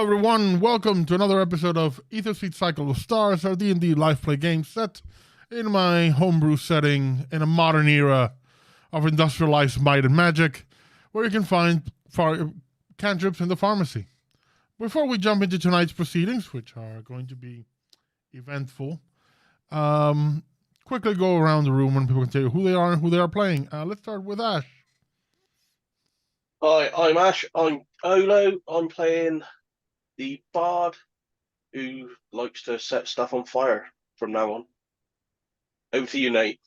everyone, welcome to another episode of Aetherseed Cycle of Stars, our D&D live play game set in my homebrew setting in a modern era of industrialized might and magic, where you can find cantrips in the pharmacy. Before we jump into tonight's proceedings, which are going to be eventful, quickly go around the room and people can tell you who they are and who they are playing. Let's start with Ash. Hi, I'm Ash. I'm Olo. I'm playing the bard who likes to set stuff on fire from now on. Over to you, Nate.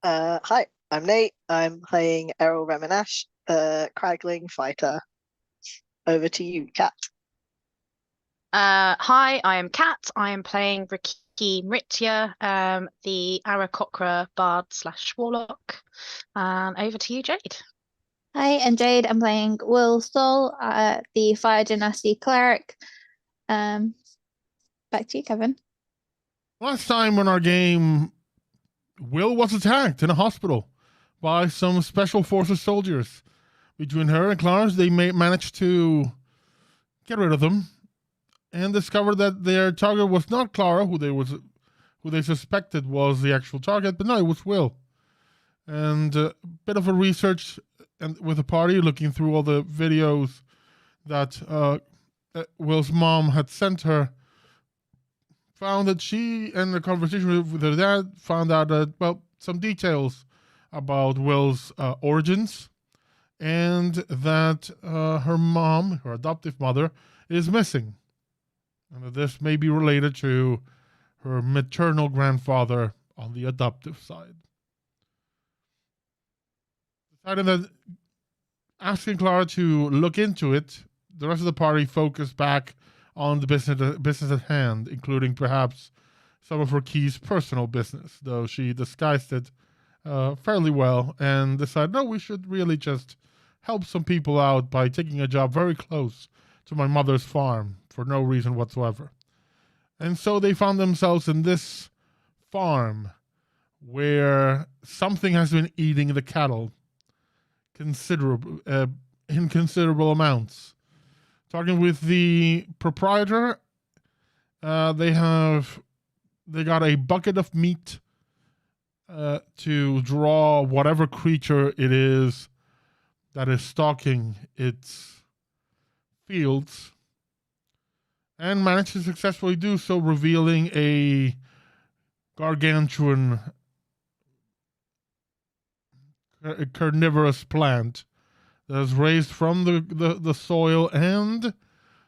Hi, I'm Nate. I'm playing Errol Reminash, Cragling Fighter. Over to you, Kat. Hi, I am Kat. I am playing RaQui MriTtyur, the Aarakocra Bard / Warlock. Over to you, Jade. Hi, I'm Jade. I'm playing Will Stoll, the Fire Dynasty Cleric. Back to you, Kevin. Last time on our game, Will was attacked in a hospital by some Special Forces soldiers. Between her and Clarence, they managed to get rid of them and discovered that their target was not Clara, who they suspected was the actual target, but no, it was Will. And a bit of a research and with the party, looking through all the videos that Will's mom had sent her, found that she, in the conversation with her dad, found out some details about Will's origins, and that her mom, her adoptive mother, is missing. And that this may be related to her maternal grandfather on the adoptive side. Decided that asking Clara to look into it, the rest of the party focused back on the business at hand, including perhaps some of RaQui's personal business, though she disguised it fairly well and decided, no, we should really just help some people out by taking a job very close to my mother's farm for no reason whatsoever. And so they found themselves in this farm where something has been eating the cattle in considerable amounts. Talking with the proprietor, they got a bucket of meat to draw whatever creature it is that is stalking its fields, and managed to successfully do so, revealing a gargantuan carnivorous plant that is raised from the soil and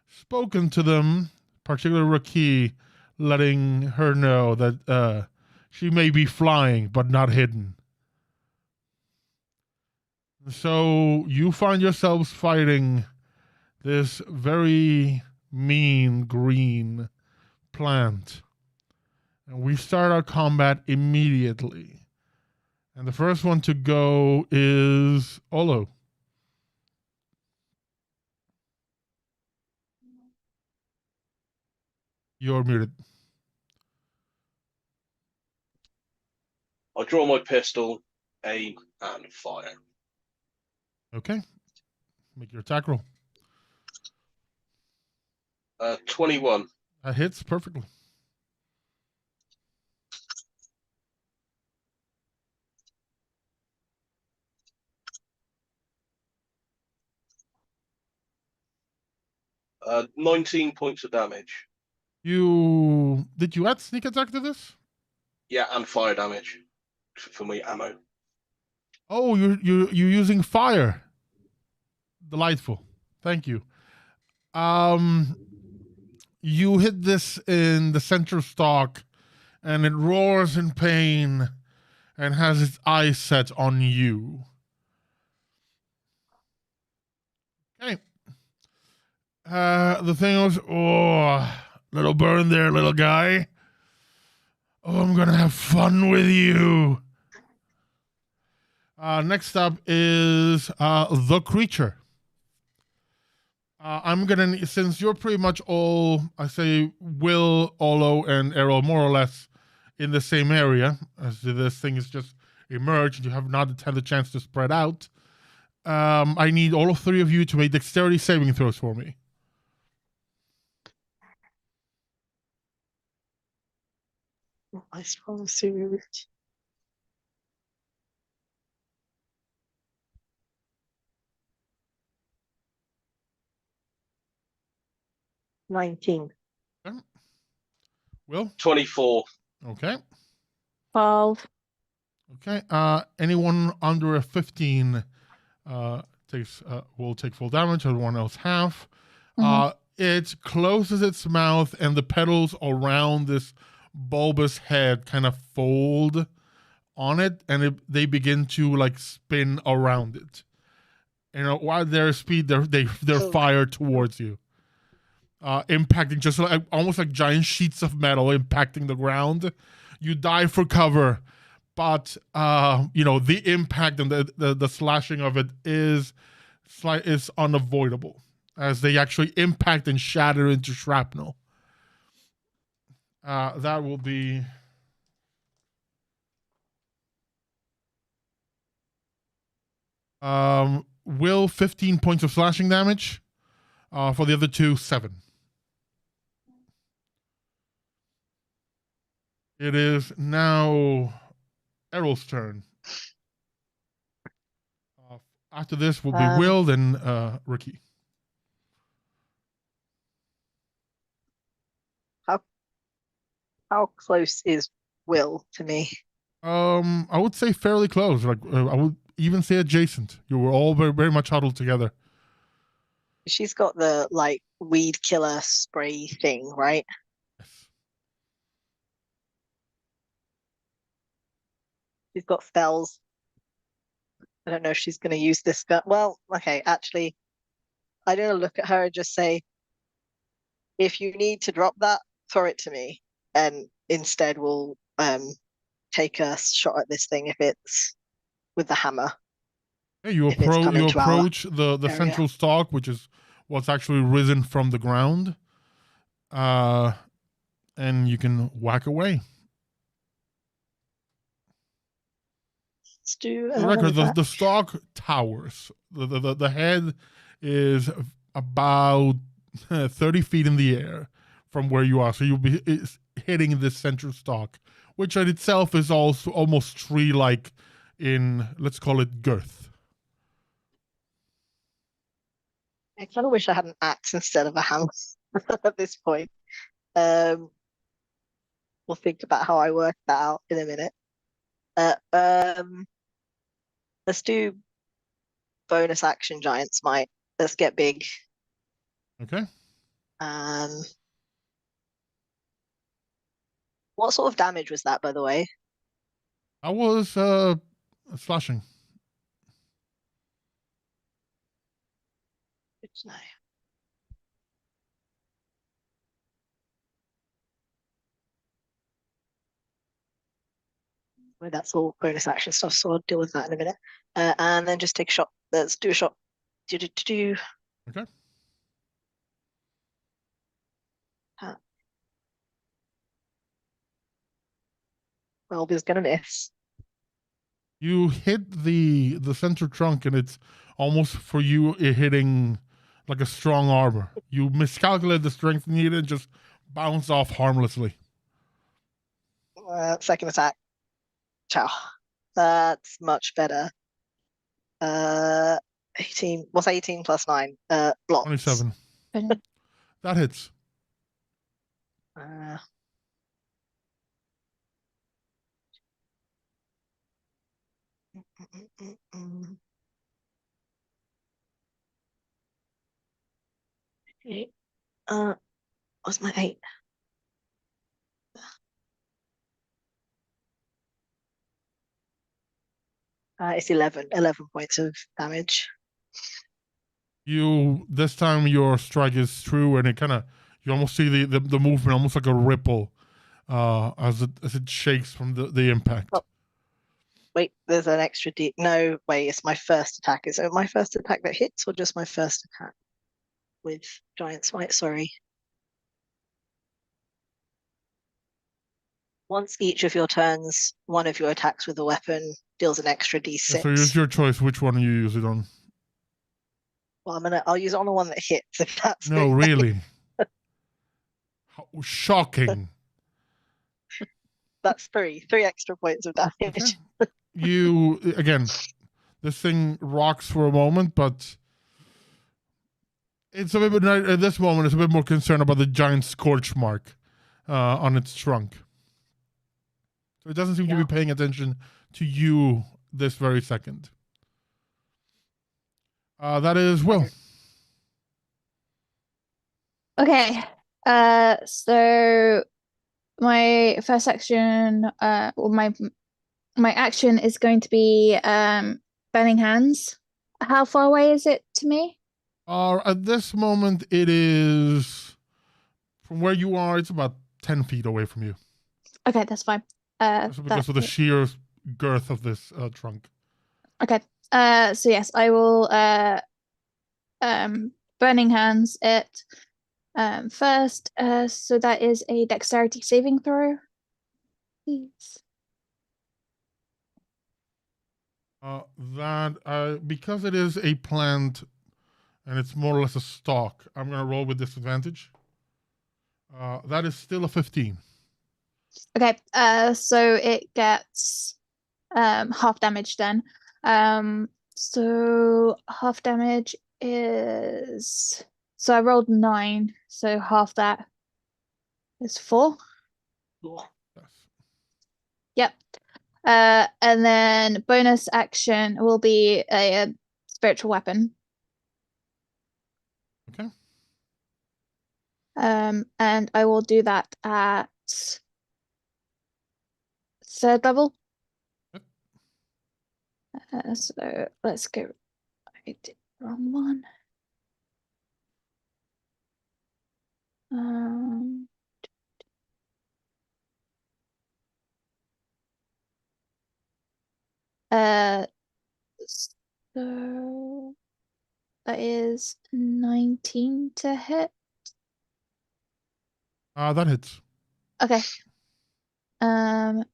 spoken to them, particularly RaQui, letting her know that she may be flying but not hidden. So you find yourselves fighting this very mean green plant. And we start our combat immediately. And the first one to go is Olo. You're muted. I draw my pistol, aim, and fire. Okay. Make your attack roll. 21. That hits perfectly. Uh, 19 points of damage. Did you add sneak attack to this? Yeah, and fire damage for my ammo. Oh, you're using fire. Delightful. Thank you. You hit this in the center stalk, and it roars in pain and has its eyes set on you. Okay. The thing was, little burn there, little guy. Oh, I'm gonna have fun with you. Next up is the creature. I'm gonna, since you're pretty much all, I say, Will, Olo, and Errol more or less in the same area, as this thing is just emerged, you have not had the chance to spread out. I need all three of you to make dexterity saving throws for me. I strong suit. $19. Will? 24. Okay. 12. Okay. Anyone under a 15 will take full damage. Everyone else half. Mhm. It closes its mouth, and the petals around this bulbous head kind of fold on it, and they begin to like spin around it. While they're speed, they're Oh. fired towards you, impacting just like almost like giant sheets of metal impacting the ground. You dive for cover, but the impact and the slashing of it is unavoidable as they actually impact and shatter into shrapnel. That will be Will 15 points of slashing damage. For the other two, 7. It is now Errol's turn. After this will be Will, then RaQui. How close is Will to me? I would say fairly close. Like I would even say adjacent. You were all very, very much huddled together. She's got the like weed killer spray thing, right? Yes. She's got spells. I don't know if she's going to use this gun. Well, okay, actually, I'm going to look at her and just say, if you need to drop that, throw it to me, and instead we'll take a shot at this thing if it's with the hammer. Hey, you If it's coming to our approach the area. central stalk, which is what's actually risen from the ground, and you can whack away. Let's do For the record, the stalk towers. The head is about 30 feet in the air from where you are, so you'll be hitting this central stalk, which in itself is also almost tree-like in, let's call it, girth. I kind of wish I had an axe instead of a hammer at this point. We'll think about how I work that out in a minute. Let's do bonus action giant smite. Let's get big. Okay. What sort of damage was that, by the way? I was slashing. Good to know. Well, that's all bonus action stuff, so I'll deal with that in a minute. And then just take a shot. Let's do a shot. Okay. 12 is gonna miss. You hit the center trunk, and it's almost for you hitting like a strong armor. You miscalculate the strength needed and just bounce off harmlessly. Second attack. Ciao. That's much better. 18. What's 18 plus 9? Blocks. 27. That hits. Okay. What's my 8? It's 11 points of damage. This time your strike is true, and it kind of, you almost see the movement almost like a ripple as it shakes from the impact. Oh. Wait, there's an extra D. No, wait, it's my first attack. Is it my first attack that hits, or just my first attack with giant smite? Sorry. Once each of your turns, one of your attacks with a weapon deals an extra D6. So it's your choice which one you use it on. Well, I'll use it on the one that hits, if that's No, okay. really. How shocking. That's three extra points of damage. Okay. You again, this thing rocks for a moment, but it's a bit at this moment. It's a bit more concerned about the giant scorch mark on its trunk. So it doesn't seem to be paying attention to you this very second. That is Will. Okay. So my first action, or my action is going to be burning hands. How far away is it to me? At this moment, it is from where you are. It's about 10 feet away from you. Okay, that's fine. Just because of the sheer girth of this trunk. Okay. So yes, I will burning hands it first. So that is a dexterity saving throw. Please. Because it is a plant and it's more or less a stalk, I'm gonna roll with disadvantage. That is still a 15. Okay, so it gets half damage then. So half damage is, so I rolled 9, so half that is 4. Oh, Yes. Yep. And then bonus action will be a spiritual weapon. Okay. And I will do that at 3rd level. Yep. So let's go. I did the wrong one. So that is 19 to hit. That hits. Okay. And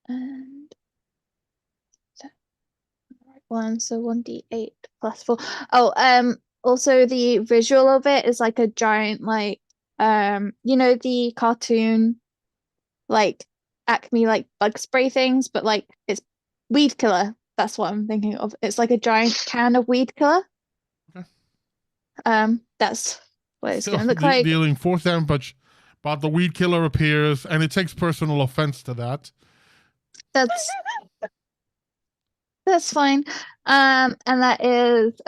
that right one, so 1d8 plus 4. Oh, also the visual of it is like a giant, like, you know, the cartoon, like Acme, like bug spray things, but like it's weed killer. That's what I'm thinking of. It's like a giant can of weed killer. Okay. That's what it's Still gonna look like. dealing 4 damage, but the weed killer appears, and it takes personal offense to that. That's fine. And that is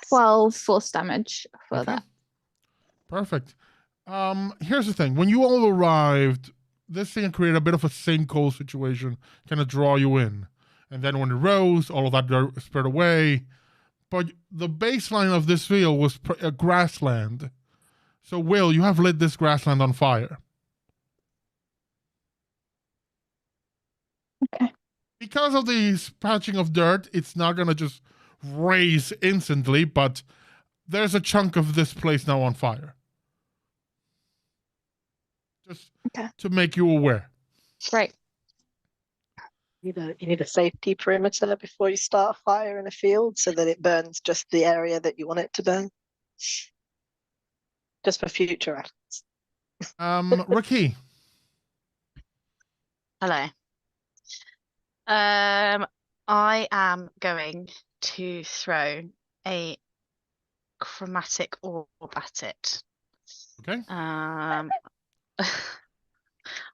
12 force damage for that. Perfect. Here's the thing: when you all arrived, this thing created a bit of a sinkhole situation, kind of draw you in, and then when it rose, all of that spread away. But the baseline of this field was a grassland. So, Will, you have lit this grassland on fire. Okay. Because of the patching of dirt, it's not going to just raise instantly, but there's a chunk of this place now on fire. Just to make you aware. Right. You need a safety perimeter before you start a fire in a field so that it burns just the area that you want it to burn. Just for future reference. RaQui. Hello. I am going to throw a chromatic orb at it. Okay. I'm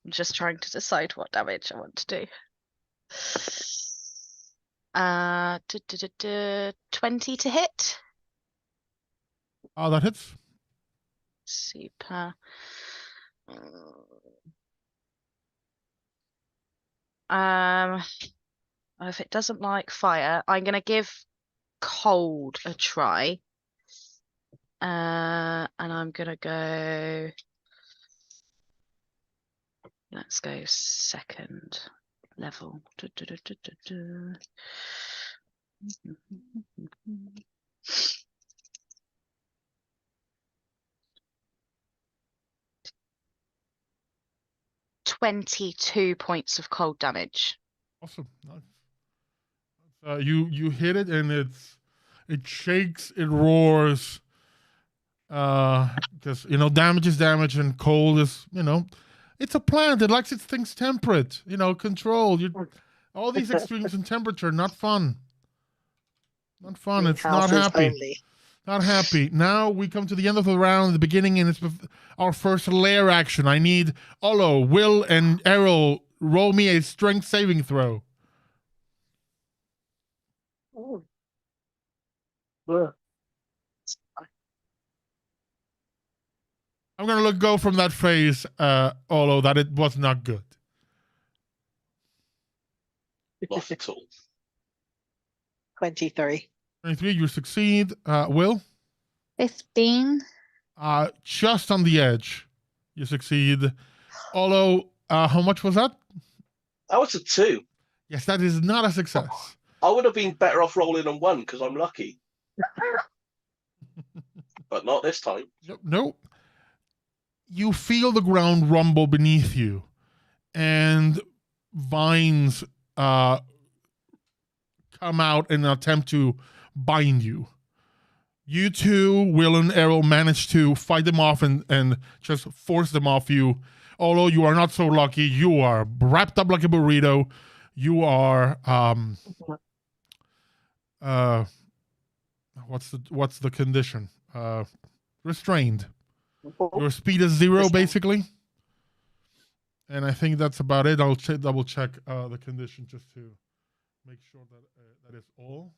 just trying to decide what damage I want to do. 20 to hit. That hits. Super. If it doesn't like fire, I'm gonna give cold a try. And I'm gonna go. Let's go 2nd level. 22 points of cold damage. Awesome. Nice. You hit it and it shakes, it roars. Because damage is damage and cold is It's a plant. It likes its things temperate. You know, controlled. All these extremes in temperature, not fun. Not fun. It's not Greenhouses happy. only. Not happy. Now we come to the end of the round, the beginning, and it's our first lair action. I need Olo, Will, and Errol roll me a strength saving throw. Ooh. Ugh. I'm gonna go from that phrase, Olo, that it was not good. Not at all. 23. 23, you succeed. Will, 15. just on the edge, you succeed. Olo, how much was that? That was a 2. Yes, that is not a success. I would have been better off rolling on 1 because I'm lucky. But not this time. No. You feel the ground rumble beneath you, and vines come out in an attempt to bind you. You two, Will and Errol, manage to fight them off and just force them off you. Although you are not so lucky, you are wrapped up like a burrito. You are what's the condition? Restrained. Your speed is 0 basically, and I think that's about it. I'll double check the condition just to make sure that that is all.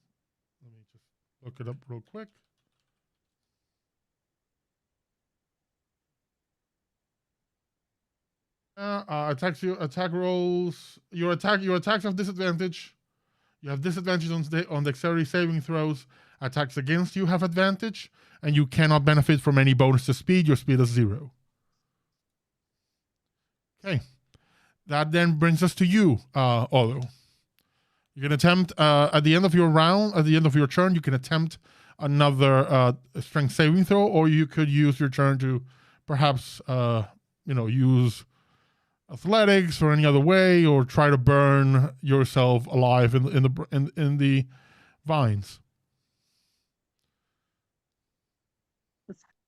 Let me just look it up real quick. Attack rolls. Your attacks have disadvantage. You have disadvantage on dexterity saving throws. Attacks against you have advantage, and you cannot benefit from any bonus to speed. Your speed is 0. Okay. That then brings us to you, Olo. You can attempt, at the end of your round, at the end of your turn, you can attempt another strength saving throw, or you could use your turn to perhaps, use athletics or any other way, or try to burn yourself alive in the vines.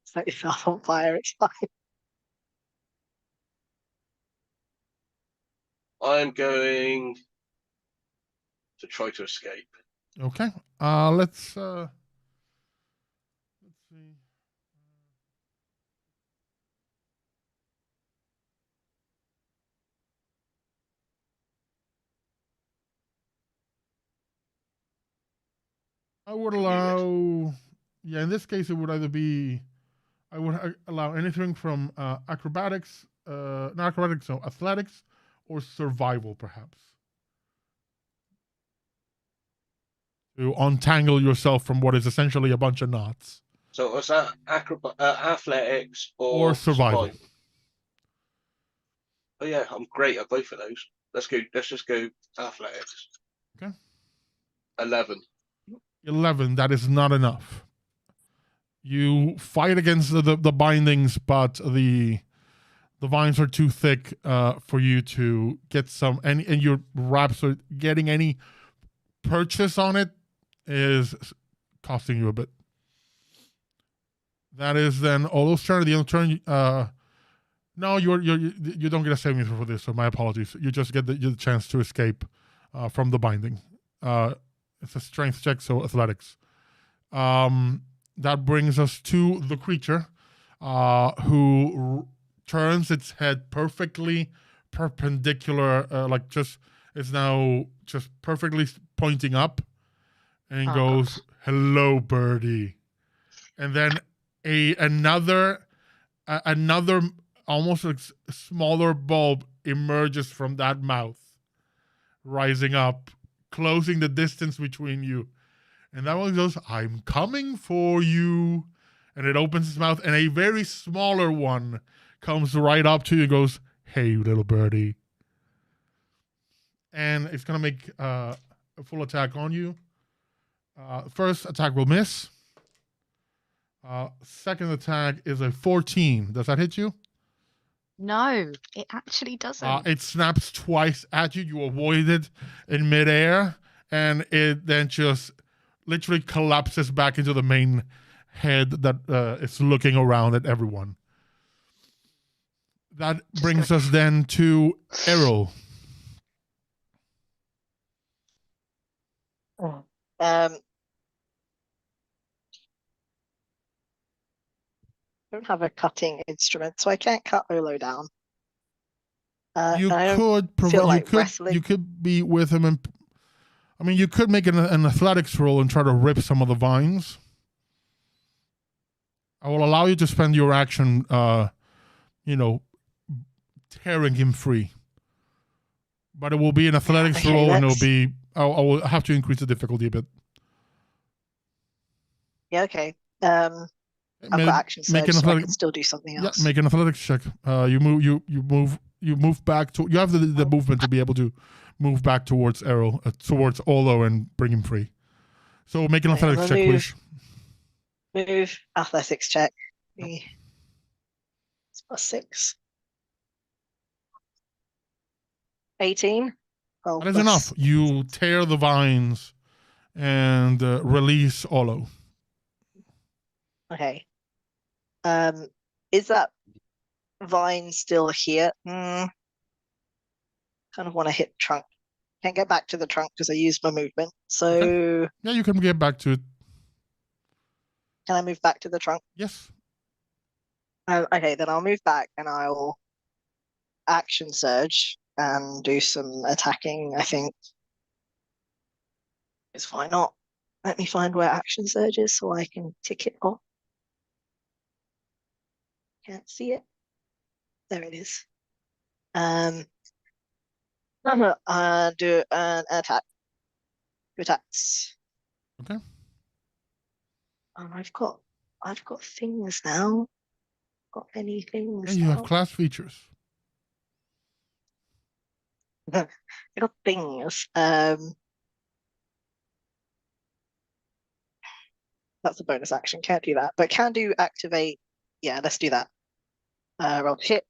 Set yourself on fire, it's fine. I'm going to try to escape. Okay. Let's see. I would allow, in this case, it would either be, I would allow anything from acrobatics, not acrobatics, so athletics, or survival, perhaps. To untangle yourself from what is essentially a bunch of knots. So was that athletics Or survival. Oh yeah, I'm great at both of those. Let's just go athletics. Okay. 11. 11, that is not enough. You fight against the bindings, but the vines are too thick for you to get some, and your wraps are getting any purchase on it is costing you a bit. That is then Olo's turn. The other turn, no, you don't get a saving throw for this, so my apologies. You just get the chance to escape from the binding. It's a strength check, so athletics. That brings us to the creature, who turns its head perfectly perpendicular, it's now just perfectly pointing up, and goes, "Hello, birdie," and then another almost like smaller bulb emerges from that mouth, rising up, closing the distance between you. And that one goes, "I'm coming for you." And it opens its mouth, and a very smaller one comes right up to you and goes, "Hey, little birdie." And it's going to make a full attack on you. First attack will miss. Second attack is a 14. Does that hit you? No, it actually doesn't. It snaps twice at you. You avoid it in midair, and it then just literally collapses back into the main head that is looking around at everyone. That brings us then to Errol. Don't have a cutting instrument, so I can't cut Olo down. You and I don't could feel provide. like wrestling. You could be with him, and I mean, you could make an athletics roll and try to rip some of the vines. I will allow you to spend your action, tearing him free. But it will be an athletics Okay, roll, and it'll let's- be. I will have to increase the difficulty a bit. Yeah, okay. I've got action make surge, an so I athletic- can still do something Yeah, else. make an athletics check. You move back to. You have the movement to be able to move back towards Errol, towards Olo, and bring him free. So make an Okay, I'm athletics gonna check, move. please. Move, athletics check. It's +6. 18. Well, That is enough. You tear the vines and release Olo. Okay. Is that vine still here? Kind of want to hit trunk. Can't get back to the trunk because I used my movement. So Yeah, you can get back to it. can I move back to the trunk? Yes. Okay, then I'll move back and I'll action surge and do some attacking, I think. Because why not? Let me find where action surge is so I can tick it off. Can't see it. There it is. Do an attack. 2 attacks. Okay. I've got things now. Got any things Yeah, you now. have class features. I got things. That's a bonus action. Can't do that, but can do activate. Yeah, let's do that. Roll to hit.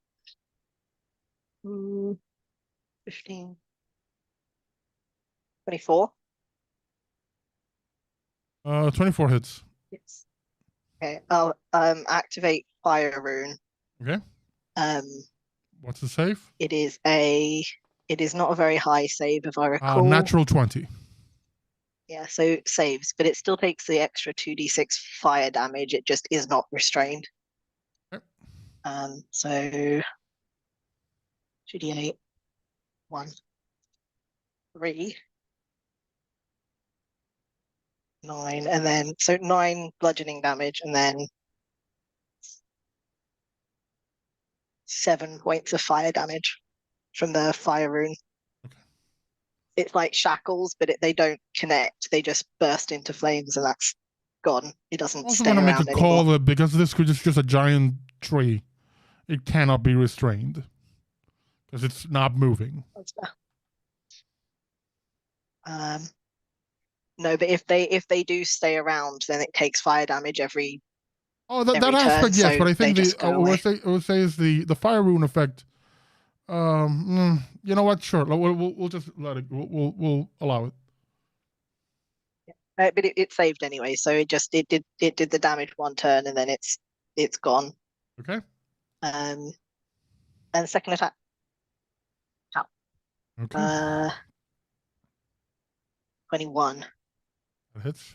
15. 24. 24 hits. Yes. Okay. I'll activate Fire Rune. Okay. What's the save? It is not a very high save if I recall. Natural 20. Yeah, so saves, but it still takes the extra 2d6 fire damage. It just is not restrained. Okay. So 2d8, 1, 3, 9, and then so 9 bludgeoning damage, and then 7 points of fire damage from the fire rune. Okay. It's like shackles, but they don't connect. They just burst into flames, and that's gone. It doesn't Also stay want to make around a anymore. call that because this could just a giant tree, it cannot be restrained because it's not moving. No, but if they do stay around, then it takes fire damage every. Oh, that Every aspect, turn, yes, but I so they think just go I would say is the fire rune effect. You know what? Sure, we'll just let it. We'll allow it. But it saved anyway, so it did the damage 1 turn, and then it's gone. Okay. And second attack. Okay. 21 That hits.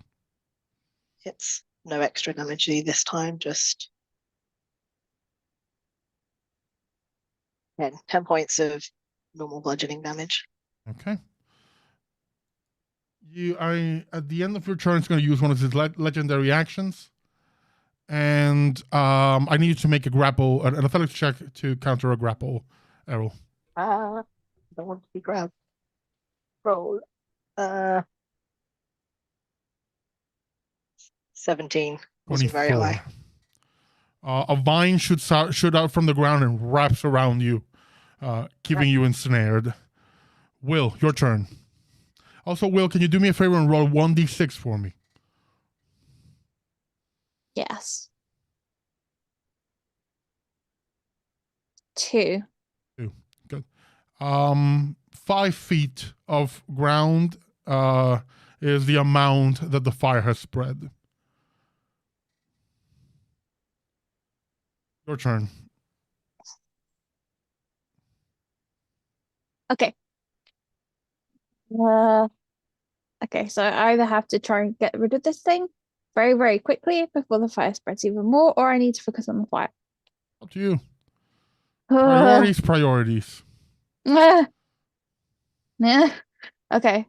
hits. No extra damage this time, just 10 points of normal bludgeoning damage. Okay. At the end of your turn, it's going to use one of his legendary actions, and I need you to make an athletics check to counter a grapple, Errol. Don't want to be grabbed. Roll. 17. Wasn't very high. A vine shoots out from the ground and wraps around you, keeping you ensnared. Will, your turn. Also, Will, can you do me a favor and roll 1d6 for me? Yes. 2. 2. Good. 5 feet of ground is the amount that the fire has spread. Your turn. Okay. Okay, so I either have to try and get rid of this thing very, very quickly before the fire spreads even more, or I need to focus on the fire. Up to you. Priorities. Yeah. Okay.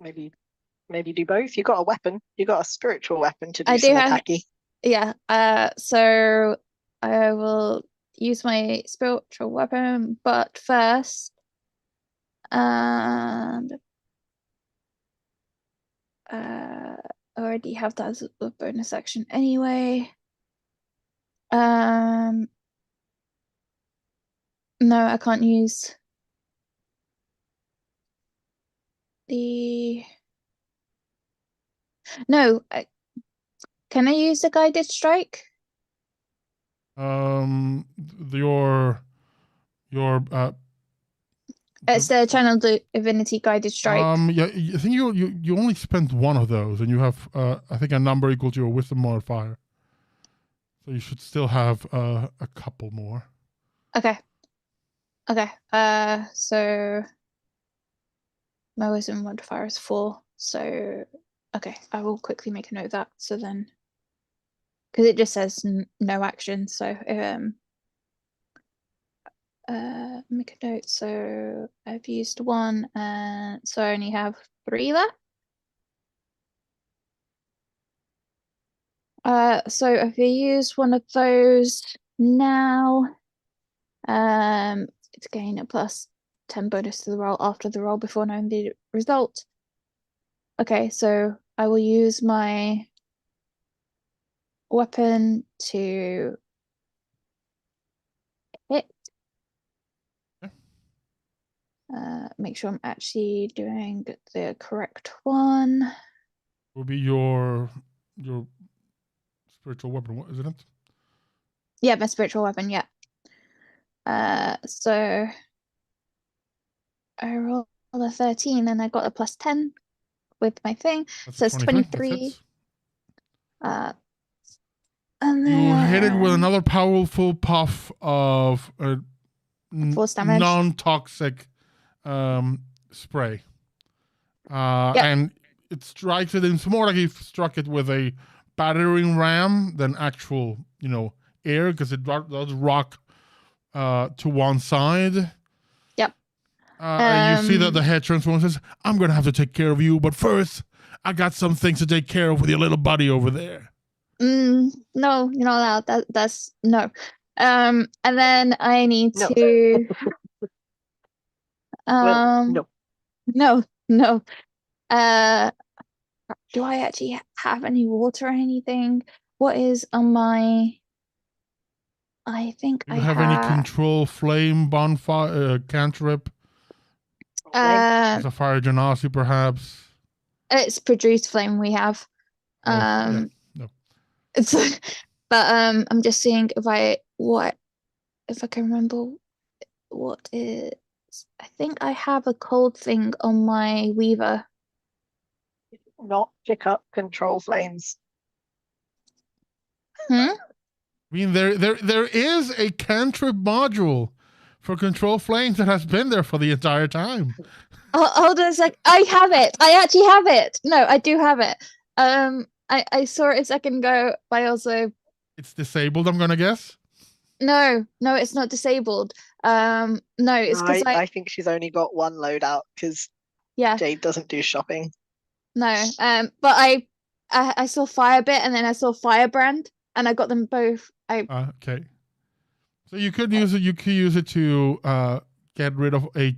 Maybe do both. You got a weapon. You got a spiritual weapon to do I do some have. attacking. Yeah. So I will use my spiritual weapon, but first, and I already have that as a bonus action anyway. No, I can't use the. No, can I use the guided strike? Your It's the channel divinity guided strike. yeah, I think you only spent one of those, and you have I think a number equal to your wisdom modifier, so you should still have a couple more. Okay. Okay. So my wisdom modifier is 4. So okay, I will quickly make a note of that. So then, because it just says no action, so make a note. So I've used 1, and so I only have 3 left. So if you use one of those now, it's gain a plus 10 bonus to the roll after the roll before knowing the result. Okay, so I will use my weapon to hit. Make sure I'm actually doing the correct one. Will be your spiritual weapon, isn't it? Yeah, my spiritual weapon, yeah. So I roll a 13 and I got a plus 10 with my thing. That's So it's 23. And you hit it with then another powerful puff of force damage. non-toxic spray. Yep. And it strikes it. It's more like you struck it with a battering ram than actual, air, because it does rock to one side. Yep. And you see that the head transforms and says, "I'm gonna have to take care of you, but first, I got some things to take care of with your little buddy over there." No, you're not allowed. That's no. And then I need No. to. No. No. Do I actually have any water or anything? What is on my? I think Do you have any control flame bonfire cantrip? As a fire genasi, perhaps. It's produced flame we have. No. It's but I'm just seeing if I can remember what is. I think I have a cold thing on my weaver. Not pick up control flames. Hmm? I mean, there is a cantrip module for control flames that has been there for the entire time. Hold on a sec. I have it. I actually have it. No, I do have it. I saw it a second ago, but I also. It's disabled, I'm gonna guess. No, it's not disabled. No, it's because I think she's only got one loadout because Jade doesn't do shopping. No, but I saw Firebit and then I saw Firebrand and I got them both. Okay. So you could use it. You could use it to get rid of I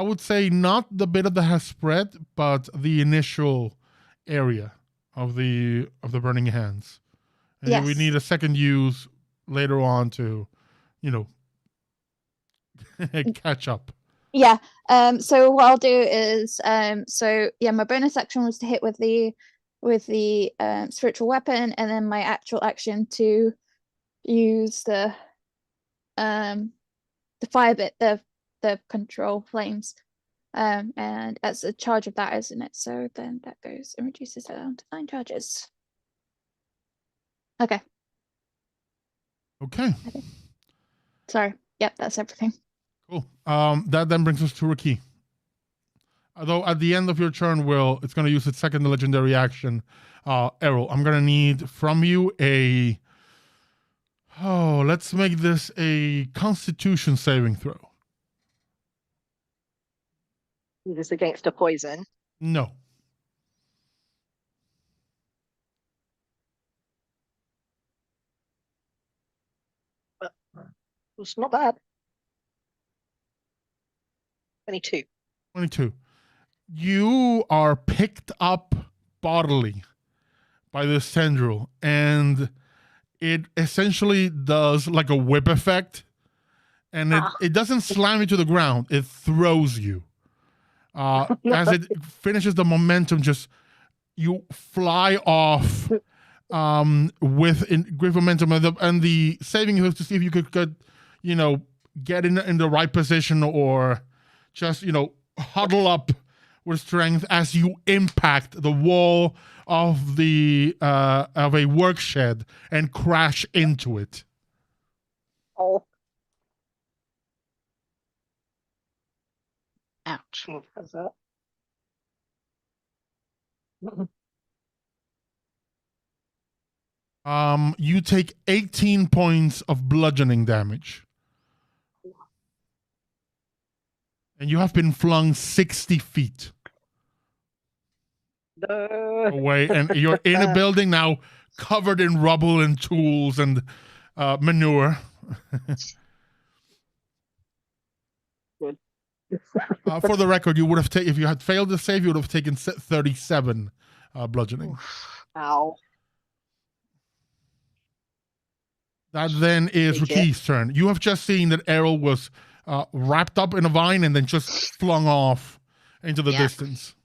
would say not the bit that has spread, but the initial area of the burning hands. And yes. we need a second use later on to, catch up. Yeah. So what I'll do is my bonus action was to hit with the spiritual weapon, and then my actual action to use the fire bit, the control flames. And as a charge of that, isn't it? So then that goes and reduces that down to 9 charges. Okay. Okay. Sorry. Yep, that's everything. Cool. That then brings us to RaQui. Although at the end of your turn, Will, it's going to use its second legendary action. Errol, I'm going to need from you a... Oh, let's make this a Constitution saving throw. Is this against a poison? No. It's not bad. 22. 22. You are picked up bodily by this tendril, and it essentially does like a whip effect, and it doesn't slam you to the ground, it throws you. As it finishes the momentum, just you fly off with great momentum, and the saving is to see if you could get in the right position, or just huddle up with strength as you impact the wall of a work shed and crash into it. Oh. Ouch. How's that? You take 18 points of bludgeoning damage. And you have been flung 60 feet No. away, and you're in a building now covered in rubble and tools and manure. Good. For the record, you would have if you had failed the save, you would have taken 37 bludgeoning. Ow. That then is Take it. RaQui's turn. You have just seen that Errol was wrapped up in a vine and then just flung off into the distance.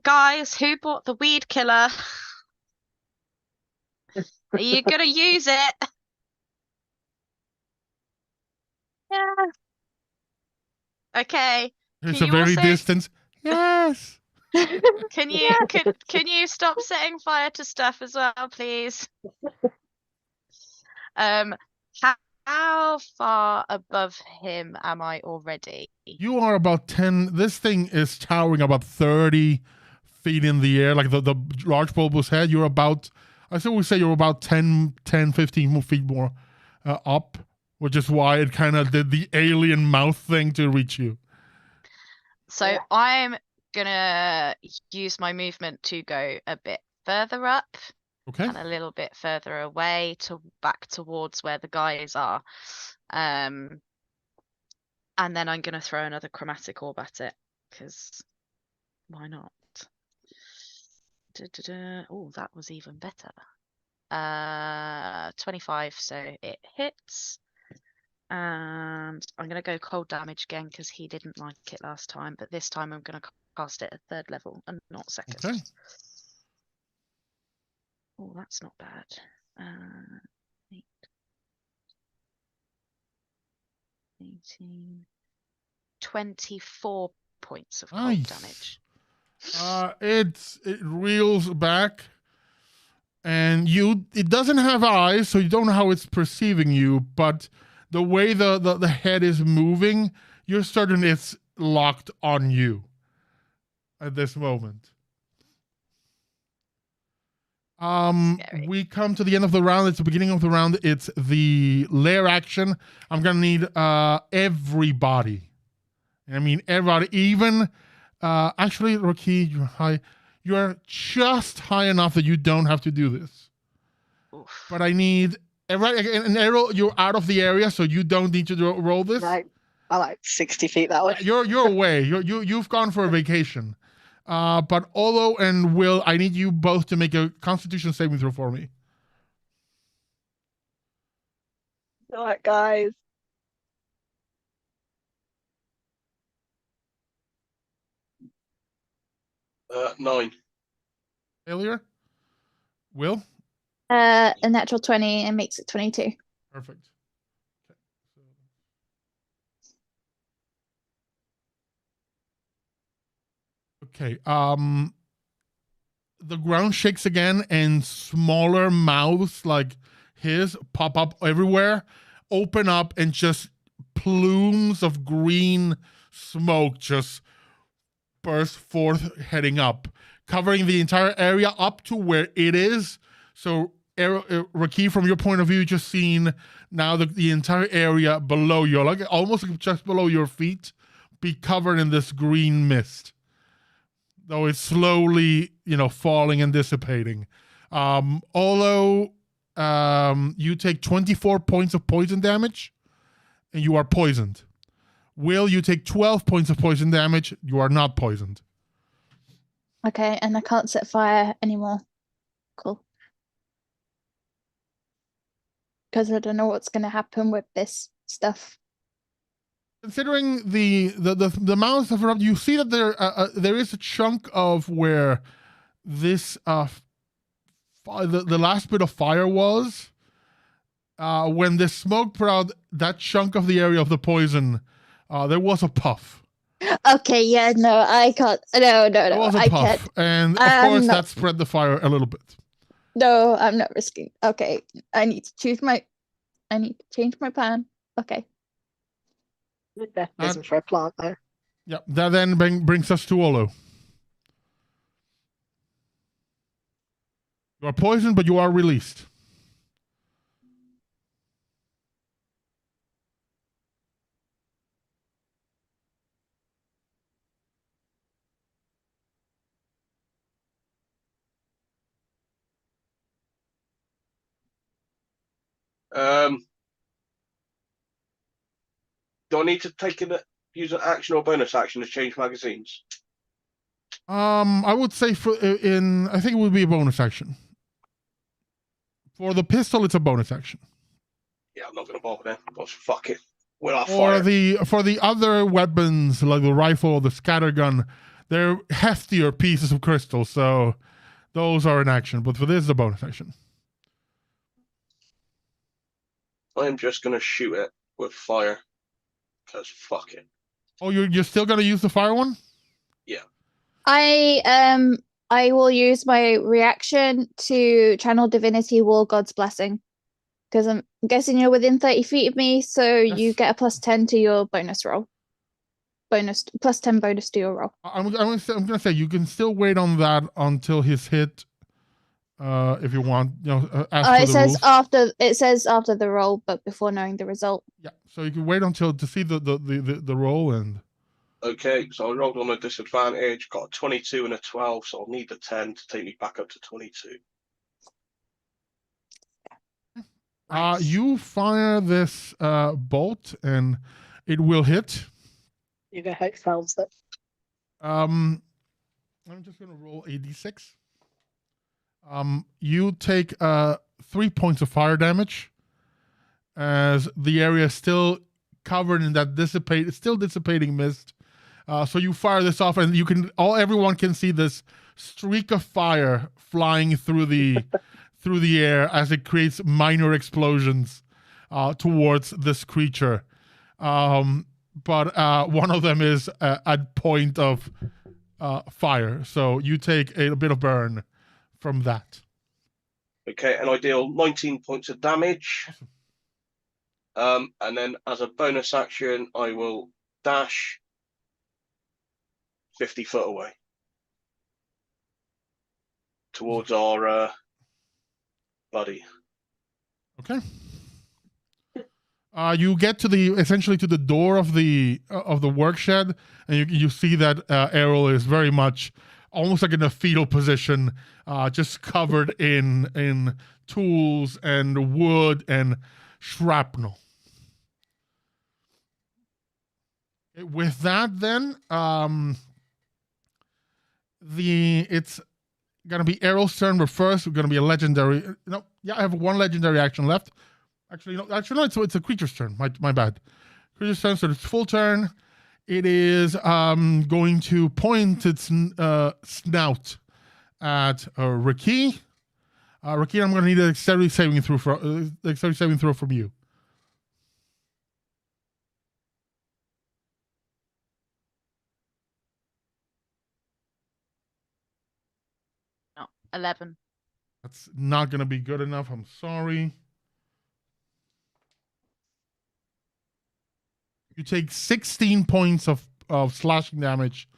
Guys, who bought the weed killer? Are you gonna use it? Yeah. Okay. It's Can a you very also- distance. Yes. Can you stop setting fire to stuff as well, please? How far above him am I already? You are about 10. This thing is towering about 30 feet in the air, like the large bulbous head. You're about, I still would say you're about 10, 15 more feet more up, which is why it kind of did the alien mouth thing to reach you. So Yeah. I'm gonna use my movement to go a bit further up Okay. and a little bit further away to back towards where the guys are. And then I'm gonna throw another chromatic orb at it, because why not? Oh, that was even better. 25, so it hits. And I'm going to go cold damage again because he didn't like it last time, but this time I'm going to cast it at 3rd level and not 2nd. Okay. Oh, that's not bad. 8, 18, 24 points of cold Nice. damage. It reels back, and it doesn't have eyes, so you don't know how it's perceiving you, but the way the head is moving, you're certain it's locked on you at this moment. Scary. We come to the end of the round. It's the beginning of the round. It's the lair action. I'm gonna need everybody. I mean everybody, even actually, RaQui, you're high. You're just high enough that you don't have to do this. Oof. But I need an arrow. You're out of the area, so you don't need to roll this. Right. I like 60 feet that way. You're away. You've gone for a vacation. But Olo and Will, I need you both to make a Constitution saving throw for me. All right, guys. Uh, 9. Failure. Will. A natural 20 and makes it 22. Perfect. Okay. The ground shakes again, and smaller mouths like his pop up everywhere, open up, and just plumes of green smoke just burst forth, heading up, covering the entire area up to where it is. So, RaQui, from your point of view, just seeing now the entire area below you, like almost just below your feet, be covered in this green mist. Though it's slowly, falling and dissipating. Olo, you take 24 points of poison damage, and you are poisoned. Will, you take 12 points of poison damage. You are not poisoned. Okay, and I can't set fire anymore. Cool. Because I don't know what's going to happen with this stuff. Considering the amounts of eruption, you see that there is a chunk of where this the last bit of fire was. When the smoke put out that chunk of the area of the poison, there was a puff. Okay, yeah, no, I can't. No, There was a puff, can't. and of course that spread the fire a little bit. No, I'm not risking. Okay, I need to change my plan. Okay. Mechanism for a plant, though. Yeah, that then brings us to Olo. You are poisoned, but you are released. Do I need to use an action or bonus action to change magazines? I would say I think it would be a bonus action. For the pistol, it's a bonus action. Yeah, I'm not going to bother then. Because fuck it. We'll have For fire. for the other weapons, like the rifle or the scattergun, they're heftier pieces of crystal, so those are an action. But for this, it's a bonus action. I'm just going to shoot it with fire. Because fuck it. Oh, you're still going to use the fire one? Yeah. I will use my reaction to channel divinity war god's blessing. Because I'm guessing you're within 30 feet of me, so you get a +10 to your bonus roll. +10 bonus to your roll. I'm gonna say you can still wait on that until his hit, if you want. As It says after the roll, but before knowing the result. Yeah, so you can wait to see the roll and. Okay, so I rolled on a disadvantage, got a 22 and a 12, so I'll need the 10 to take me back up to 22. Nice. You fire this bolt and it will hit. You know how it sounds that. I'm just gonna roll a d6. You take 3 points of fire damage as the area is still covered in that dissipating mist. So you fire this off, and everyone can see this streak of fire flying through the air as it creates minor explosions towards this creature. But one of them is at point of fire, so you take a bit of burn from that. Okay, and I deal 19 points of damage. And then as a bonus action, I will dash 50 foot away towards our buddy. Okay. You get essentially to the door of the work shed, and you see that Errol is very much almost like in a fetal position, just covered in tools and wood and shrapnel. With that, then, it's gonna be Errol's turn, but first we're gonna be a legendary. No, yeah, I have one legendary action left. Actually, no. It's a creature's turn. My bad. Creature's turn. So it's full turn. It is going to point its snout at RaQui. RaQui, I'm gonna need a dexterity saving throw from you. No, 11. That's not gonna be good enough. I'm sorry. You take 16 points of slashing damage,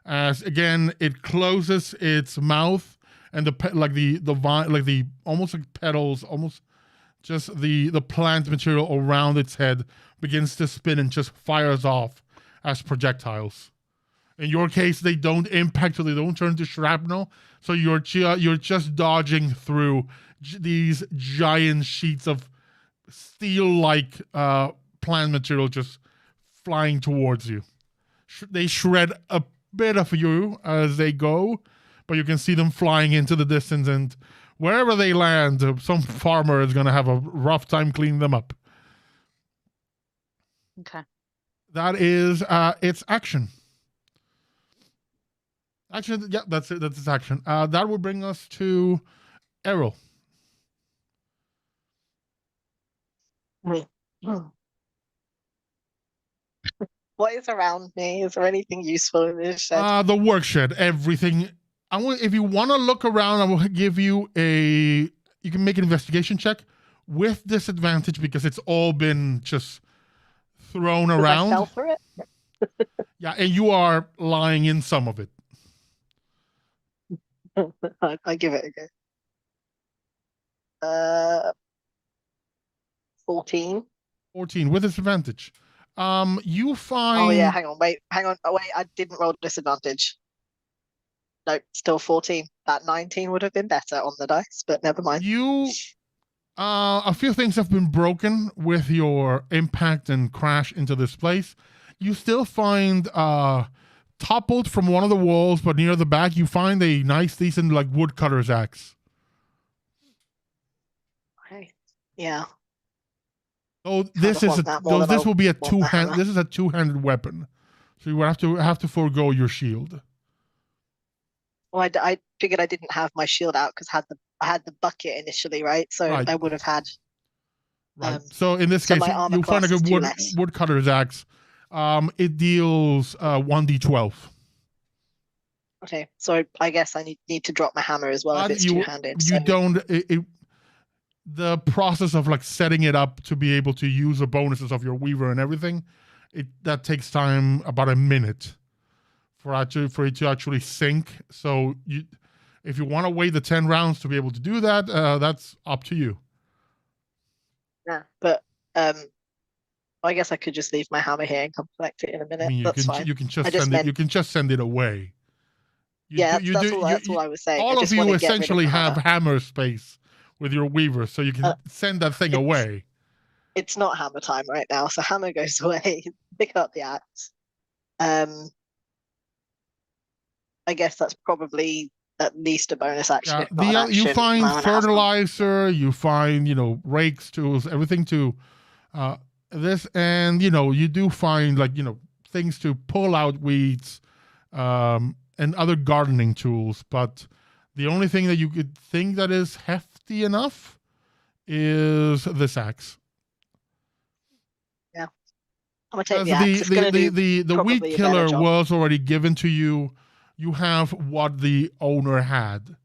as again it closes its mouth and the almost like petals, almost just the plant material around its head begins to spin and just fires off as projectiles. In your case, they don't impact, so they don't turn into shrapnel. So you're just dodging through these giant sheets of steel-like plant material just flying towards you. They shred a bit of you as they go, but you can see them flying into the distance, and wherever they land, some farmer is going to have a rough time cleaning them up. Okay. That is its action. Actually, yeah, that's it. That's its action. That would bring us to Errol. What is around me? Is there anything useful in this shed? The work shed, everything. If you want to look around, I will give you a. You can make an investigation check with disadvantage because it's all been just thrown around. I fell for it. Yeah, and you are lying in some of it. I give it a go. 14. 14 with disadvantage. You find. Oh yeah, hang on. Oh wait, I didn't roll disadvantage. Nope, still 14. That 19 would have been better on the dice, but never mind. A few things have been broken with your impact and crash into this place. You still find toppled from one of the walls, but near the back, you find a nice, decent like woodcutter's axe. Okay. Yeah. Oh, this will be a two-hand. This is a two-handed weapon, so you would have to forego your shield. Well, I figured I didn't have my shield out because I had the bucket initially, right? So Right. I would have had. Right. So in this case, you find a good woodcutter's axe. It deals 1d12. Okay, so I guess I need to drop my hammer as well if it's two-handed. You don't. The process of like setting it up to be able to use the bonuses of your weaver and everything, that takes time, about a minute for it to actually sync. So if you want to wait the 10 rounds to be able to do that, that's up to you. Yeah, but I guess I could just leave my hammer here and come collect it in a minute. I mean, you can just send it away. That's all I was saying. All of you essentially have hammer space with your weaver, so you can send that thing away. It's not hammer time right now, so hammer goes away. Pick up the axe. I guess that's probably at least a bonus action. Yeah, you find fertilizer, you find rakes, tools, everything to this, and you do find things to pull out weeds and other gardening tools, but the only thing that you could think that is hefty enough is this axe. Yeah, I'm gonna take the axe. The weed killer was already given to you. You have what the owner had,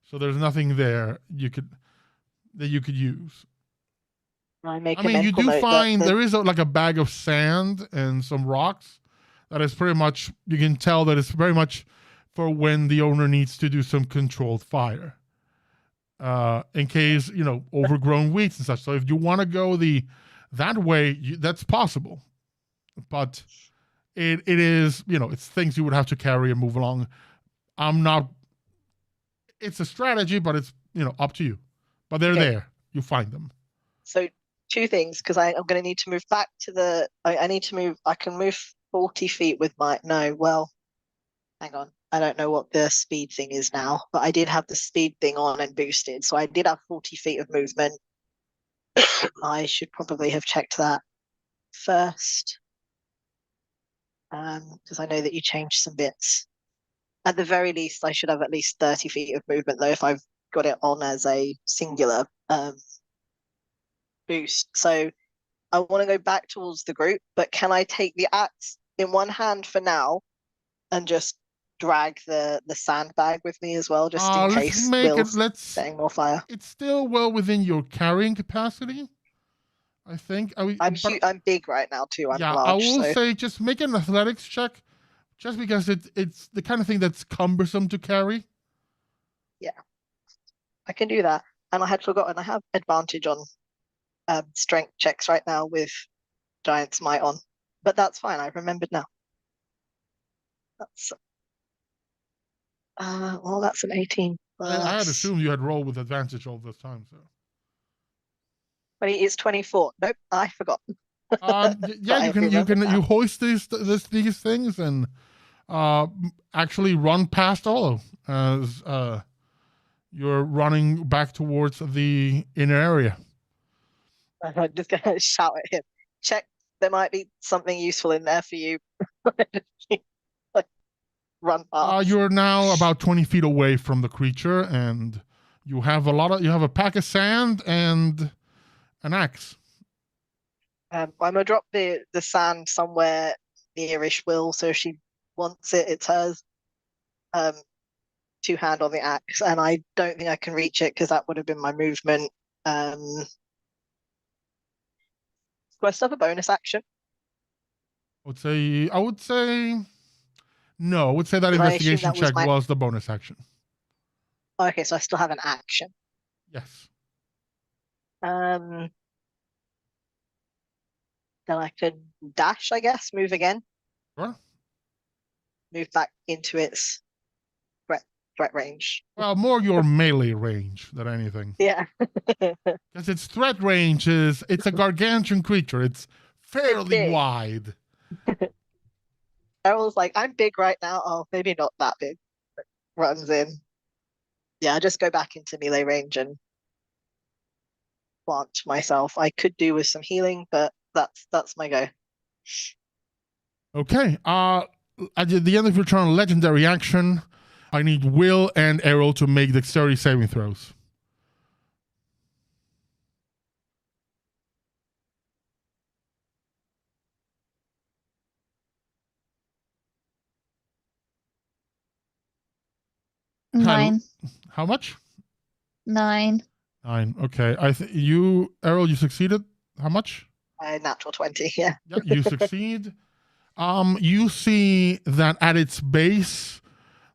so there's nothing there that you could use. You do find there is a bag of sand and some rocks that is pretty much, you can tell that it's very much for when the owner needs to do some controlled fire, in case overgrown weeds and such. So if you want to go that way, that's possible, but it is it's things you would have to carry and move along. It's a strategy, but it's up to you. But they're there. You find them. So two things, because I'm going to need to move back to I need to move. I can move 40 feet with my hang on. I don't know what the speed thing is now, but I did have the speed thing on and boosted, so I did have 40 feet of movement. I should probably have checked that first, because I know that you changed some bits. At the very least, I should have at least 30 feet of movement, though, if I've got it on as a singular boost. So I want to go back towards the group, but can I take the axe in one hand for now and just drag the sandbag with me as well, just in case Will's setting more fire? It's still well within your carrying capacity. I think. I'm big right now too. I'm yeah, large. I will So say just make an athletics check, just because it's the kind of thing that's cumbersome to carry. I can do that. And I had forgotten I have advantage on strength checks right now with Giant's Might on. But that's fine, I remembered now. That's well, that's an 18 I had plus assumed you had rolled with advantage all this time. So 20 is 24. Nope, I forgot. yeah, I remembered that. you hoist these things and actually run past Olo as you're running back towards the inner area. I'm just gonna shout at him. Check, there might be something useful in there for you. Like, run past. You're now about 20 feet away from the creature, and you have a pack of sand and an axe. I'm gonna drop the sand somewhere nearish Will, so if she wants it, it's hers. Two hand on the axe, and I don't think I can reach it because that would have been my movement. Do I still have a bonus action? I would say no. I would say that I assume investigation that was check my- was the bonus action. Okay, so I still have an action. Yes. Then I could dash, I guess, move again, Sure. move back into its threat range. Well, more your melee range than anything. Yeah. Because its threat range it's a gargantuan creature. It's fairly big. wide. Errol's like, I'm big right now. Oh, maybe not that big. But runs in. Yeah, I just go back into melee range and plant myself. I could do with some healing, but that's my go. Okay. At the end of your turn, legendary action, I need Will and Errol to make dexterity saving throws. Nine. How much? 9. 9. Okay. Errol, you succeeded. How much? Natural 20, yeah. Yeah, you succeed. You see that at its base,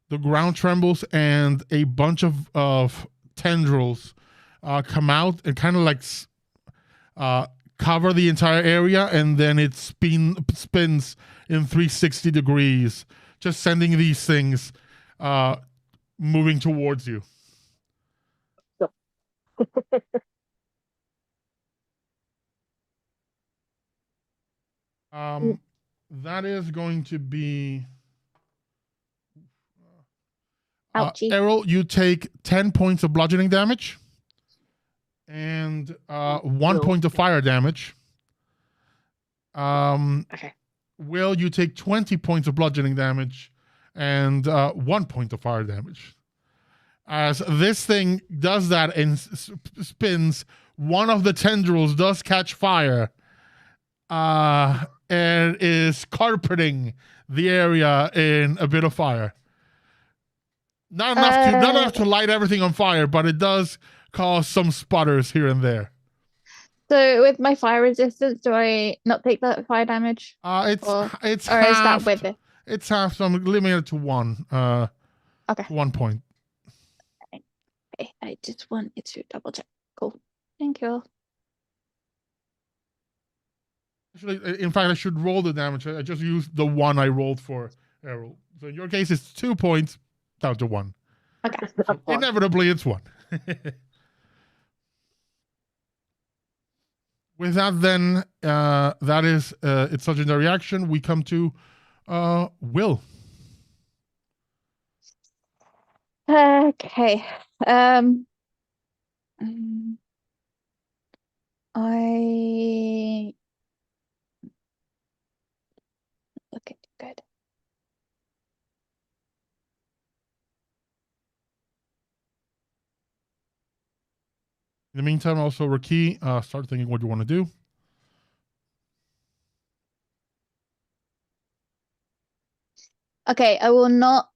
the ground trembles and a bunch of tendrils come out and kind of like cover the entire area, and then it spins in 360 degrees, just sending these things moving towards you. That is going to be Ouchie. Errol, you take 10 points of bludgeoning damage and 1 point of fire damage. Okay. Will, you take 20 points of bludgeoning damage and 1 point of fire damage. As this thing does that and spins, one of the tendrils does catch fire and is carpeting the area in a bit of fire. Not enough to light everything on fire, but it does cause some sputters here and there. So with my fire resistance, do I not take that fire damage? It's or half. is that with it? It's half, so I'm limiting it to 1. Okay. 1 point. Okay, I just wanted to double check. Cool. Thank you. Actually, in fact, I should roll the damage. I just used the 1 I rolled for Errol. So in your case, it's 2 points down to 1. Okay. So inevitably, it's 1. With that, then, that is its legendary action. We come to Will. Okay. I okay, good. In the meantime, also, RaQui, start thinking what you want to do. Okay, I will not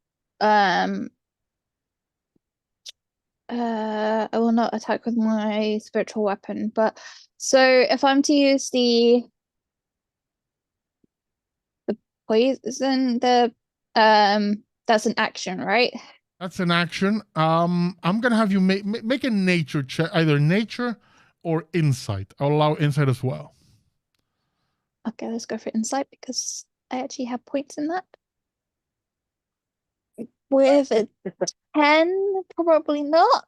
attack with my spiritual weapon, but So if I'm to use the poison, that's an action, right? That's an action. I'm gonna have you make a nature check, either nature or insight. I'll allow insight as well. Okay, let's go for insight because I actually have points in that. With a 10, probably not.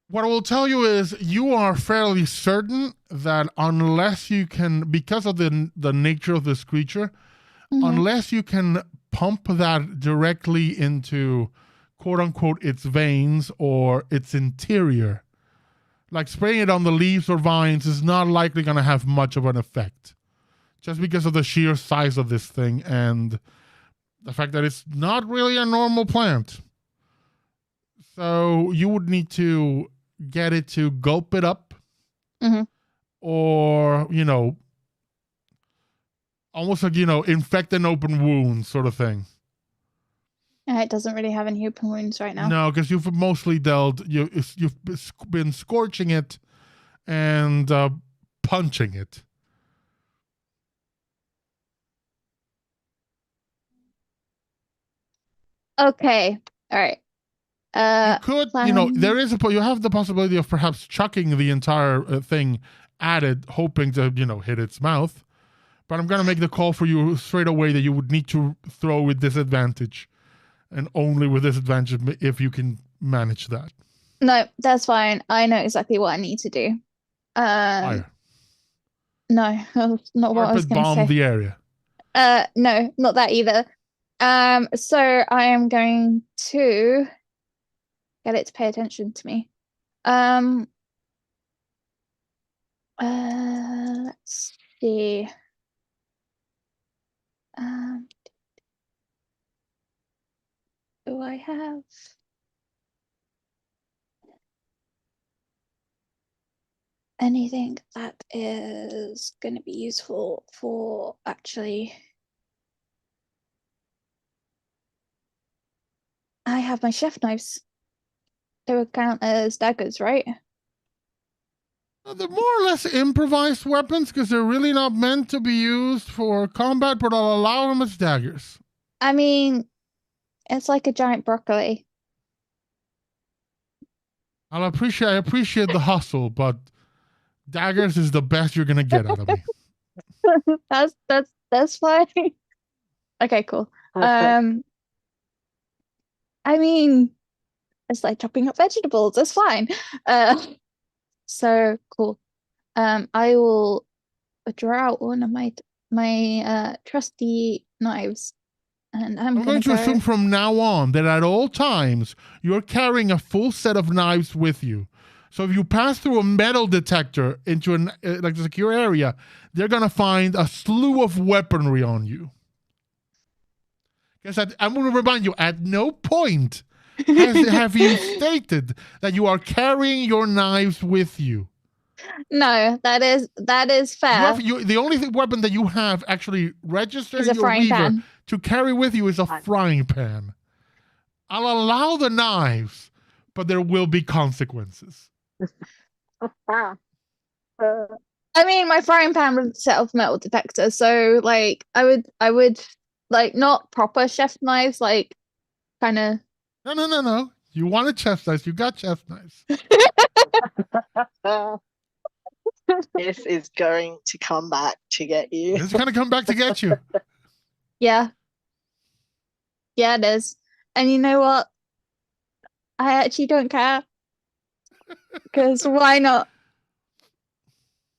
What I will tell you is you are fairly certain that unless you can, because of the nature of this creature, unless you can pump that directly into quote unquote its veins or its interior, like spraying it on the leaves or vines is not likely going to have much of an effect, just because of the sheer size of this thing and the fact that it's not really a normal plant. So you would need to get it to gulp it up, or, you know, almost like, you know, infect an open wound sort of thing. It doesn't really have any open wounds right now. No, because you've mostly you've been scorching it and punching it. Okay, all right. You could, you know, you have the possibility of perhaps chucking the entire thing at it, hoping to, you know, hit its mouth. But I'm going to make the call for you straight away that you would need to throw with disadvantage, and only with disadvantage if you can manage that. No, that's fine. I know exactly what I need to do. Fire. No, that's not what I was going to say. Bomb the area. No, not that either. So I am going to get it to pay attention to me. Let's see. Do I have anything that is going to be useful for actually? I have my chef knives. They would count as daggers, right? They're more or less improvised weapons because they're really not meant to be used for combat, but I'll allow them as daggers. I mean, it's like a giant broccoli. I appreciate the hustle, but daggers is the best you're gonna get out of me. That's fine. Okay, cool. Perfect. I mean, it's like chopping up vegetables. It's fine. So cool. I will draw out one of my trusty knives, and I'm going to assume from now on that at all times you're carrying a full set of knives with you. So if you pass through a metal detector into like a secure area, they're gonna find a slew of weaponry on you. Because I'm going to remind you, at no point have you stated that you are carrying your knives with you. No, that is fair. The only weapon that you have actually registered Is a in your frying weaver pan. to carry with you is a frying pan. I'll allow the knives, but there will be consequences. I mean, my frying pan would set off metal detector, so like I would like not proper chef knives, like kind of. No. You wanted chef knives. You got chef knives. This is going to come back to get you. It's going to come back to get you. Yeah, it is. And you know what? I actually don't care. Because why not?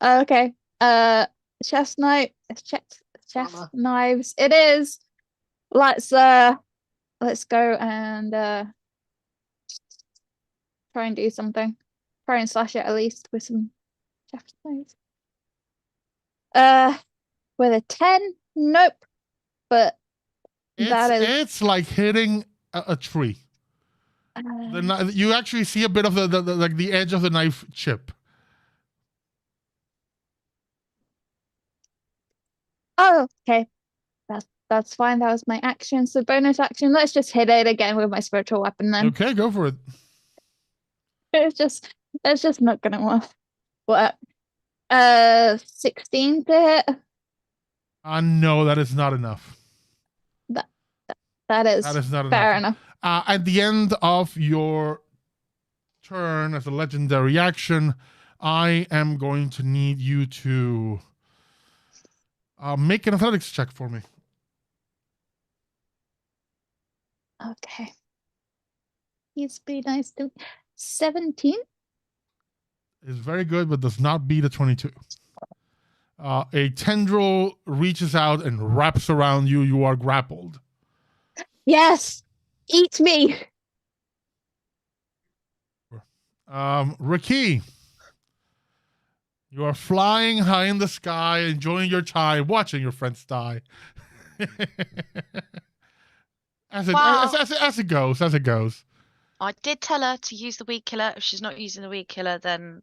Okay. Chef's knife. Chef knives. It is. Let's go and try and do something. Try and slash it at least with some chef's knives. With a 10, nope. But it's like hitting a tree. You actually see a bit of the edge of the knife chip. Oh, okay. That's fine. That was my action. So bonus action. Let's just hit it again with my spiritual weapon then. Okay, go for it. It's just not gonna What? 16 to hit. No, that is not enough. That is not fair enough. enough. At the end of your turn as a legendary action, I am going to need you to make an athletics check for me. Okay. Please be nice to 17. Is very good, but does not beat a 22. A tendril reaches out and wraps around you. You are grappled. Yes. Eat me. RaQui, you are flying high in the sky, enjoying your time, watching your friends die. as it goes. I did tell her to use the weed killer. If she's not using the weed killer, then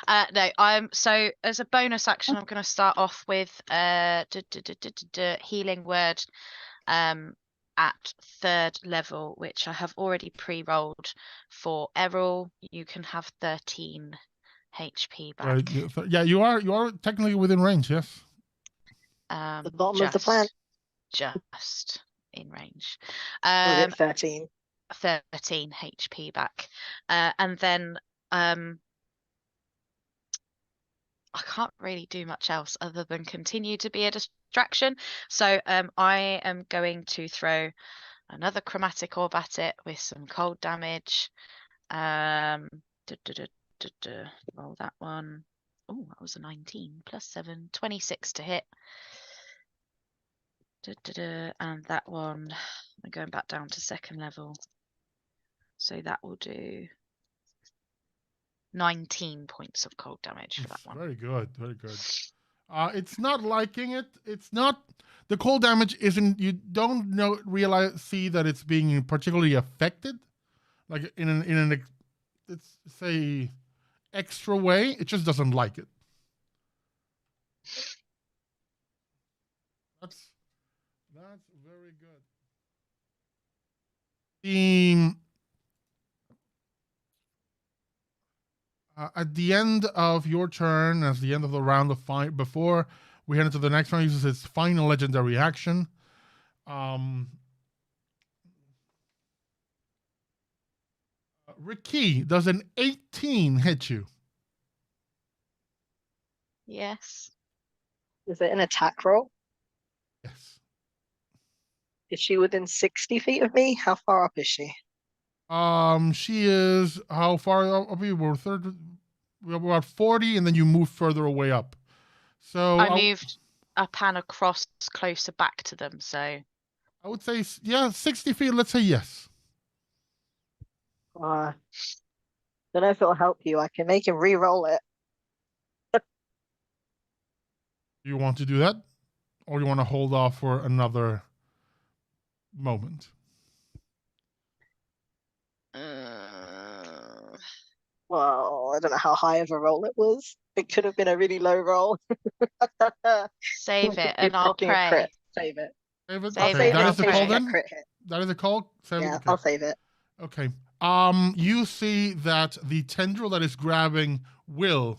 no. So as a bonus action, I'm going to start off with healing word at 3rd level, which I have already pre-rolled for Errol. You can have 13 HP back. Yeah, you are technically within range. Yes. The bottom of the plan. Just in range. Was it 13? 13 HP back. And then I can't really do much else other than continue to be a distraction. So I am going to throw another chromatic orb at it with some cold damage. Roll that one. Oh, that was a 19 plus 7, 26 to hit. And that one, I'm going back down to 2nd level. So that will do 19 points of cold damage for that one. Very good, very good. It's not liking it. It's not, the cold damage isn't, you don't see that it's being particularly affected, like in an let's say extra way. It just doesn't like it. That's very good. At the end of your turn, as the end of the round of fight, before we head into the next round, uses its final legendary action. RaQui, does an 18 hit you? Yes. Is it an attack roll? Yes. Is she within 60 feet of me? How far up is she? She is, how far up are you? We're about 40, and then you move further away up. So I moved up and across closer back to them, so I would say, yeah, 60 feet. Let's say yes. Don't know if it'll help you. I can make him re-roll it. Do you want to do that? Or you want to hold off for another moment? Well, I don't know how high of a roll it was. It could have been a really low roll. save it and I'll pray. Save it. Save it? Save Okay, it. that is the call then? Crit hit. That is the call? Save Yeah, okay. I'll save it. Okay. You see that the tendril that is grabbing Will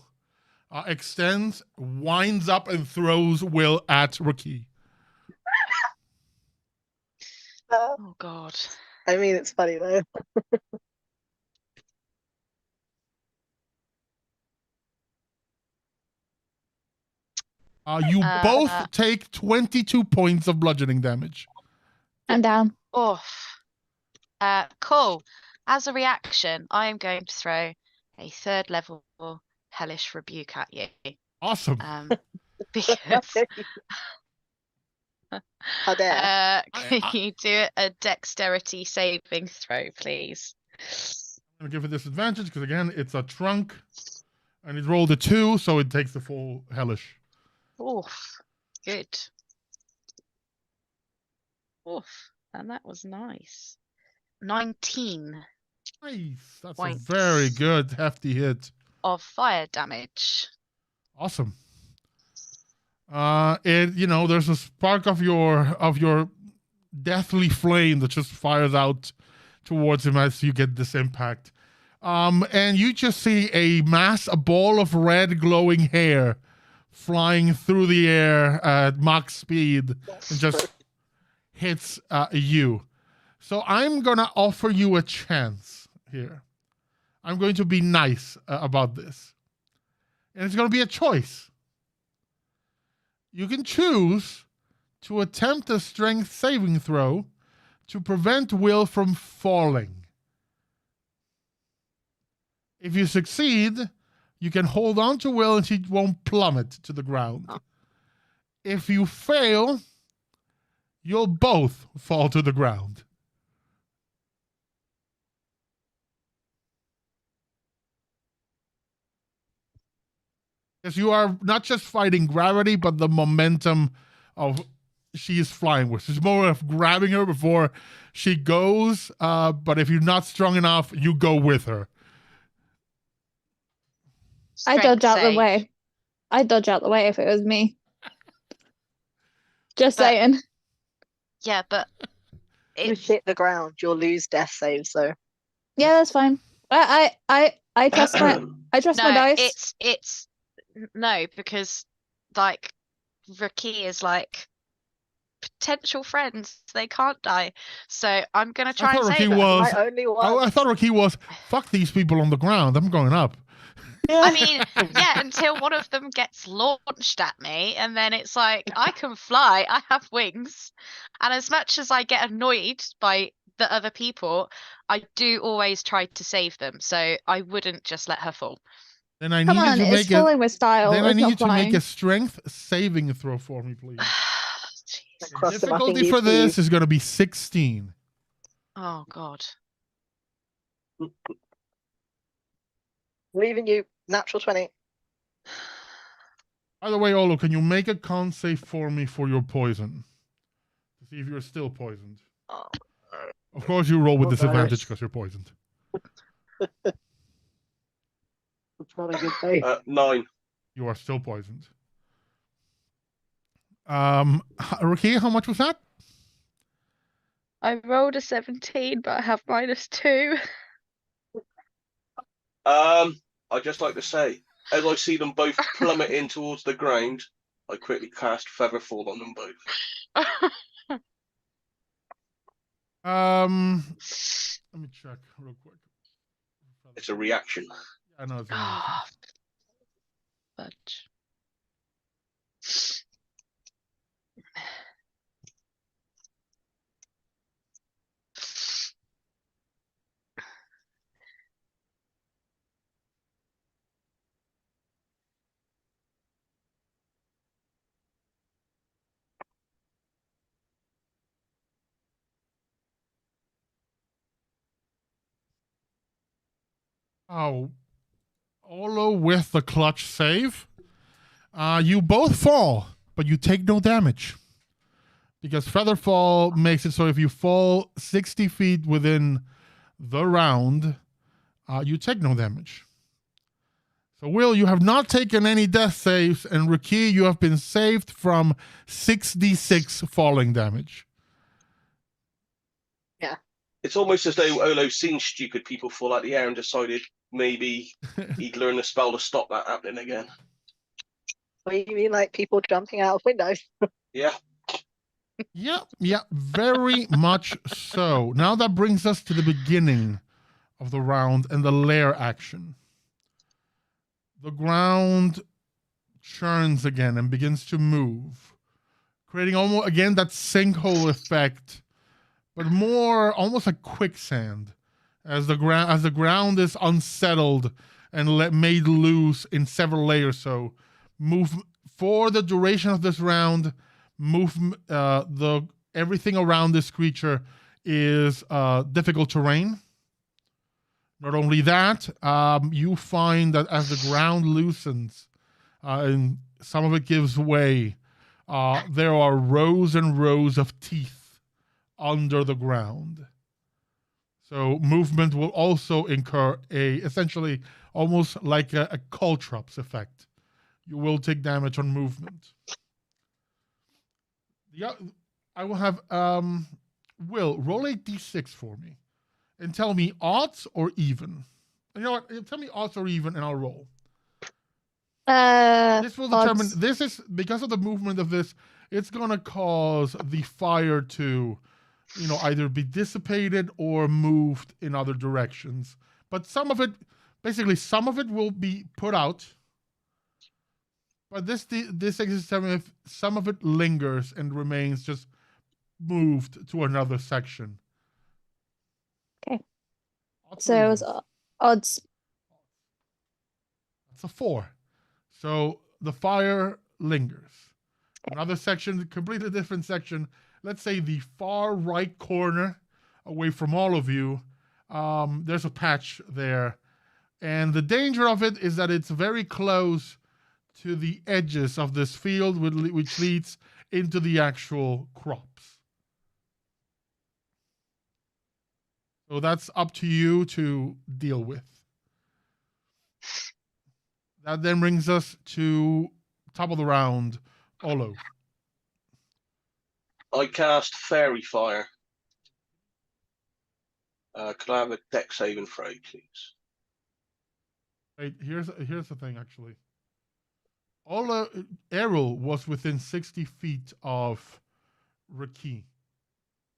extends, winds up, and throws Will at RaQui. Oh God. I mean, it's funny though. You both take 22 points of bludgeoning damage. I'm down. Oof. Cool. As a reaction, I am going to throw a 3rd level hellish rebuke at you. Awesome. Because How dare. can you do a dexterity saving throw, please? I'm going to give it disadvantage because, again, it's a trunk. And it rolled a 2, so it takes the full hellish. Oof. Good. Oof. And that was nice. 19 Nice. That's points a very good, hefty hit. of fire damage. Awesome. There's a spark of your deathly flame that just fires out towards him as you get this impact. And you just see a ball of red glowing hair flying through the air at Mach speed and just hits you. So I'm gonna offer you a chance here. I'm going to be nice about this. And it's gonna be a choice. You can choose to attempt a strength saving throw to prevent Will from falling. If you succeed, you can hold on to Will and she won't plummet to the ground. If you fail, you'll both fall to the ground. Because you are not just fighting gravity, but the momentum of she is flying with. It's more of grabbing her before she goes, but if you're not strong enough, you go with her. I dodge Strength out the save. way. I'd dodge out the way if it was me. Just But- saying. Yeah, but You it's hit the ground, you'll lose death save. So Yeah, that's fine. I trust I trust my no, dice. it's no, because like RaQui is like potential friends. They can't die. So I'm gonna try and thought save RaQui them. was- my only one. Oh, I thought Rocky was, fuck these people on the ground. I'm going up. I mean, yeah, until one of them gets launched at me, and then it's like, I can fly, I have wings. And as much as I get annoyed by the other people, I do always try to save them. So I wouldn't just let her fall. Then I Come need on, you to it's make falling with style. Then I It's need not you to make flying. a strength saving throw for me, please. Jeez. The Cross them up in difficulty for these this keys. is going to be 16. Oh God. Leaving you natural 20. By the way, Olo, can you make a con save for me for your poison? To see if you're still poisoned. Oh, Of course, you roll with Oh, disadvantage nice. because you're poisoned. it's not a good day. 9. You are still poisoned. Rocky, how much was that? I rolled a 17, but I have -2. I'd just like to say, as I see them both plummet in towards the ground, I quickly cast Featherfall on them both. Let me check real quick. It's a reaction. I know it's a Oh, fudge. Oh, Olo with the clutch save. You both fall, but you take no damage. Because Featherfall makes it so if you fall 60 feet within the round, you take no damage. So, Will, you have not taken any death saves, and Riki, you have been saved from 6d6 falling damage. It's almost as though Olo's seen stupid people fall out of the air and decided maybe he'd learn a spell to stop that happening again. What do you mean, like people jumping out of windows? Yeah. Yeah, very much so. Now that brings us to the beginning of the round and the lair action. The ground churns again and begins to move, creating almost again that sinkhole effect, but more almost like quicksand, as the ground is unsettled and made loose in several layers. So, move for the duration of this round. Everything around this creature is difficult terrain. Not only that, you find that as the ground loosens and some of it gives way, there are rows and rows of teeth under the ground. So movement will also incur essentially almost like a Caltrops effect. You will take damage on movement. I will have Will roll a d6 for me and tell me odds or even. You know what? Tell me odds or even, and I'll roll. This will determine. Odds. This is because of the movement of this. It's gonna cause the fire to, either be dissipated or moved in other directions. But some of it will be put out. But this exists if some of it lingers and remains just moved to another section. Okay. Odds or So it was evens? odds. That's a 4. So the fire lingers. Another section, completely different section. Let's say the far right corner, away from all of you. There's a patch there, and the danger of it is that it's very close to the edges of this field, which leads into the actual crops. So that's up to you to deal with. That then brings us to top of the round, Olo. I cast Fairy Fire. Could I have a deck saving throw, please? Wait, here's the thing, actually. Errol was within 60 feet of RaQui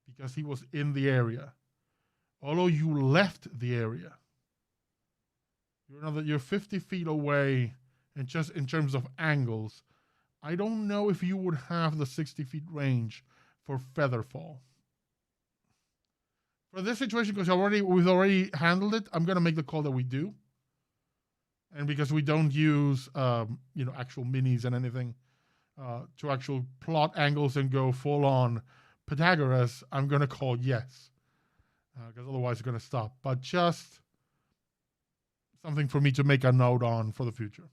because he was in the area. Although you left the area. You're 50 feet away, and just in terms of angles, I don't know if you would have the 60 feet range for Featherfall. For this situation, because we've already handled it, I'm gonna make the call that we do. And because we don't use actual minis and anything to actual plot angles and go full on Pythagoras, I'm gonna call yes. Because otherwise it's gonna stop. But just something for me to make a note on for the future.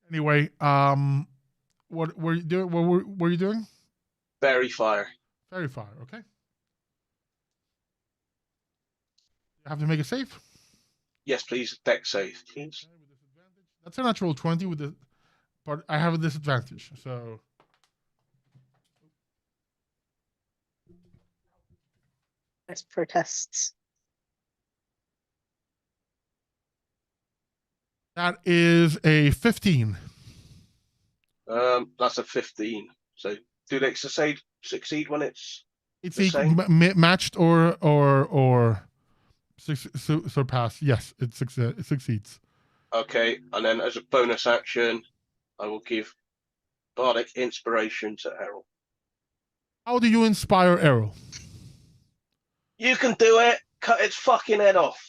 Anyway, what were you doing? What were you doing? Fairy Fire. Fairy Fire, okay. You have to make a save. Yes, please. Deck save, please. Okay, with disadvantage. That's a natural 20 with the, but I have a disadvantage, so. Let's protests. That is a 15. That's a 15. So do they succeed when it's It's the same? matched or surpassed. Yes, it succeeds. Okay, and then as a bonus action, I will give Bardic Inspiration to Errol. How do you inspire Errol? You can do it. Cut its fucking head off.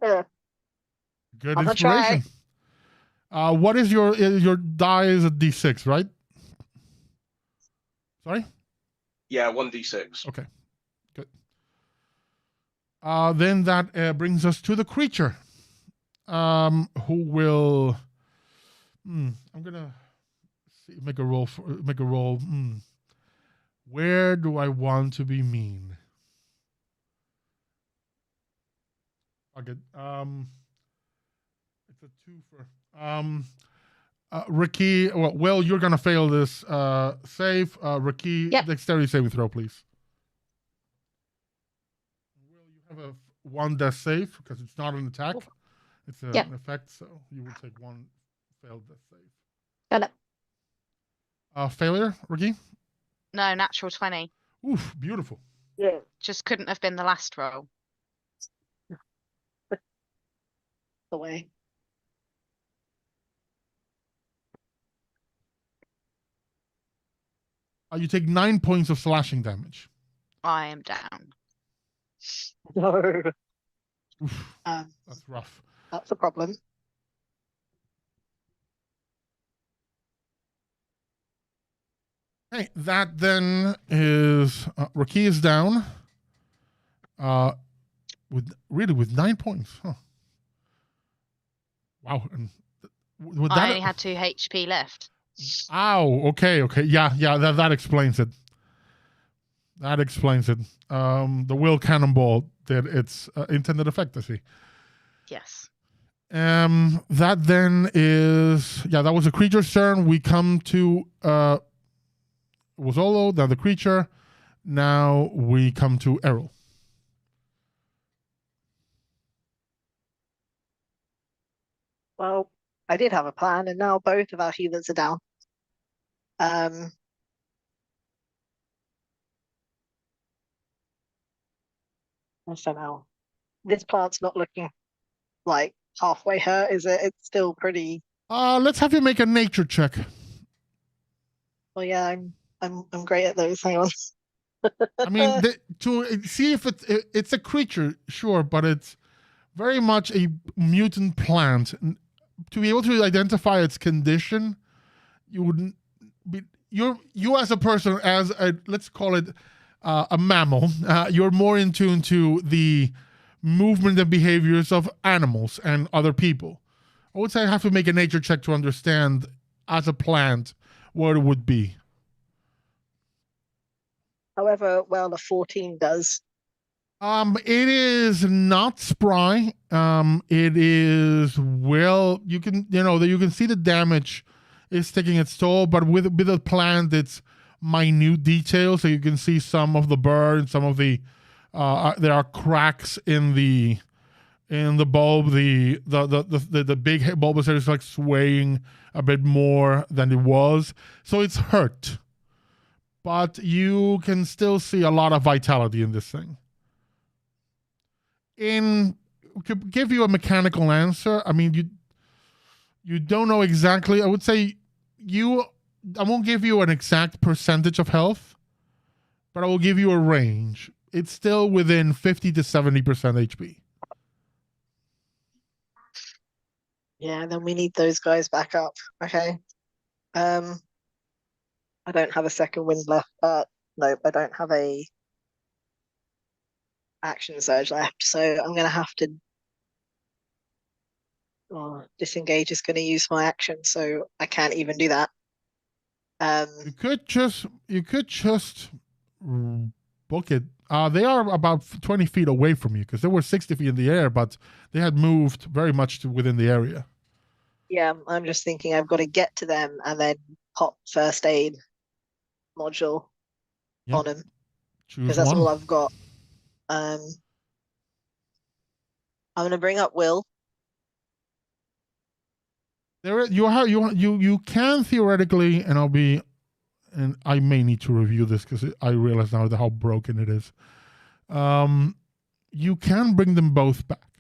Good I'm gonna try. inspiration. What is your die is a D6, right? Sorry? Yeah, 1d6. Okay. Good. Then that brings us to the creature. Who will I'm gonna make a roll. Where do I want to be mean? Okay. It's a 2 for RaQui. Well, you're gonna fail this save. RaQui, Yep. dexterity saving throw, please. Will, you have a 1 death save because it's not an attack. It's an effect, so you will take 1 failed death save. Got it. Failure, RaQui? No, natural 20. Oof, beautiful. Yeah. Just couldn't have been the last roll. The way. You take 9 points of slashing damage. I am down. No. Oof, Um, that's rough. that's a problem. Hey, that then is RaQui is down. With 9 points. Huh. Wow. And with I that, only had 2 HP left. ow. Okay. Yeah. That explains it. That explains it. The will cannonball did its intended effect. I see. Yes. That then is that was a creature's turn. We come to it was Olo, now the creature. Now we come to Errol. Well, I did have a plan, and now both of our healers are down. So now this plant's not looking like halfway hurt, is it? It's still pretty. Let's have you make a nature check. Well, yeah, I'm great at those. Hang on. I mean, to see if it's a creature, sure, but it's very much a mutant plant. To be able to identify its condition, you wouldn't be you as a person, as a, let's call it a mammal, you're more in tune to the movement and behaviors of animals and other people. I would say I have to make a nature check to understand as a plant what it would be. However, well, a 14 does. It is not spry. It is you can see the damage is taking its toll, but with a plant, it's minute details. So you can see some of the burn, some of the there are cracks in the bulb. The big bulbous area is like swaying a bit more than it was, so it's hurt. But you can still see a lot of vitality in this thing. To give you a mechanical answer, I mean, you don't know exactly. I would say I won't give you an exact percentage of health, but I will give you a range. It's still within 50 to 70% HP. Yeah, then we need those guys back up. Okay. I don't have a second wind left. Nope, I don't have a action surge left, so I'm gonna have to. Disengage is going to use my action, so I can't even do that. You could just book it. They are about 20 feet away from you because they were 60 feet in the air, but they had moved very much to within the area. Yeah, I'm just thinking I've got to get to them and then pop first aid module on them because that's all I've got. I'm going to bring up Will. You can theoretically, and I may need to review this because I realize now how broken it is. You can bring them both back,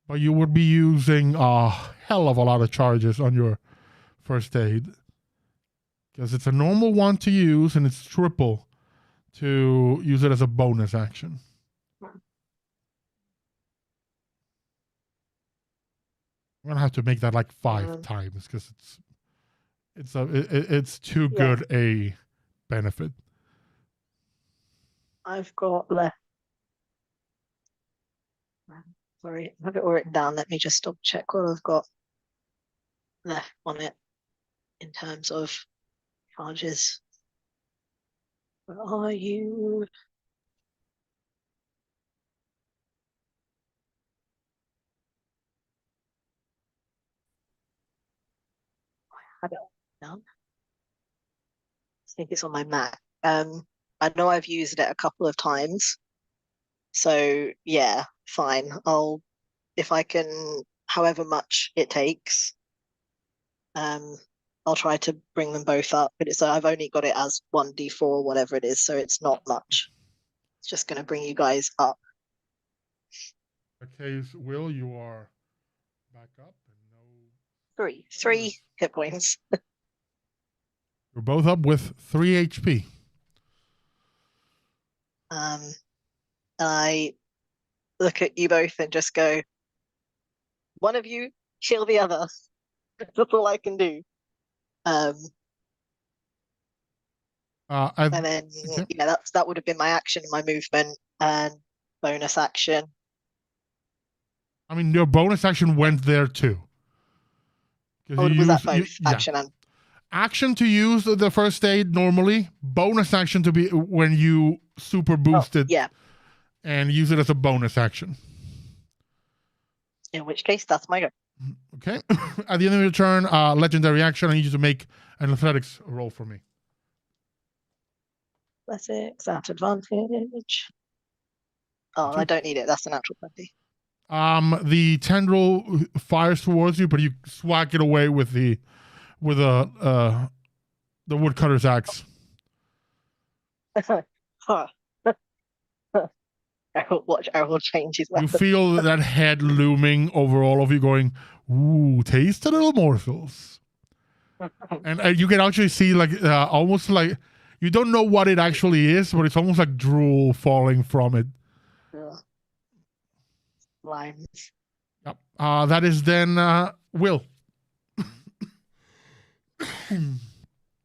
but you would be using a hell of a lot of charges on your first aid because it's a normal one to use and it's triple to use it as a bonus action. I'm gonna have to make that like 5 times because it's too good a benefit. I've got left. Sorry, I have it all written down. Let me just double check what I've got left on it in terms of charges. Where are you? I don't know. I think it's on my Mac. I know I've used it a couple of times. So yeah, fine. If I can, however much it takes, I'll try to bring them both up. But I've only got it as 1d4, whatever it is, so it's not much. It's just going to bring you guys up. Okay, Will, you are back up and no. 3 hit points. You're both up with 3 HP. I look at you both and just go, one of you kill the other. That's all I can do. And then that would have been my action, my movement, and bonus action. I mean, your bonus action went there too. Was that both action and action to use the first aid normally? Bonus action to be when you super boost it. Yeah. And use it as a bonus action. In which case, that's my go. Okay. At the end of your turn, legendary action, I need you to make an athletics roll for me. Athletics at advantage. Oh, I don't need it. That's a natural 20. The tendril fires towards you, but you swag it away with the woodcutter's axe. Watch Errol change his You weapon. feel that head looming over all of you, going, "Ooh, taste the little morsels." And you can actually see almost like you don't know what it actually is, but it's almost like drool falling from it. Limes. Yep. That is then Will.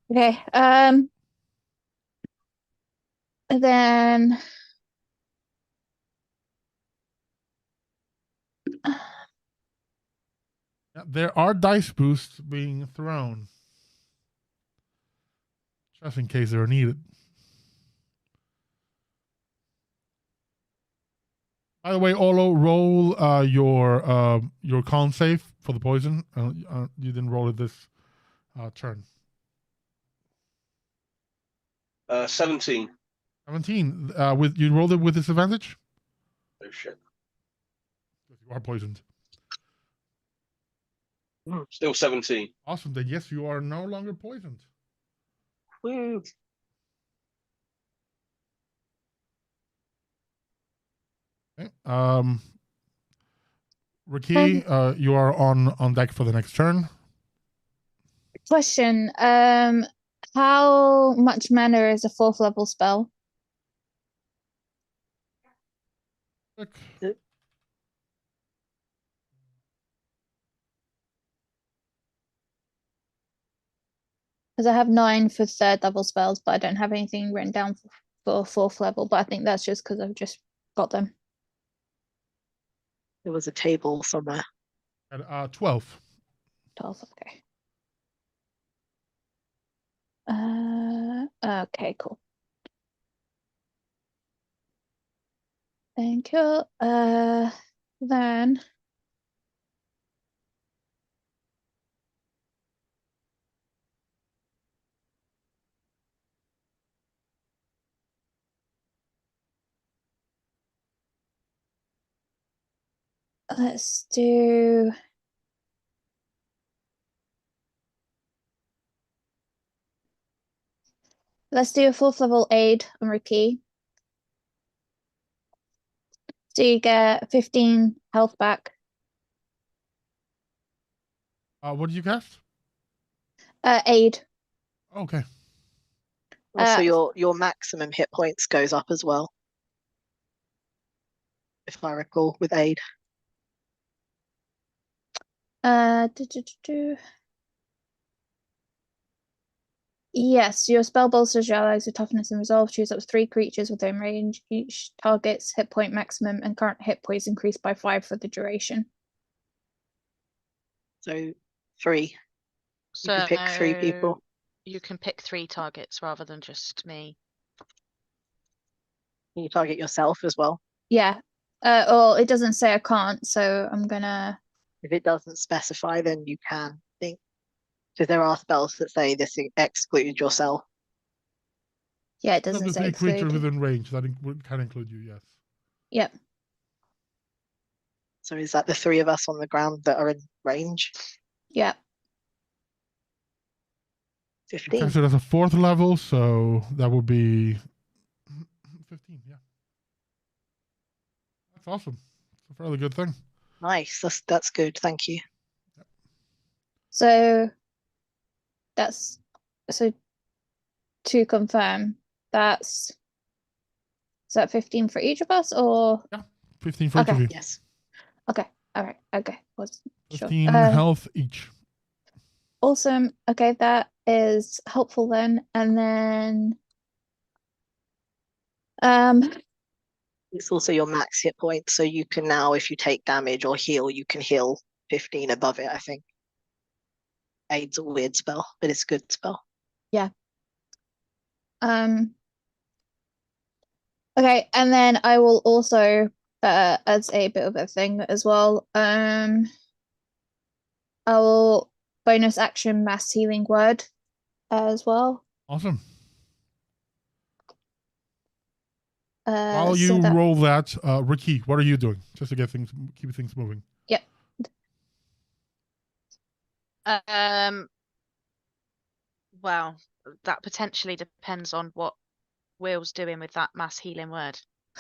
Okay. Then There are dice boosts being thrown, just in case they're needed. By the way, Olo, roll your con save for the poison. You didn't roll it this turn. 17. 17. You rolled it with disadvantage? Oh shit. You are poisoned. Still 17. Awesome. Then yes, you are no longer poisoned. Woo. Okay. RaQui, you are on deck for the next turn. question. How much mana is a 4th level spell? Click. Because I have 9 for 3rd level spells, but I don't have anything written down for 4th level. But I think that's just because I've just got them. There was a table somewhere. At 12. 12. Okay. Okay, cool. Thank you. Then let's do a 4th level aid on RaQui. So you get 15 health back. What did you cast? Aid. Okay. Also, your maximum hit points goes up as well, if I recall, with aid. Yes, your spell bolsters your allies with toughness and resolve. Choose up to 3 creatures within range. Each target's hit point maximum and current hit points increased by 5 for the duration. So 3. So You can pick 3 people. you can pick 3 targets rather than just me. You target yourself as well. Yeah. Or it doesn't say I can't, so I'm gonna. If it doesn't specify, then you can think. Because there are spells that say this excludes yourself. Yeah, it Up doesn't to say 3 creatures exclude. within range. That can include you, yes. Yep. So is that the 3 of us on the ground that are in range? Yep. 15. Cast it as a 4th level, so that would be 15, yeah. That's awesome. It's a fairly good thing. Nice. That's good. Thank you. So to confirm, is that 15 for each of us, or 15 for each of you. Yes. okay, all right, okay, was sure. 15 health each. Awesome. Okay, that is helpful then. And then It's also your max hit point, so you can now, if you take damage or heal, you can heal 15 above it, I think. Aid's a weird spell, but it's a good spell. okay, and then I will also as a bit of a thing as well. I will bonus action mass healing word as well. Awesome. While so you that- roll that, RaQui, what are you doing just to get keep things moving? Yep. Well, that potentially depends on what Will's doing with that mass healing word.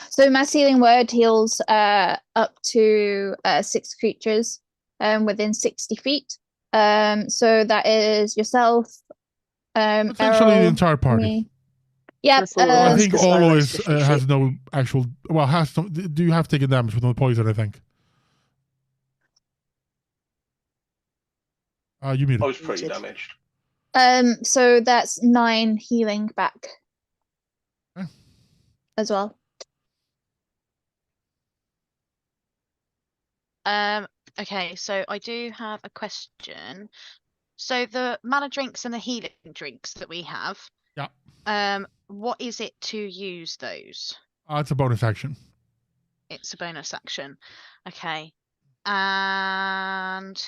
So mass healing word heals up to 6 creatures within 60 feet. So that is yourself, Essentially, the Errol, entire party. me. Yep. That's all Well, I Yes, think 'cause I Olo was is 50 has feet. no actual. Well, has some. Do you have taken damage from the poison? I think. You muted. I was pretty Muted. damaged. So that's 9 healing back Okay. as well. Okay, so I do have a question. So the mana drinks and the healing drinks that we have. Yeah. What is it to use those? It's a bonus action. It's a bonus action. Okay. And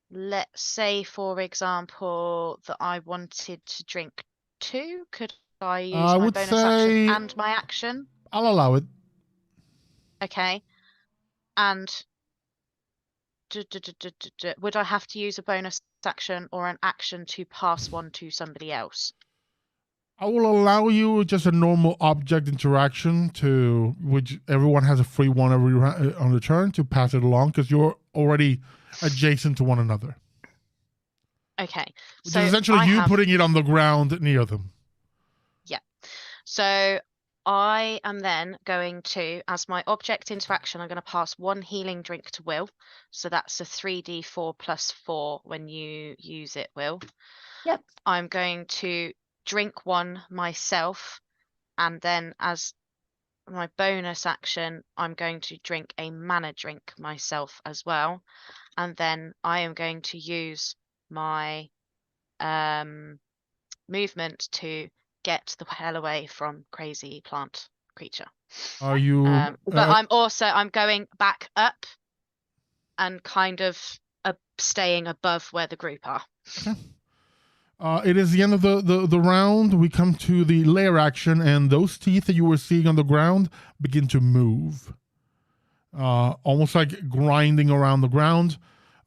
let's say, for example, that I wanted to drink 2. Could I use I my would bonus say- action and my action? I'll allow it. Okay. And would I have to use a bonus action or an action to pass one to somebody else? I will allow you just a normal object interaction to which everyone has a free one every on the turn to pass it along because you're already adjacent to one another. Okay. Which So is essentially I you have- putting it on the ground near them. So I am then going to, as my object interaction, I'm going to pass 1 healing drink to Will. So that's a 3d4 plus 4 when you use it, Will. Yep. I'm going to drink 1 myself, and then as my bonus action, I'm going to drink a mana drink myself as well. And then I am going to use my movement to get the hell away from crazy plant creature. Are you? But I'm going back up and kind of staying above where the group are. It is the end of the round. We come to the lair action, and those teeth that you were seeing on the ground begin to move, almost like grinding around the ground.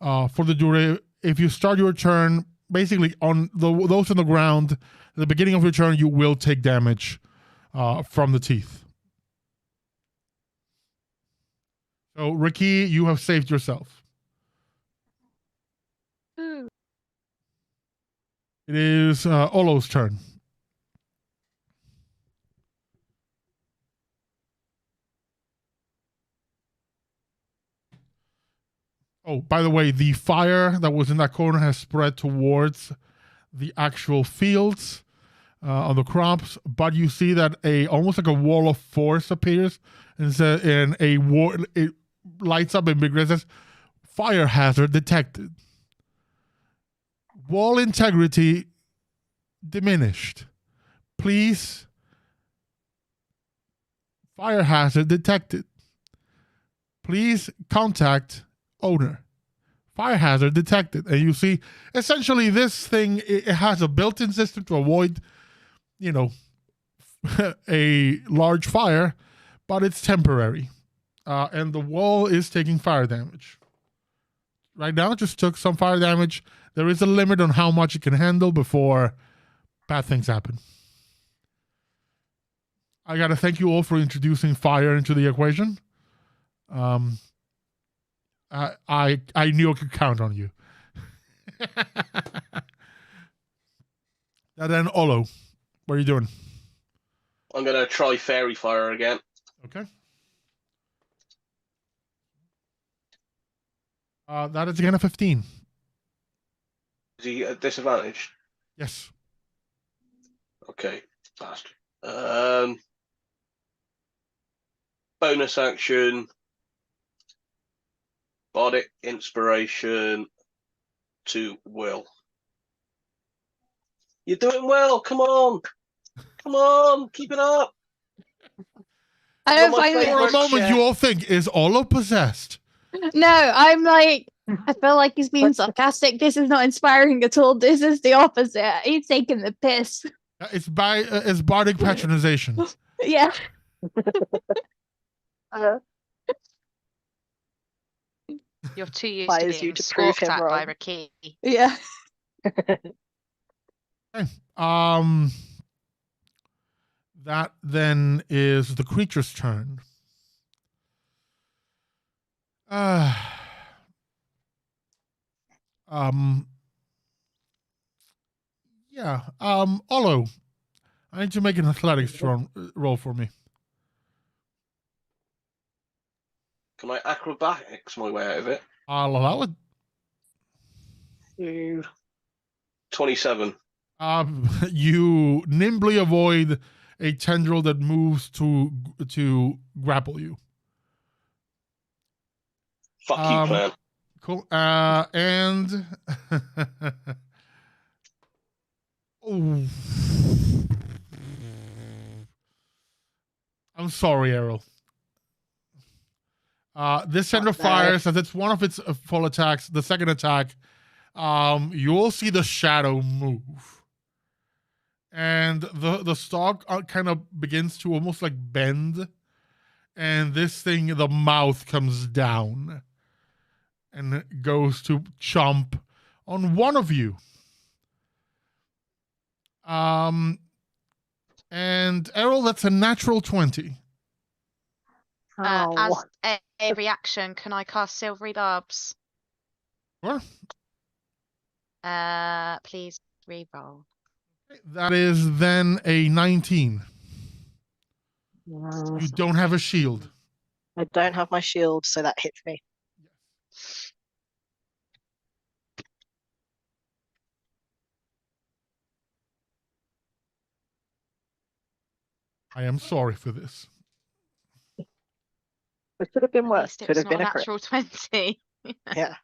For the duration, if you start your turn, basically on those on the ground, at the beginning of your turn, you will take damage from the teeth. So, RaQui, you have saved yourself. It is Olo's turn. Oh, by the way, the fire that was in that corner has spread towards the actual fields on the crops, but you see that almost like a wall of force appears, and it lights up in big red says, "Fire hazard detected. Wall integrity diminished. Please, fire hazard detected. Please contact owner. Fire hazard detected." And you see, essentially, this thing, it has a built-in system to avoid, a large fire, but it's temporary. And the wall is taking fire damage. Right now, it just took some fire damage. There is a limit on how much it can handle before bad things happen. I gotta thank you all for introducing fire into the equation. I knew I could count on you. And then Olo, what are you doing? I'm gonna try fairy fire again. Okay. That is again a 15. Is he at disadvantage? Yes. Okay, fast. Bonus action. Bardic inspiration to Will. You're doing well. Come on. Come on. Keep it up. I You're don't my find it. For a Works, moment, yeah. you all think, is Olo possessed? No, I'm like, I feel like he's being sarcastic. This is not inspiring at all. This is the opposite. He's taking the piss. It's bardic patronization. Yeah. Uh, You're too used to Requires you being to prove squawked him at by wrong. RaQui. Yeah. Okay. That then is the creature's turn. Yeah. Olo, I need to make an athletics roll for me. Can I acrobatics my way out of it? I'll allow it. 27. You nimbly avoid a tendril that moves to grapple you. Fuck you, plant. Cool. And oh, I'm sorry, Errol. This tendril fires as it's one of its full attacks. The second attack, you'll see the shadow move, and the stalk kind of begins to almost like bend, and this thing, the mouth comes down, and it goes to chomp on one of you. And Errol, that's a natural 20. As a reaction, can I cast Silvery Barbs? Sure. Please re-roll. That is then a 19. You don't have a shield. I don't have my shield, so that hits me. I am sorry for this. It could have been At worse. least it Could was have not been a a crit. natural 20. Yeah.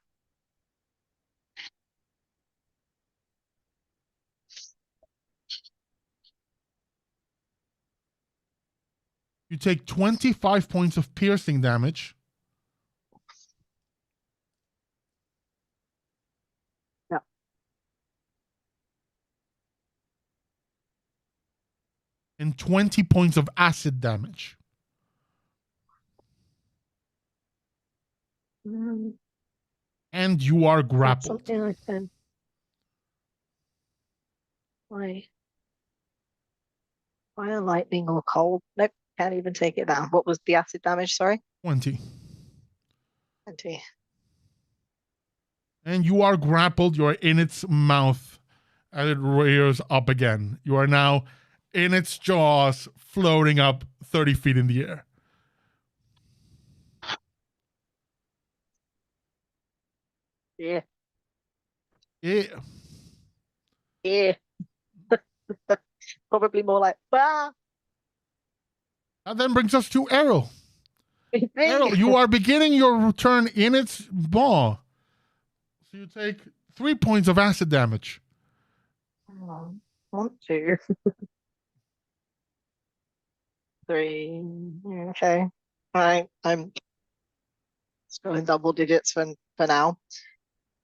You take 25 points of piercing damage. Yeah. And 20 points of acid damage. And you are grappled. Something I can. Why? Fire, lightning, or cold? Nope, can't even take it down. What was the acid damage? Sorry. 20. 20. And you are grappled. You are in its mouth as it rears up again. You are now in its jaws, floating up 30 feet in the air. Yeah. Yeah. Yeah. Probably more like, bah! That then brings us to Errol. Errol, you are beginning your turn in its maw. So you take 3 points of acid damage. Want to. 3. Okay. Alright, I'm still in double digits for now.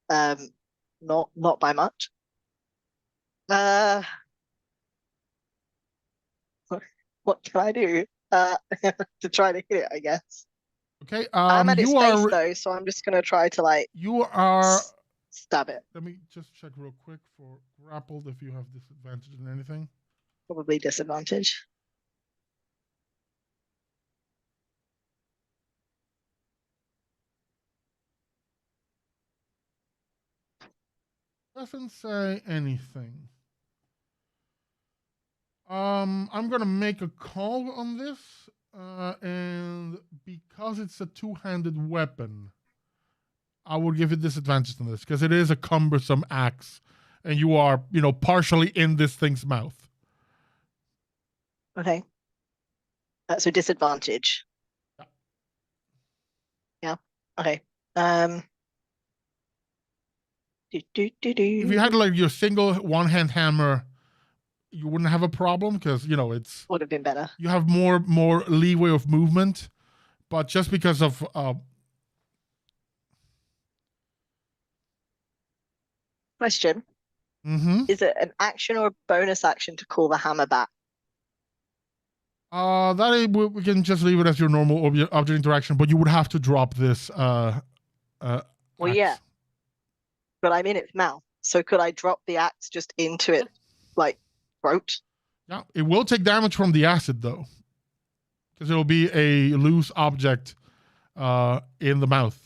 Not by much. What can I do? To try to hit it, I guess. Okay. I'm at its you face are though, so I'm just gonna try to like you are stab it. let me just check real quick for grappled if you have disadvantage in anything. Probably disadvantage. Doesn't say anything. I'm gonna make a call on this, and because it's a two-handed weapon, I will give it disadvantage on this because it is a cumbersome axe, and you are, partially in this thing's mouth. Okay. So disadvantage. Yeah. Okay. If you had like your single one-hand hammer, you wouldn't have a problem because it's would have been better. you have more leeway of movement, but just because of Question. Is it an action or a bonus action to call the hammer back? We can just leave it as your normal object interaction, but you would have to drop this. Well, axe. yeah, but I'm in its mouth, so could I drop the axe just into it, like throat? Yeah, it will take damage from the acid though, because it'll be a loose object in the mouth.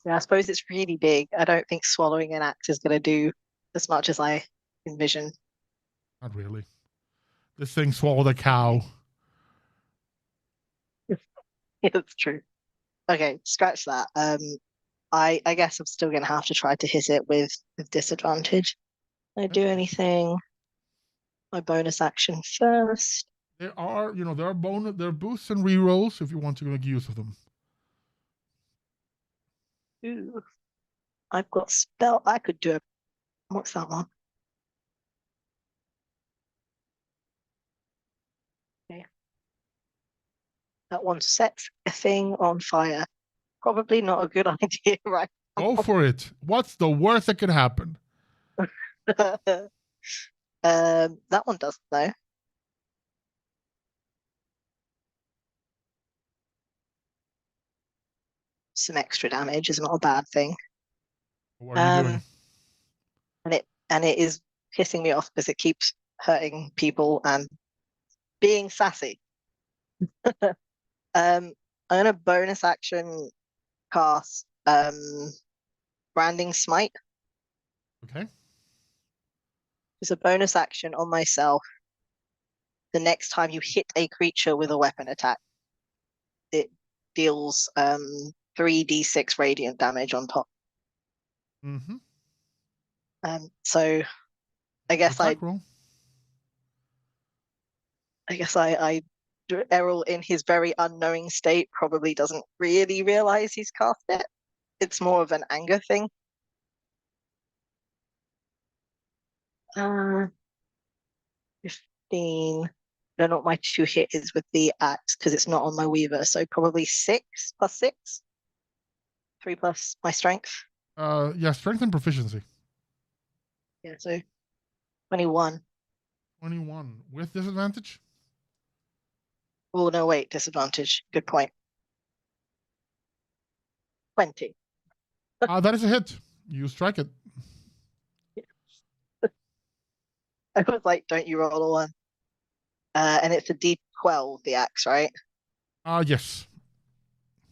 Yeah, I suppose it's really big. I don't think swallowing an axe is going to do as much as I envision. Not really. This thing swallowed a cow. It's true. Okay, scratch that. I guess I'm still gonna have to try to hit it with disadvantage. I do anything. My bonus action first. There are boosts and rerolls if you want to make use of them. Ooh, I've got spell. I could do a. What's that one? Okay. That one sets a thing on fire. Probably not a good idea, right? Go for it. What's the worst that could happen? That one doesn't though. Some extra damage is not a bad thing. What are you doing? And it is pissing me off because it keeps hurting people and being sassy. I'm gonna bonus action cast Branding Smite. Okay. It's a bonus action on myself. The next time you hit a creature with a weapon attack, it deals 3d6 radiant damage on top. Mm-hmm. So I guess Attack roll. Errol in his very unknowing state probably doesn't really realize he's cast it. It's more of an anger thing. 15. I don't know what my 2 hit is with the axe because it's not on my weaver, so probably 6 plus 6. 3 plus my strength. Yeah, strength and proficiency. Yeah, so 21. 21 with disadvantage. Oh no, wait, disadvantage. Good point. 20. That is a hit. You strike it. I was like, don't you roll a 1? And it's a D12, the axe, right? Yes.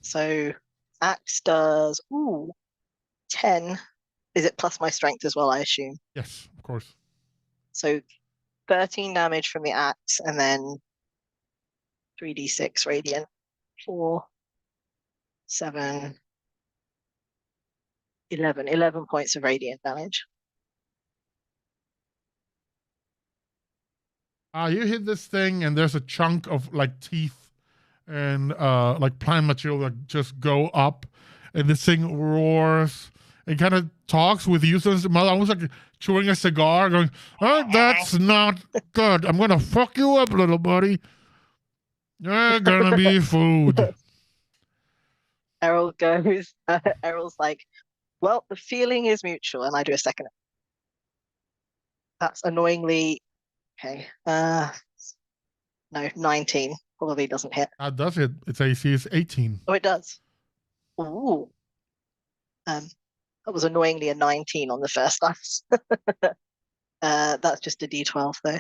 So axe does 10. Is it plus my strength as well, I assume? Yes, of course. So 13 damage from the axe, and then 3d6 radiant. 4, 7, 11. 11 points of radiant damage. You hit this thing, and there's a chunk of like teeth and like plant material that just go up, and this thing roars and kind of talks with you, so it's almost like chewing a cigar, going, "Oh, that's not good. I'm gonna fuck you up, little buddy. You're gonna be food." Errol goes. Errol's like, well, the feeling is mutual, and I do a second. That's annoyingly okay. No, 19 probably doesn't hit. That does hit. Its AC is 18. Oh, it does. Ooh. That was annoyingly a 19 on the first dice. That's just a D12 though.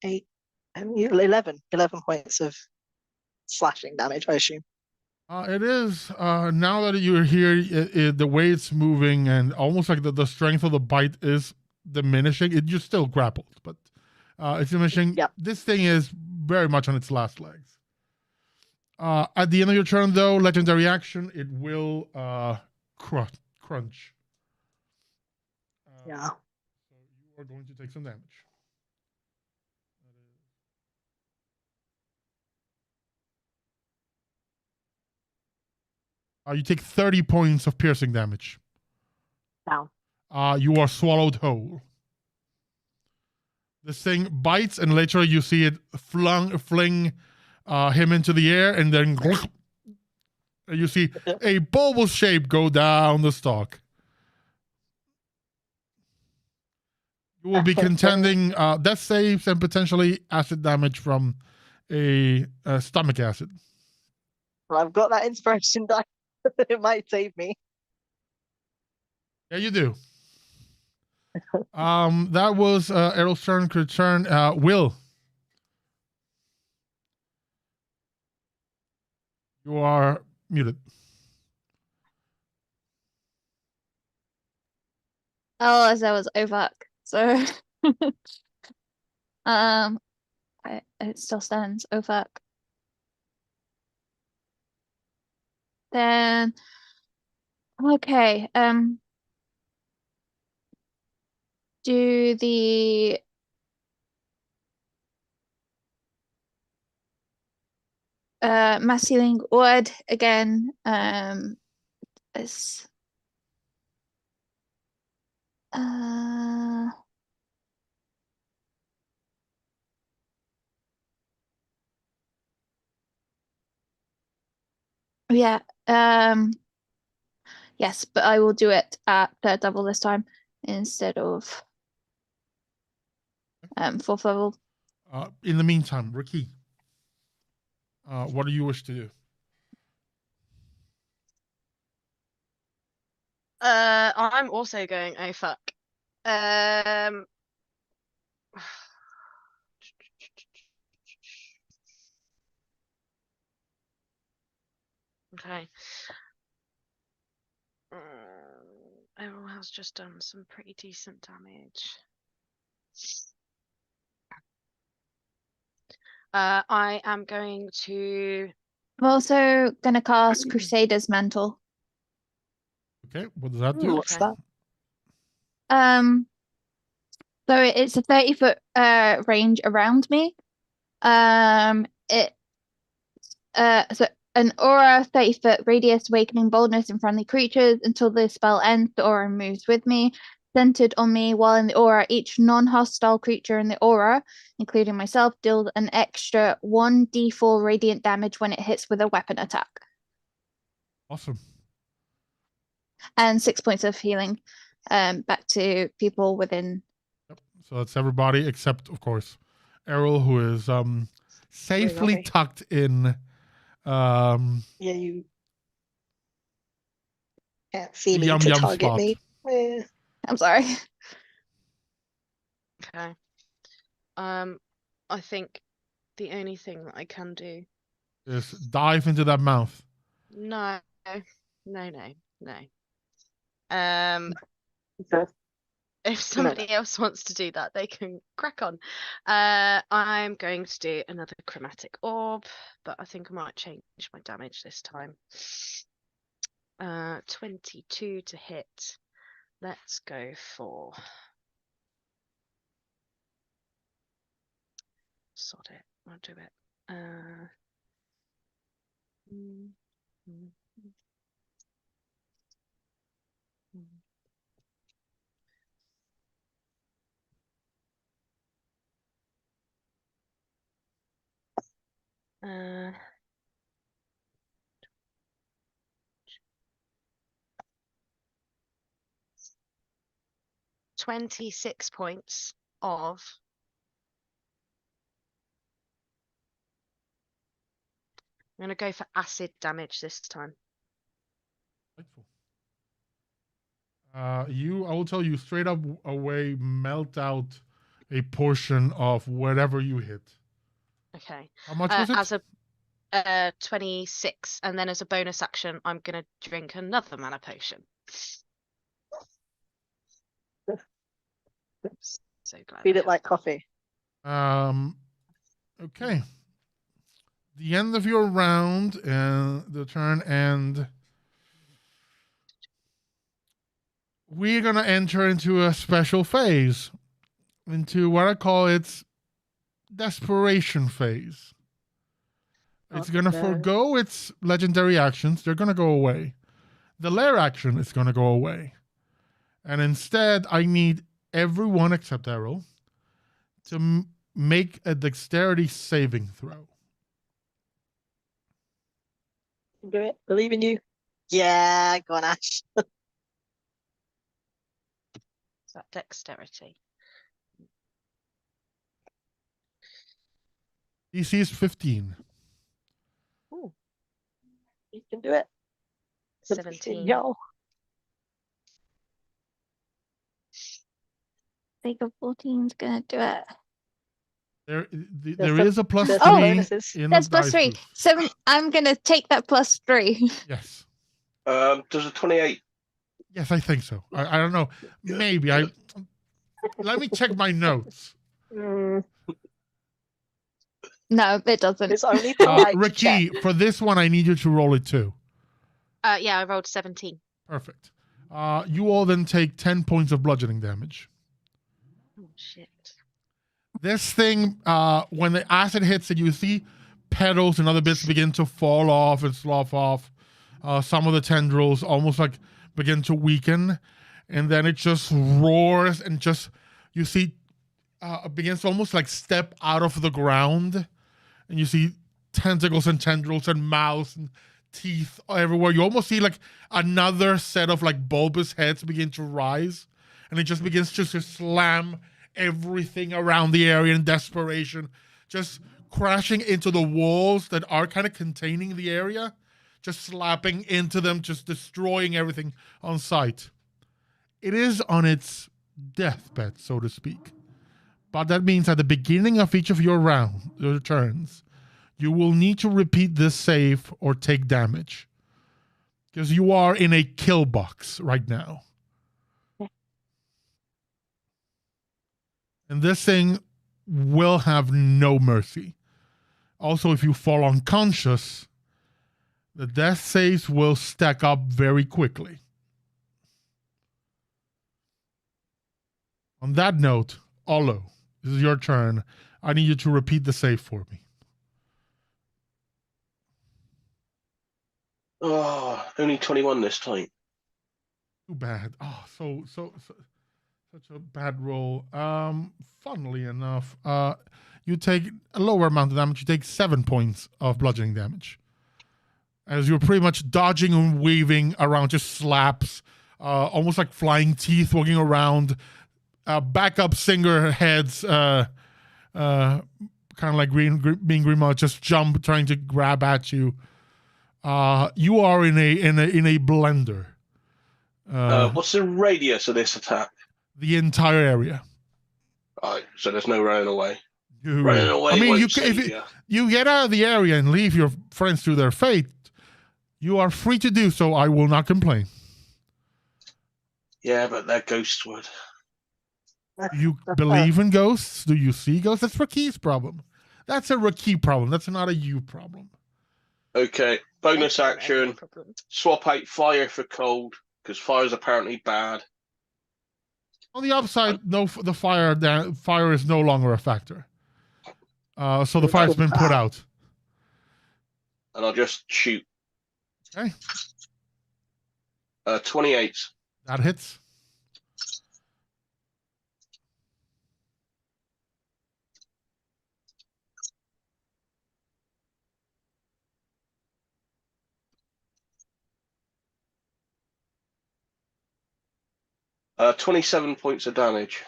8, 11 points of slashing damage, I assume. It is. Now that you're here, the way it's moving and almost like the strength of the bite is diminishing. You're still grappled, but it's diminishing. Yep. This thing is very much on its last legs. At the end of your turn, though, legendary action, it will crunch. Yeah. So you are going to take some damage. You take 30 points of piercing damage. Down. You are swallowed whole. This thing bites, and later you see it fling him into the air, and then you see a bulbous shape go down the stalk. You will be Okay. contending death saves and potentially acid damage from a stomach acid. Well, I've got that inspiration die. It might save me. Yeah, you do. That was Errol's turn. Could turn. Will. You are muted. Oh, as I was Ovak. So it still stands Ovak. Then okay, do the mass healing word again. It's yeah, yes, but I will do it at double this time instead of fourth level. In the meantime, RaQui, what do you wish to do? I'm also going, oh fuck. Okay. Everyone has just done some pretty decent damage. I am going to. I'm also gonna cast Crusader's Mantle. Okay, what does that Ooh, do? what's Okay. that? So it's a 30-foot range around me. So an aura 30-foot radius awakening boldness in friendly creatures until the spell ends. The aura moves with me, centered on me. While in the aura, each non-hostile creature in the aura, including myself, deals an extra 1d4 radiant damage when it hits with a weapon attack, Awesome. and 6 points of healing back to people within. Yep. So that's everybody except, of course, Errol, who is safely me. tucked in. Yeah, you can't see me Yum to yum target spot. me. Eh. I'm sorry. Okay. I think the only thing that I can do. Is dive into that mouth. No. No. Okay. If somebody else wants to do that, they can crack on. I'm going to do another chromatic orb, but I think I might change my damage this time. 22 to hit. Let's go for. Sod it. I'll do it. Mm, mm, mm, 26 points of. I'm going to go for acid damage this time. I will tell you straight up away, melt out a portion of whatever you hit. Okay. How much was it? As a 26, and then as a bonus action, I'm going to drink another mana potion. So glad. Feed it like coffee. Okay. The end of your round and the turn end. We're gonna enter into a special phase, into what I call its desperation phase. It's gonna forego its legendary actions. They're gonna go away. The lair action is gonna go away. And instead, I need everyone except Errol to make a dexterity saving throw. Do it. Believe in you. Yeah, go on, Ash. Is that dexterity? DC is 15. Ooh. You can do it. 17. Yo. Think of 14 is gonna do it. There is a plus there's 3 some bonuses. in That's the plus dice 3. boost. 7. I'm gonna take that plus 3. Yes. Does a 28? Yes, I think so. I don't know. Maybe. Let me check my notes. Mm, No, it doesn't. it's only polite to check. RaQui, for this one, I need you to roll it too. Yeah, I rolled 17. Perfect. You all then take 10 points of bludgeoning damage. Oh shit. This thing, when the acid hits it, you see petals and other bits begin to fall off and slough off. Some of the tendrils almost like begin to weaken. And then it just roars and just, you see, begins to almost like step out of the ground. And you see tentacles and tendrils and mouths and teeth everywhere. You almost see like another set of like bulbous heads begin to rise. And it just begins to slam everything around the area in desperation, just crashing into the walls that are kind of containing the area, just slapping into them, just destroying everything on sight. It is on its deathbed, so to speak. But that means at the beginning of each of your turns, you will need to repeat this save or take damage. Because you are in a kill box right now. And this thing will have no mercy. Also, if you fall unconscious, the death saves will stack up very quickly. On that note, Olo, this is your turn. I need you to repeat the save for me. Oh, only 21 this time. Too bad. Oh, such a bad roll. Funnily enough, you take a lower amount of damage. You take 7 points of bludgeoning damage. As you're pretty much dodging and weaving around, just slaps, almost like flying teeth walking around. Backup singer heads, kind of like being Grima, just jump, trying to grab at you. You are in a blender. What's the radius of this attack? The entire area. Right, so there's no running away. You, Running away. I mean, won't save if you. you get out of the area and leave your friends to their fate, you are free to do so. I will not complain. Yeah, but they're ghosts would. Do you believe in ghosts? Do you see ghosts? That's RaQui's problem. That's a RaQui problem. That's not a you problem. Okay, bonus action. Swap out fire for cold, because fire's apparently bad. On the upside, the fire is no longer a factor. So the fire's been put out. And I'll just shoot. Okay. 28. That hits. Uh, 27 points of damage.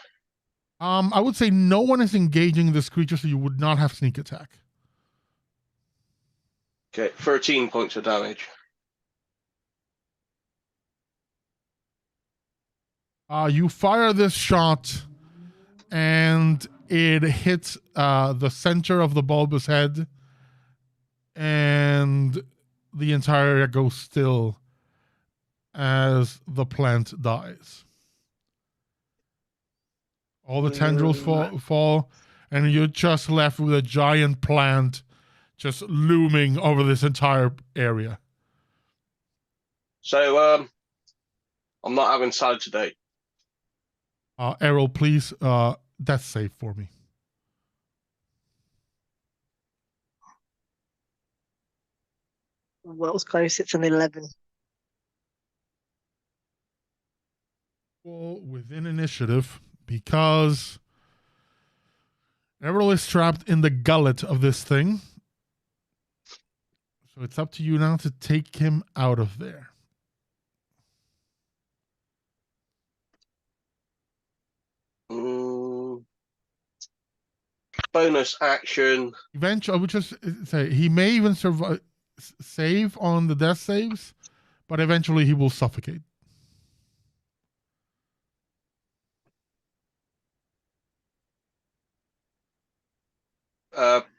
I would say no one is engaging this creature, so you would not have sneak attack. Okay, 13 points of damage. You fire this shot, and it hits the center of the bulbous head, and the entire area goes still as the plant dies. All the tendrils fall, and you're just left with a giant plant just looming over this entire area. So, I'm not having salad today. Errol, please, death save for me. Well, it's close. It's an 11. Well, within initiative, because Errol is trapped in the gullet of this thing. So it's up to you now to take him out of there. bonus action. Eventually, I would just say he may even survive, save on the death saves, but eventually he will suffocate.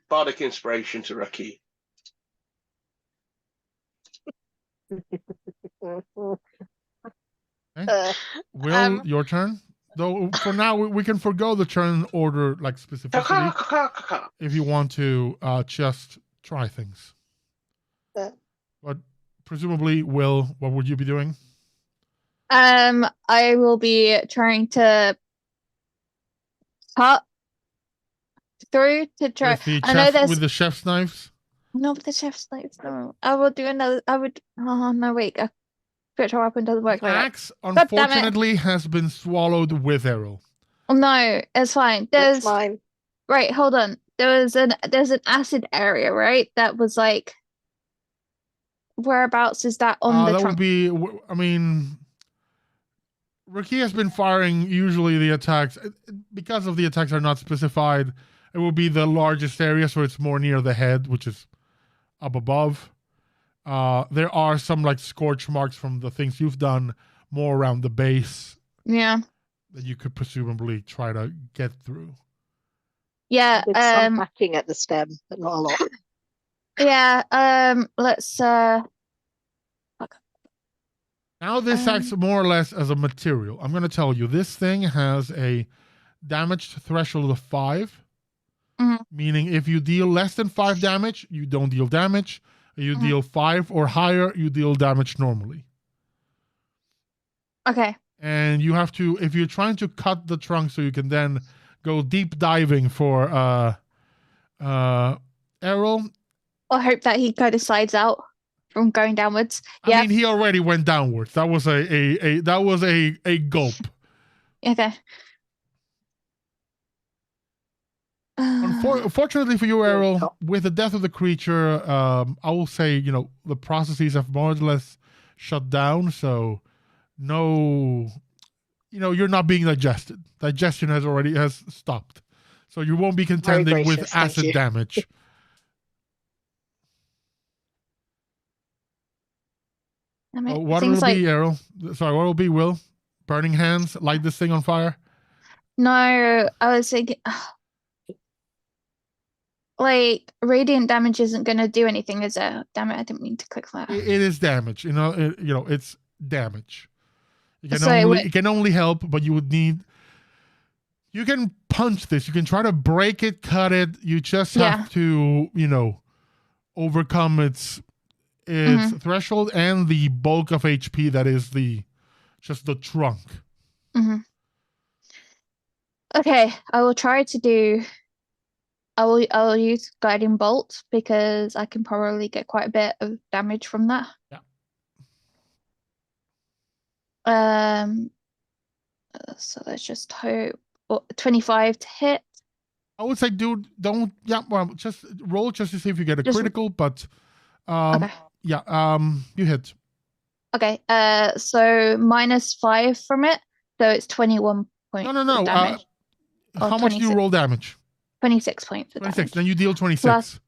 Bardic inspiration to RaQui. Will, your turn. Though for now we can forgo the turn order like specificity if you want to just try things. But presumably, Will, what would you be doing? I will be trying to cut through to try. With the I know chef, there's with the chef's knives. no, but the chef's knives. No, I will do another. I would. Oh no, wait. A spiritual weapon doesn't work The like that. axe, damn it. unfortunately, has been swallowed with Errol. Oh, no, it's fine. That's There's mine. right. Hold on. There's an acid area, right? That was like. Whereabouts is that on the That trunk? would be. I mean, RaQui has been firing usually the attacks because of the attacks are not specified. It will be the largest area, so it's more near the head, which is up above. There are some like scorch marks from the things you've done more around the base Yeah. that you could presumably try to get through. Yeah. Did some hacking at the stem, but not a lot. Yeah. Let's. Now this acts more or less as a material. I'm going to tell you, this thing has a damage threshold of 5. Mhm. Meaning if you deal less than 5 damage, you don't deal damage. If you deal 5 or higher, you deal damage normally. Okay. And you have to, if you're trying to cut the trunk so you can then go deep diving for Errol. I hope that he kind of slides out from going downwards. I mean, he already went downwards. That was a gulp. Okay. Unfortunately for you, Errol, with the death of the creature, I will say, the processes have more or less shut down. So no, you're not being digested. Digestion has stopped. So you won't be contending with acid damage. What will be, Errol? Sorry, what will be, Will? Burning hands? Light this thing on fire? No, I was thinking... Like, radiant damage isn't going to do anything, is it? Damn it, I didn't mean to click that. It is damage. It's damage. So it can only help, but you would need... You can punch this. You can try to break it, cut it. You just have to, overcome its threshold and the bulk of HP that is just the trunk. Okay, I will try to do... I'll use Guiding Bolt because I can probably get quite a bit of damage from that. Yeah. So let's just hope 25 to hit. I would say, dude, don't. Yeah, well, just roll just to see if you get a critical. But okay. Yeah, you hit. Okay. So -5 from it, so it's 21 points. No. Damage. How much do you roll damage? 26 points. 26. Damage. Then you deal 26. Plus,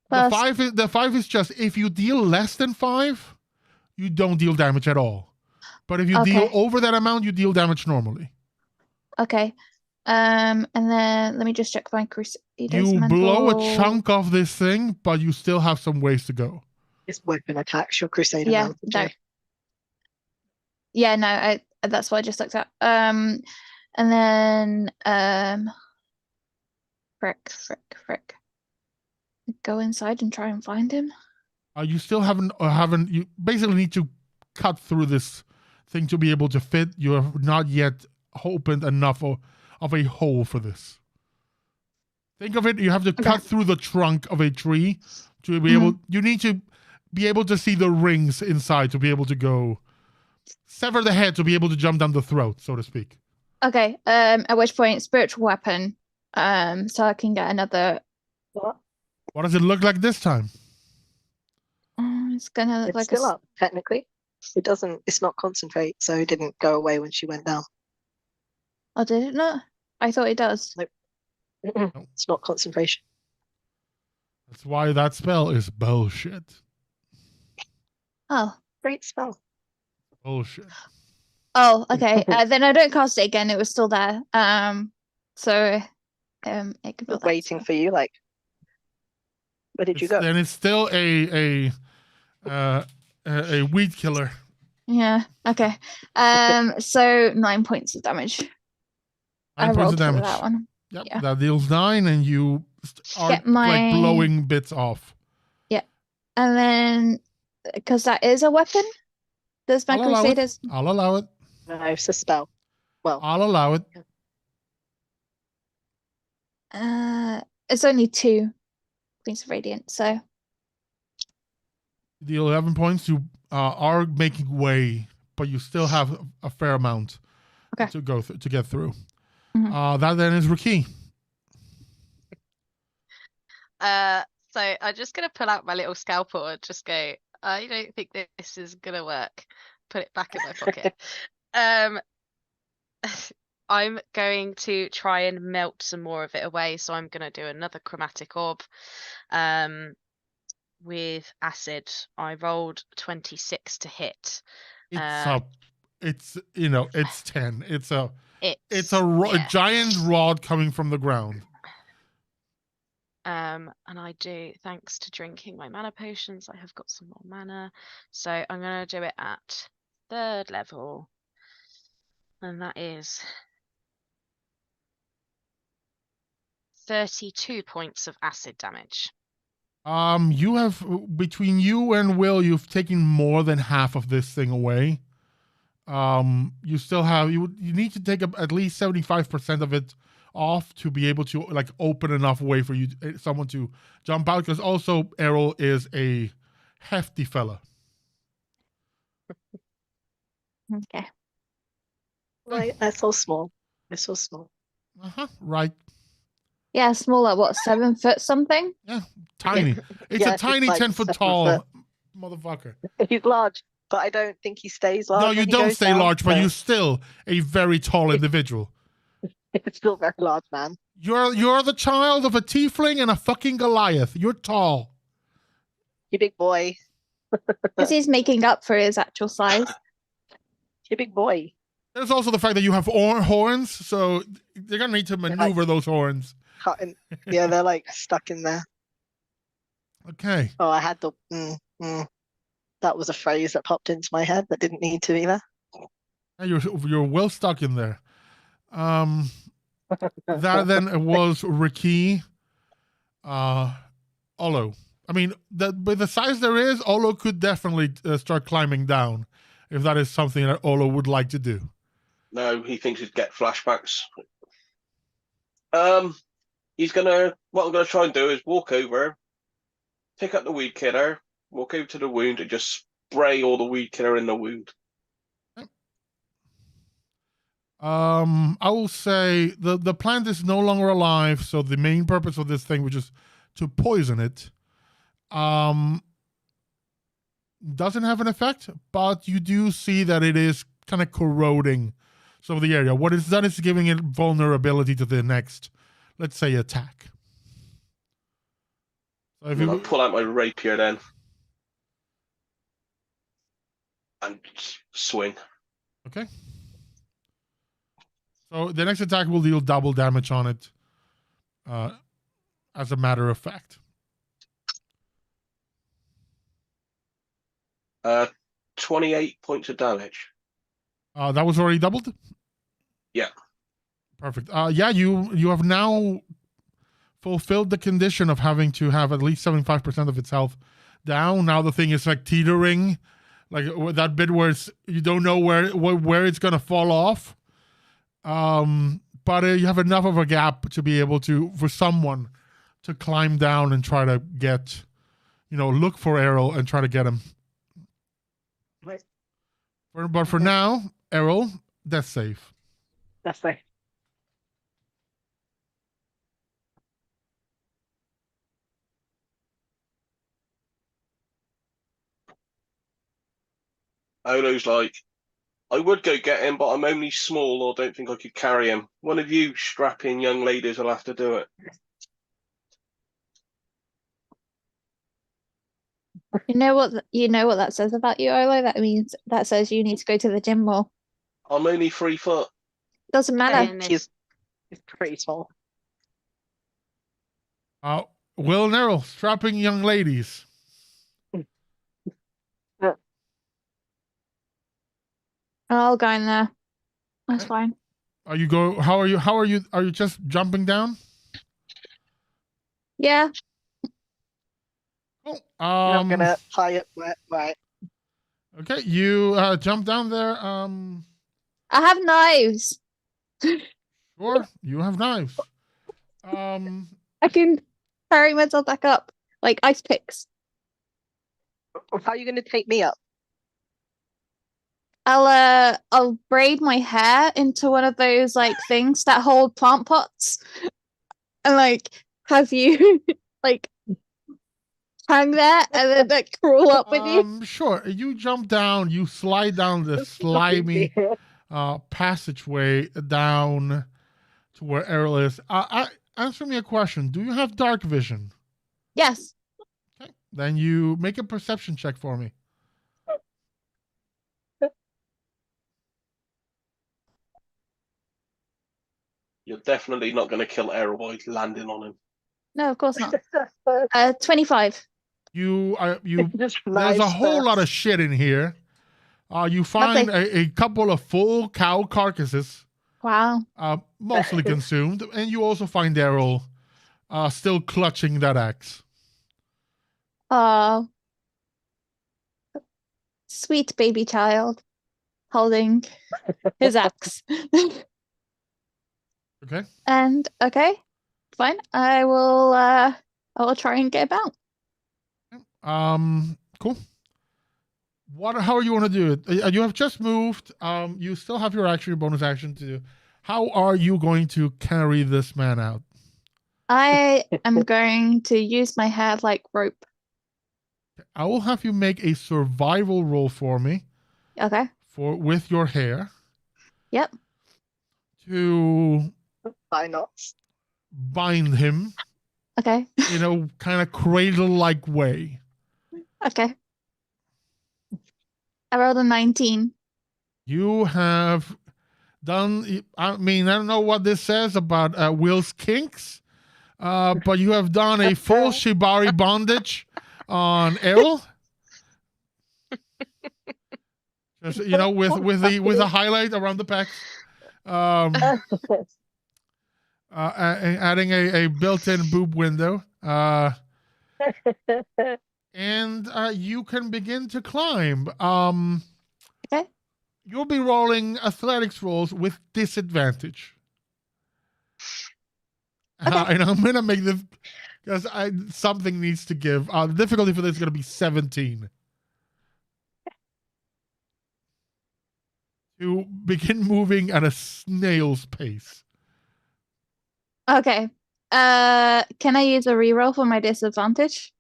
the 5 is just if you deal less than 5, you don't deal damage at all. But if you deal over that amount, you deal damage normally. Okay. And then let me just check my Crusader's You blow a chunk of this thing, but you still have some ways to go. This weapon attacks your Crusader. No, that's what I just looked at. And then frick. Go inside and try and find him. You still haven't. You basically need to cut through this thing to be able to fit. You have not yet opened enough of a hole for this. Think of it. You have to cut through the trunk of a tree to be able. You need to be able to see the rings inside to be able to go sever the head to be able to jump down the throat, so to speak. Okay. At which point, spiritual weapon. So I can get another. What does it look like this time? It's gonna look like still up, technically. It doesn't. It's not concentrate, so it didn't go away when she went down. Oh, did it not? I thought it does. Nope. It's not concentration. That's why that spell is bullshit. Oh. Great spell. Bullshit. Oh, okay. Then I don't cast it again. It was still there. So ignore Was that. waiting for you. Like, where did you go? Then it's still a weed killer. Yeah. Okay. So 9 points of damage. 9 I points rolled of for damage. that one. Yep, Yeah. that deals 9, and you are Get my- like blowing bits off. And then, because that is a weapon, does my I'll allow it. Crusaders? I'll allow it. No, it's a spell. Well, I'll allow it. It's only 2 points of radiant. So You deal 11 points. You are making way, but you still have a fair amount Okay. to go to get through. Mhm. That then is RaQui. So I'm just gonna pull out my little scalpel and just go, I don't think this is gonna work. Put it back in my pocket. I'm going to try and melt some more of it away, so I'm gonna do another chromatic orb. With acid. I rolled 26 to hit. It's 10. It's a Yeah. giant rod coming from the ground. And I do, thanks to drinking my mana potions, I have got some more mana. So I'm gonna do it at 3rd level. And that is 32 points of acid damage. You have, between you and Will, you've taken more than half of this thing away. You still have, you need to take at least 75% of it off to be able to like open enough way for you someone to jump out, because also Errol is a hefty fella. okay. right, they're so small. They're so small. Right. Yeah, smaller. What, 7 foot something? Yeah, tiny. It's Yeah, a he's tiny like 10-foot 7 tall motherfucker. He's large, but I don't think he stays large. No, when you he don't goes stay down, large, but so you're still a very tall individual. it's still very large, man. You're the child of a tiefling and a fucking Goliath. You're tall. You big boy. Because he's making up for his actual size. You big boy. There's also the fact that you have horns, so they're gonna need to maneuver those horns. Cutting. Yeah, they're like stuck in there. Okay. Oh, I had the. That was a phrase that popped into my head that didn't need to either. You're well stuck in there. That then was RaQui. Olo. I mean, with the size there is, Olo could definitely start climbing down, if that is something that Olo would like to do. No, he thinks he'd get flashbacks. What I'm gonna try and do is walk over, pick up the weed killer, walk over to the wound, and just spray all the weed killer in the wound. I will say the plant is no longer alive, so the main purpose of this thing, which is to poison it, doesn't have an effect, but you do see that it is kind of corroding some of the area. What it's done is giving it vulnerability to the next, let's say, attack. So if I'll pull out my rapier then and swing. Okay. So the next attack will deal double damage on it, as a matter of fact. 28 points of damage. That was already doubled? Yeah. Perfect. Yeah, you have now fulfilled the condition of having to have at least 75% of its health down. Now the thing is like teetering, like that bit where you don't know where it's gonna fall off. But you have enough of a gap to be able for someone to climb down and try to get, look for Errol and try to get him. Right. But for now, Errol, that's safe. That's safe. Olo's like, I would go get him, but I'm only small or don't think I could carry him. One of you strapping young ladies will have to do it. You know what? You know what that says about you, Olo? That says you need to go to the gym more. I'm only 3 foot. Doesn't matter. And He's pretty small. Will and Errol, strapping young ladies. I'll go in there. That's Okay. fine. Are you go? How are you? How are you? Are you just jumping down? Yeah. Cool. You're not gonna tie it right. Okay, you jump down there. I have knives. Sure, you have knives. I can carry myself back up like ice picks. How are you gonna take me up? I'll braid my hair into one of those like things that hold plant pots and like have you like hang there and then like crawl up with you. Sure. You jump down. You slide down the slimy passageway down to where Errol is. Answer me a question. Do you have dark vision? Yes. Okay. Then you make a perception check for me. You're definitely not going to kill Errol by landing on him. No, of course not. 25. Just There's a knives whole lot of first. shit in here. You find a couple of full cow carcasses, Wow. mostly consumed, and you also find Errol still clutching that axe. Oh. Sweet baby child holding his axe. Okay. And okay, fine. I will try and get about. Cool. How you want to do it? You have just moved. You still have your action, your bonus action to do. How are you going to carry this man out? I am going to use my hair like rope. I will have you make a survival roll for me. Okay. With your hair. Yep. To Why not? bind him. Okay. In a kind of cradle-like way. Okay. I rolled a 19. You have done. I mean, I don't know what this says about Will's kinks, but you have done a full shibari bondage on Errol. Just, with a highlight around the pecs. Adding a built-in boob window. And you can begin to climb. Okay. You'll be rolling athletics rolls with disadvantage. Okay. And I'm going to make this because something needs to give. The difficulty for this is going to be 17. To begin moving at a snail's pace. Okay. Can I use a reroll for my disadvantage?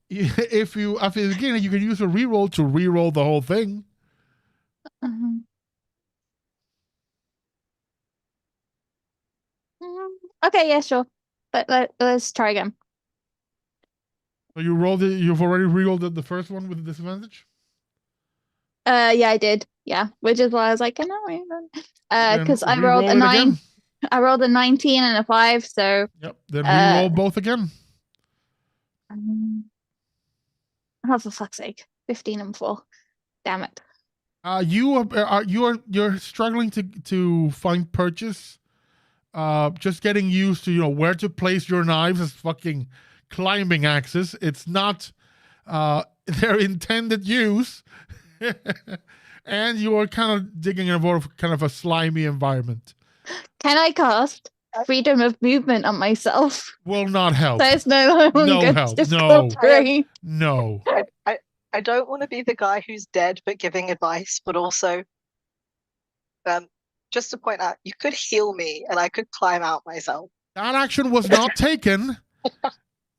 If you after the beginning, you can use a reroll to reroll the whole thing. Okay, yeah, sure. But let's try again. So you rolled it. You've already rerolled the first one with a disadvantage. Yeah, I did. Yeah, which is why I was like, no, because I rolled a Re-roll it 9. again. I rolled a 19 and a 5. So Yep. Then reroll both again. oh, for fuck's sake, 15 and 4. Damn it. You're struggling to find purchase. Just getting used to where to place your knives as fucking climbing axes. It's not their intended use, and you are kind of digging in a slimy environment. Can I cast freedom of movement on myself? Will not help. There's no longer help. difficult terrain. No. I don't want to be the guy who's dead but giving advice, but also, just to point out, you could heal me and I could climb out myself. That action was not taken.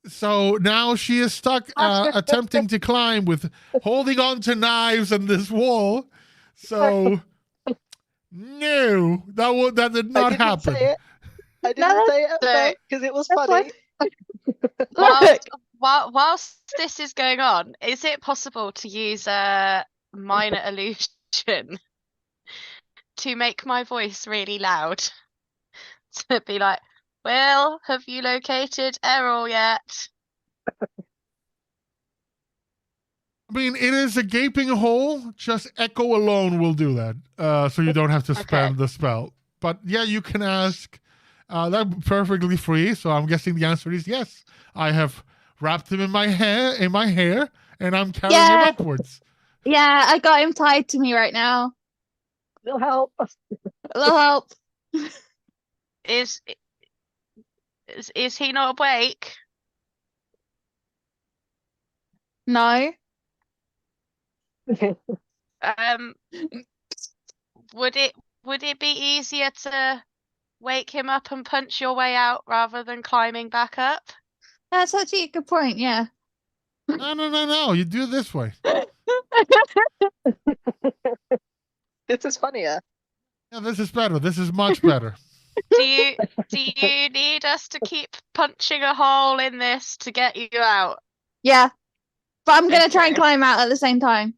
So now she is stuck attempting to climb with holding on to knives and this wall. So no, that did not I didn't happen. say it. I didn't say it at So- first because it was That's funny. Whilst this is going on, is it possible to use a minor illusion to make my voice really loud? To be like, Will, have you located Errol yet? I mean, it is a gaping hole. Just echo alone will do that. So you don't have to spam Okay. the spell. But yeah, you can ask. That's perfectly free. So I'm guessing the answer is yes. I have wrapped him in my hair, and I'm carrying him Yeah. upwards. Yeah, I got him tied to me right now. It'll help. It'll help. Is he not awake? No. Would it be easier to wake him up and punch your way out rather than climbing back up? That's actually a good point, yeah. No. You do it this way. This is funnier. Yeah, this is better. This is much better. Do you need us to keep punching a hole in this to get you out? Yeah. But I'm gonna try and Okay. climb out at the same time.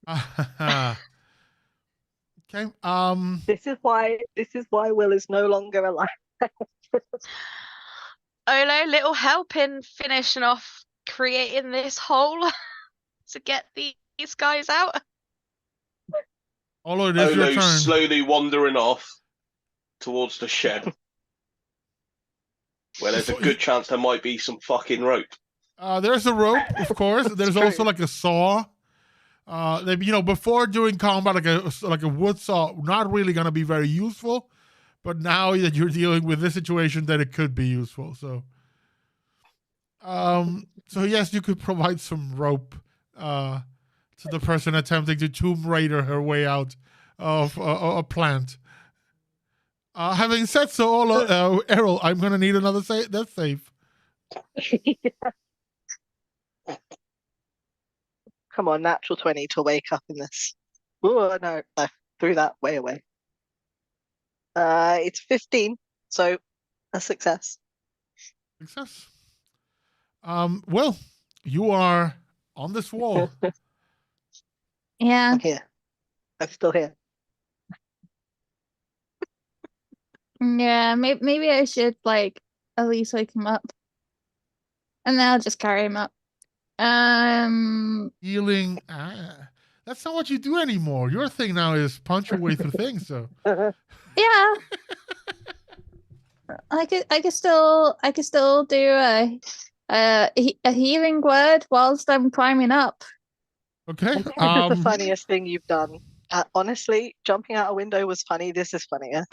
Oh Okay. This is why Will is no longer alive. Olo, little help in finishing off creating this hole to get these guys out. Olo, it is your Olo's turn. slowly wandering off towards the shed. Where there's a good chance there might be some fucking rope. There's a rope, of course. There's true. also like a saw. Before doing combat, like a wood saw, not really gonna be very useful. But now that you're dealing with this situation, then it could be useful. So yes, you could provide some rope to the person attempting to Tomb Raider her way out of a plant. Having said so, Errol, I'm gonna need another death save. Come on, natural 20 to wake up in this. Oh no, I threw that way away. It's 15, so a success. Success. Well, you are on this wall. Yeah. I'm here. I'm still here. Yeah, maybe I should like at least wake him up. And then I'll just carry him up. Healing. That's not what you do anymore. Your thing now is punch your way through things. So Yeah. I could still do a healing word whilst I'm climbing up. okay. I think this is the funniest thing you've done. Honestly, jumping out a window was funny. This is funnier.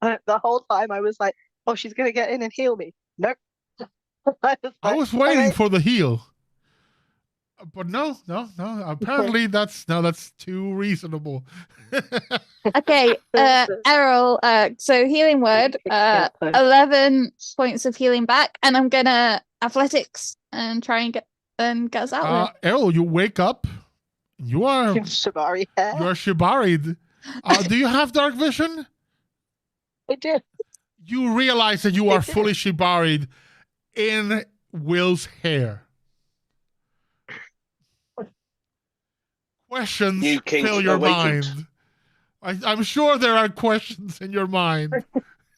The whole time I was like, "Oh, she's gonna get in and heal me." Nope. I was waiting for the heal, but no. Apparently, that's too reasonable. Okay, Errol, so healing word, 11 points of healing back, and I'm gonna athletics and try and get us out there. Errol, you wake up. You are Shibari hair. shibari'd. Do you have dark vision? I do. You realize that you are fully shibari'd in Will's hair. Questions New kink fill your awakened. mind. I'm sure there are questions in your mind.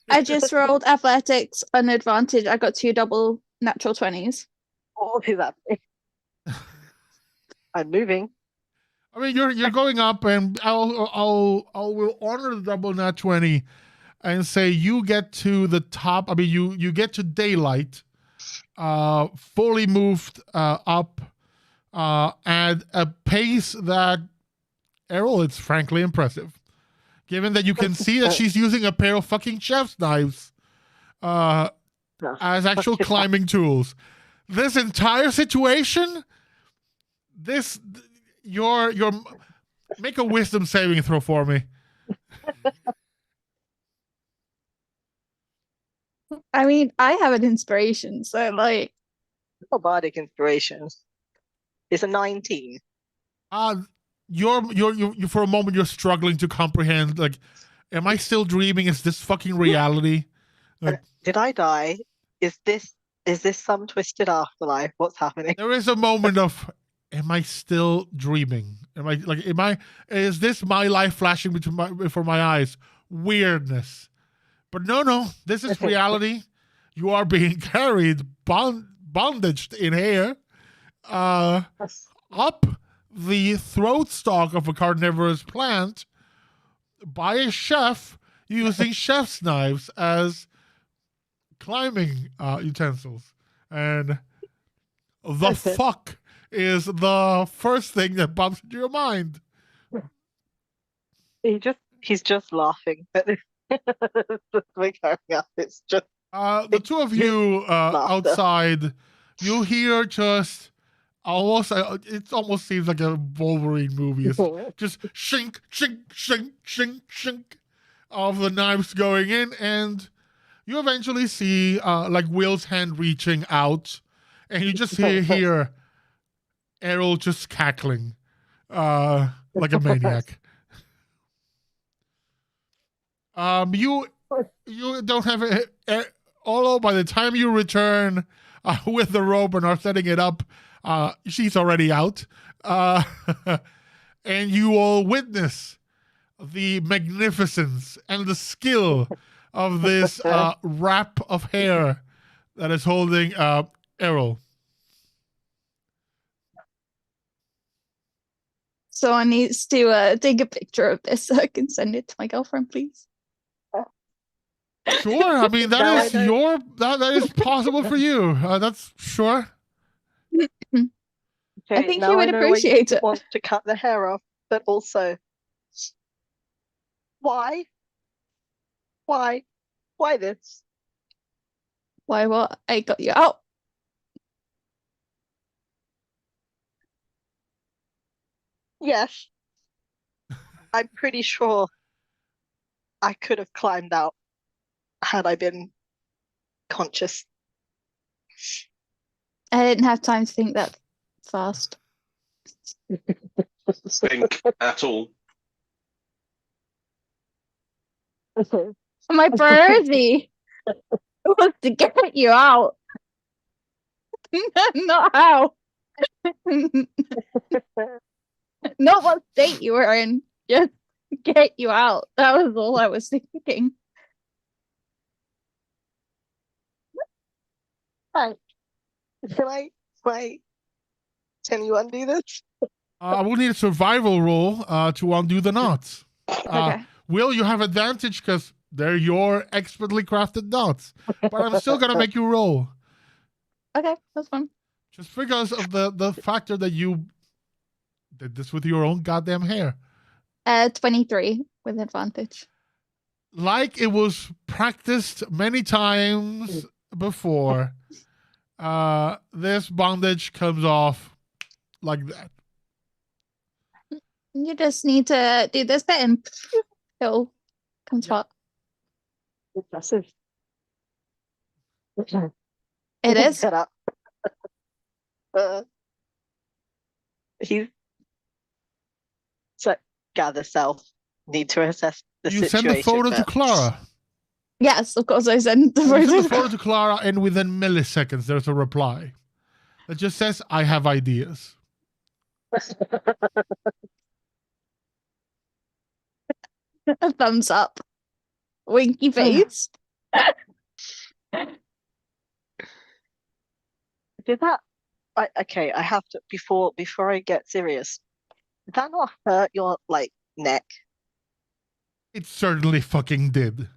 I just rolled athletics an advantage. I got 2 double natural 20s. Oh, do that. I'm moving. I mean, you're going up, and I will honor the double nat 20 and say you get to the top. I mean, you get to daylight, fully moved up at a pace that, Errol, it's frankly impressive. Given that you can see that she's using a pair of fucking chef's knives as actual climbing tools. This entire situation, your make a wisdom saving throw for me. I mean, I have an inspiration, so like Bardic inspiration. Is a 19. You're for a moment you're struggling to comprehend. Like, am I still dreaming? Is this fucking reality? Like, Did I die? Is this some twisted afterlife? What's happening? there is a moment of, am I still dreaming? Is this my life flashing before my eyes? Weirdness. But no, this is reality. You are being carried, bondaged in hair, up the throat stalk of a carnivorous plant by a chef using chef's knives as climbing utensils. And the fuck is the first thing that bumps into your mind. He's just laughing at this. We're going up. It's just The two of you outside, you hear just almost, it almost seems like a Wolverine movie. It's just shink, shink, shink, shink, shink of the knives going in, and you eventually see like Will's hand reaching out, and you just hear Errol just cackling like a maniac. You don't have Olo, by the time you return with the rope and are setting it up, she's already out. And you all witness the magnificence and the skill of this wrap of hair that is holding Errol. So I need to take a picture of this so I can send it to my girlfriend, please. Sure, I mean that is possible for you. That's sure. I think he would appreciate it. Wants to cut the hair off, but also, why? Why this? Why what? I got you out. Yes, I'm pretty sure I could have climbed out had I been conscious. I didn't have time to think that fast. Think at all. My priority was to get you out. Not how. Not what state you were in. Just get you out. That was all I was thinking. Right. Can you undo this? I will need a survival roll to undo the knots. Okay. Will, you have advantage because they're your expertly crafted knots. But I'm still going to make you roll. Okay, that's fine. Just because of the factor that you did this with your own goddamn hair. 23 with advantage. Like it was practiced many times before, this bondage comes off like that. You just need to do this bit and it'll come out. Impressive. It is. Set up. He's so gather self. Need to assess the You situation. send the photo to but- Clara. Yes, of course I sent the You send the photo. photo to Clara, and within milliseconds, there's a reply that just says, "I have ideas." A thumbs up. Winky face. Did that? Okay, I have to before I get serious. Did that not hurt your neck? It certainly fucking did.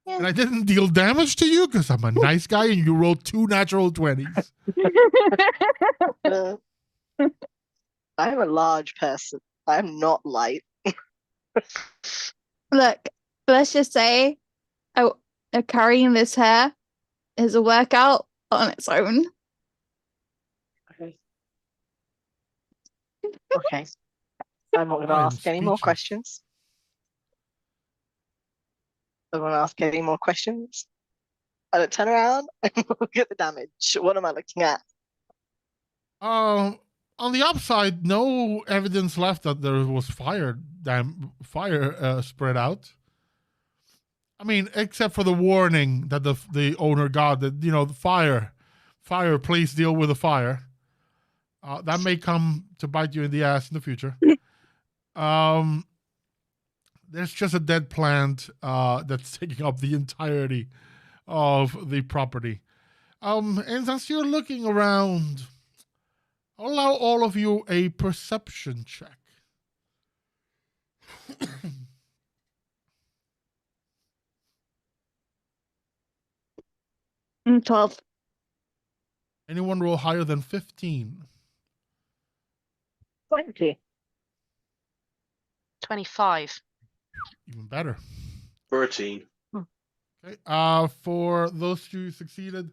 And I didn't deal damage to you because I'm a nice guy and you rolled 2 natural 20s. I'm a large person. I'm not light. Look, let's just say carrying this hair is a workout on its own. Okay. Okay. I'm not going to I am ask any more speechless. questions. I don't want to ask any more questions. I don't turn around and look at the damage. What am I looking at? On the upside, no evidence left that there was fire spread out. I mean, except for the warning that the owner got that, the fire, please deal with the fire. That may come to bite you in the ass in the future. There's just a dead plant that's taking up the entirety of the property. And as you're looking around, I'll allow all of you a perception check. 12. Anyone roll higher than 15? 20. 25. Even better. 13. Okay. For those who succeeded,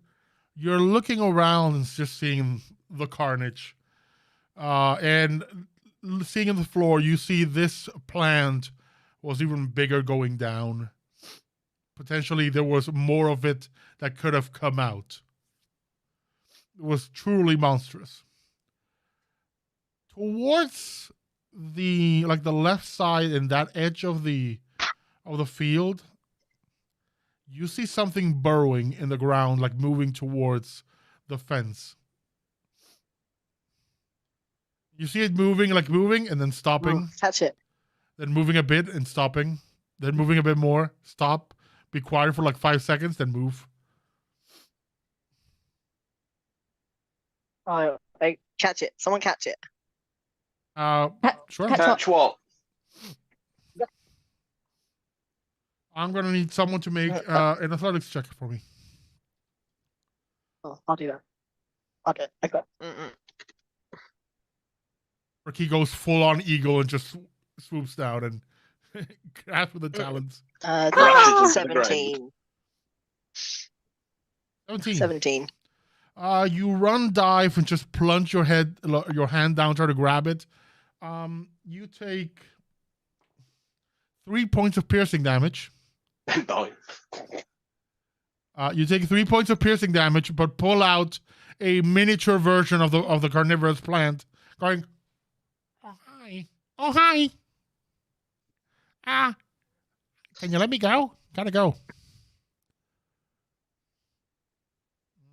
you're looking around and just seeing the carnage. And seeing on the floor, you see this plant was even bigger going down. Potentially, there was more of it that could have come out. It was truly monstrous. Towards the left side and that edge of the field, you see something burrowing in the ground, like moving towards the fence. You see it moving, and then stopping. Catch it. Then moving a bit and stopping. Then moving a bit more, stop, be quiet for 5 seconds, then move. Oh, catch it. Someone catch it. Sure. Catch what? I'm gonna need someone to make an athletics check for me. Oh, I'll do that. Okay, I got it. Ricky goes full on eagle and just swoops down and grabs with the talons. Crashes into the ground. 17. 17. 17. You run, dive, and just plunge your hand down, try to grab it. You take 3 points of piercing damage. No. You take 3 points of piercing damage, but pull out a miniature version of the carnivorous plant, going, "Oh hi, oh hi. Can you let me go? Gotta go."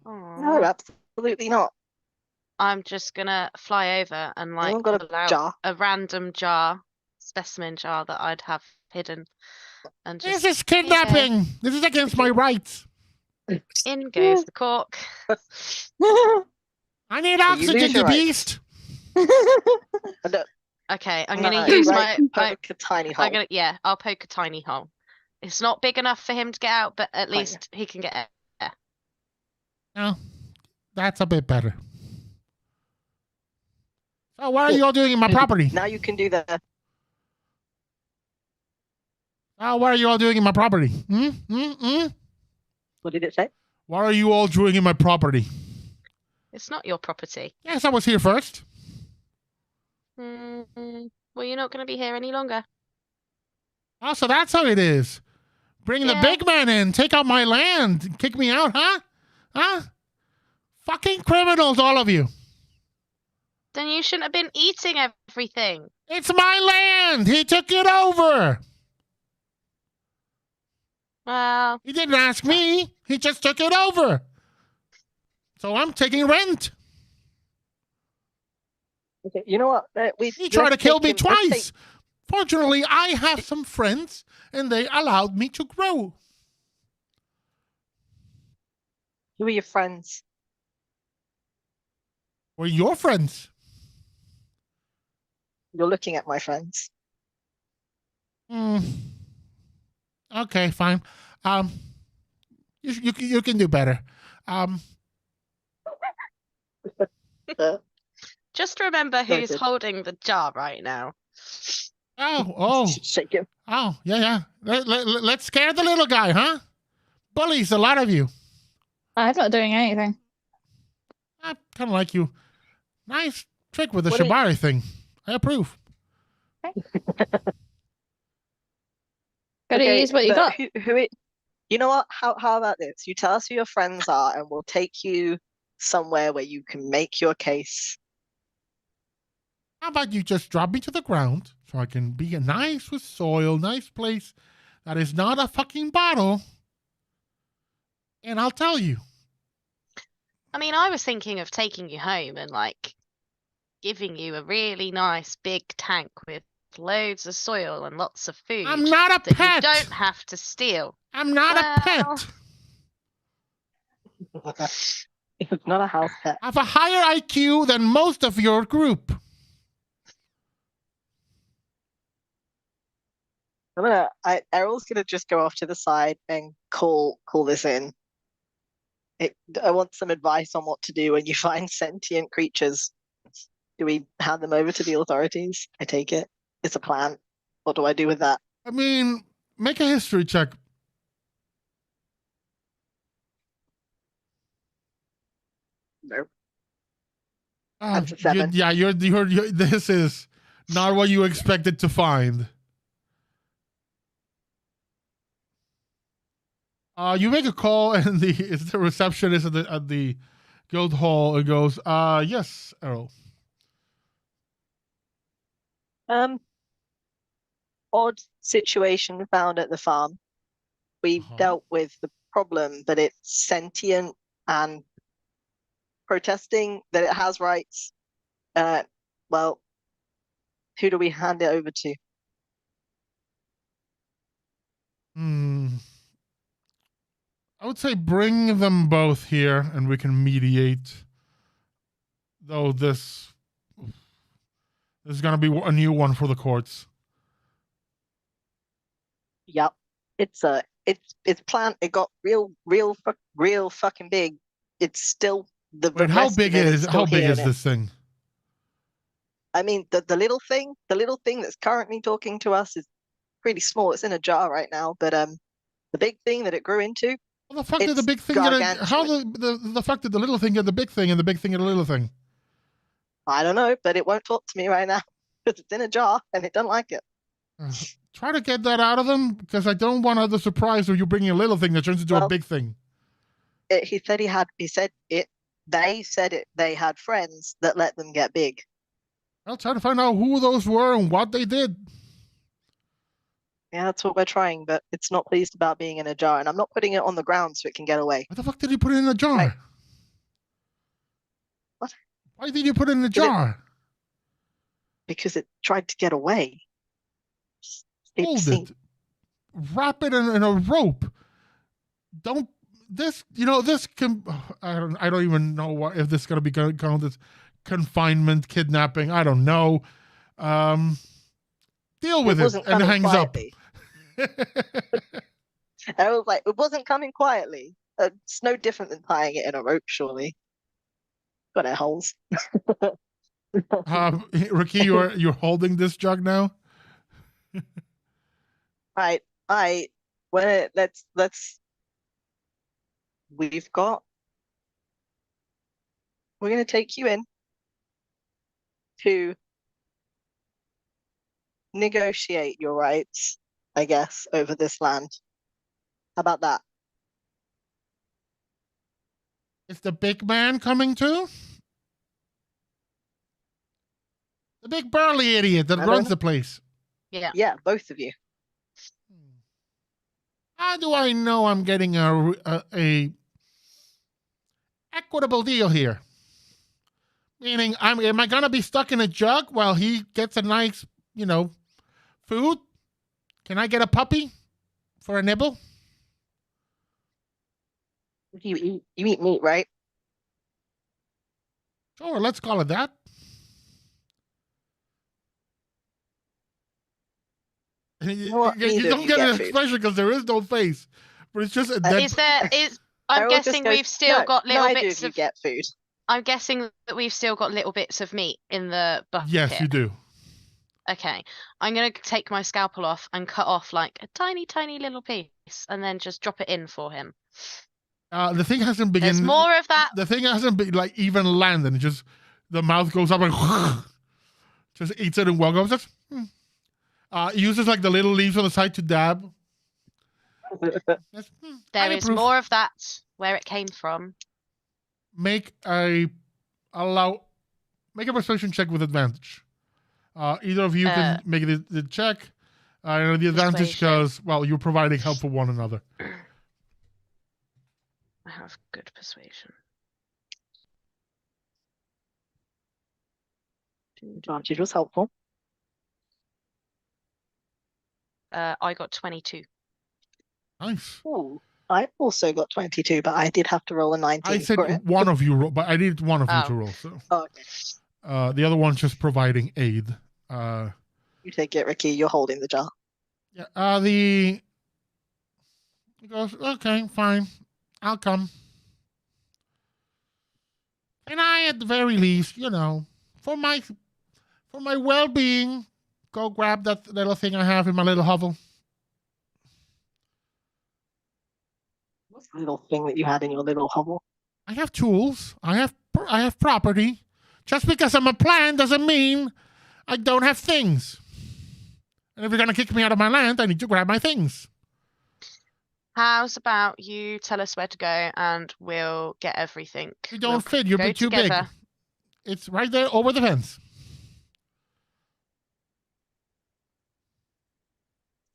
No, absolutely not. I'm just gonna fly over and Anyone got a pull out jar? a random specimen jar that I'd have hidden, and just This is kidnapping. This is against my rights. in goes the cork. I need You oxygen, lose you your beast. Okay, I'm No, gonna use right, my. poke a tiny hole. I'll poke a tiny hole. It's not big enough for him to get out, but at Tiny. least he can get out. No, that's a bit better. So what are you all doing in my property? Now you can do the. What are you all doing in my property? What did it say? What are you all doing in my property? It's not your property. Yes, I was here first. Well, you're not going to be here any longer. Oh, so that's how it is. Bring the Yeah. big man in, take out my land, kick me out, huh? Huh? Fucking criminals, all of you. Then you shouldn't have been eating everything. It's my land. He took it over. Well, He didn't ask me. He just took it over. So I'm taking rent. Okay, you know what? He tried to kill me twice. Fortunately, I have some friends, and they allowed me to grow. Who are your friends? We're your friends. You're looking at my friends. Okay, fine. You can do better. just remember Very who's good. holding the jar right now. Oh, Shake him. oh, yeah. Let's scare the little guy, huh? Bullies, a lot of you. I'm not doing anything. I kind of like you. Nice trick with the What are you- shibari thing. I approve. Gotta use what you but got. You know what? How about this? You tell us who your friends are, and we'll take you somewhere where you can make your case How about you just drop me to the ground so I can be nice with soil, nice place that is not a fucking bottle, and I'll tell you. I mean, I was thinking of taking you home and like giving you a really nice big tank with loads of soil and lots of food. I'm not a that pet. You don't have to steal. I'm not a pet. It's not a house pet. I have a higher IQ than most of your group. Errol's gonna just go off to the side and call this in. I want some advice on what to do when you find sentient creatures. Do we hand them over to the authorities? I take it. It's a plan. What do I do with that? I mean, make a history check. No. Ah, That's a 7. you're, this is not what you expected to find. You make a call, and the receptionist at the guild hall. It goes, yes, Errol. Odd situation found at the farm. We dealt with the problem, but it's sentient and protesting that it has rights. Well, who do we hand it over to? I would say bring them both here, and we can mediate. Though this is going to be a new one for the courts. Yep, it's plant. It got real fucking big. It's still the. Wait, how big is this thing? I mean, the little thing that's currently talking to us is pretty small. It's in a jar right now, but the big thing that it grew into. Well, the fuck did the big thing get how the fuck did the little thing get the big thing and the big thing get the little thing? I don't know, but it won't talk to me right now because it's in a jar and it doesn't like it. Try to get that out of them, because I don't want the surprise of you bringing a little thing that turns into a big thing. He said they said they had friends that let them get big. I'll try to find out who those were and what they did. Yeah, that's what we're trying, but it's not pleased about being in a jar, and I'm not putting it on the ground so it can get away. What the fuck did you put it in a jar? Right. What? Why did you put it in a jar? Because it tried to get away. Hold it. Wrap it in a rope. Don't this can I don't even know if this is gonna be counted as confinement, kidnapping. I don't know. Deal with it and hangs quietly. up. I was like, it wasn't coming quietly. It's no different than tying it in a rope, surely. Got air holes. Ricky, you're holding this jug now. Right. We're gonna take you in to negotiate your rights, I guess, over this land. How about that? Is the big man coming too? The big burly idiot that runs the place. Yeah. Yeah, both of you. How do I know I'm getting a equitable deal here? Meaning, am I gonna be stuck in a jug while he gets a nice, food? Can I get a puppy for a nibble? What do you eat? You eat meat, right? Sure, let's call it that. You don't get an expression because there is no face, but it's just a dead. I'm guessing we've still got little bits of. Get food. I'm guessing that we've still got little bits of meat in the bucket. Yes, you do. Okay, I'm gonna take my scalpel off and cut off like a tiny, tiny little piece, and then just drop it in for him. The thing hasn't begun. There's more of that. The thing hasn't been even landed. Just the mouth goes up and just eats it and welcomes it. Uses the little leaves on the side to dab. There is more of that where it came from. Make a persuasion check with advantage. Either of you can make the check. The advantage Persuasion. because, well, you're providing help for one another. I have good persuasion. Advantage was helpful. I got 22. Nice. Ooh, I also got 22, but I did have to roll a 19 I said for it. one of you roll, but I needed one of you Oh. to roll. So Oh, okay. the other one's just providing aid. You take it, Ricky. You're holding the jar. Yeah. He goes, okay, fine, I'll come. And I, at the very least, for my well-being, go grab that little thing I have in my little hovel. What's the little thing that you had in your little hovel? I have tools. I have property. Just because I'm a plant doesn't mean I don't have things. And if you're gonna kick me out of my land, I need to grab my things. How's about you tell us where to go and we'll get everything. You don't We'll fit. You're go too together. big. It's right there over the fence.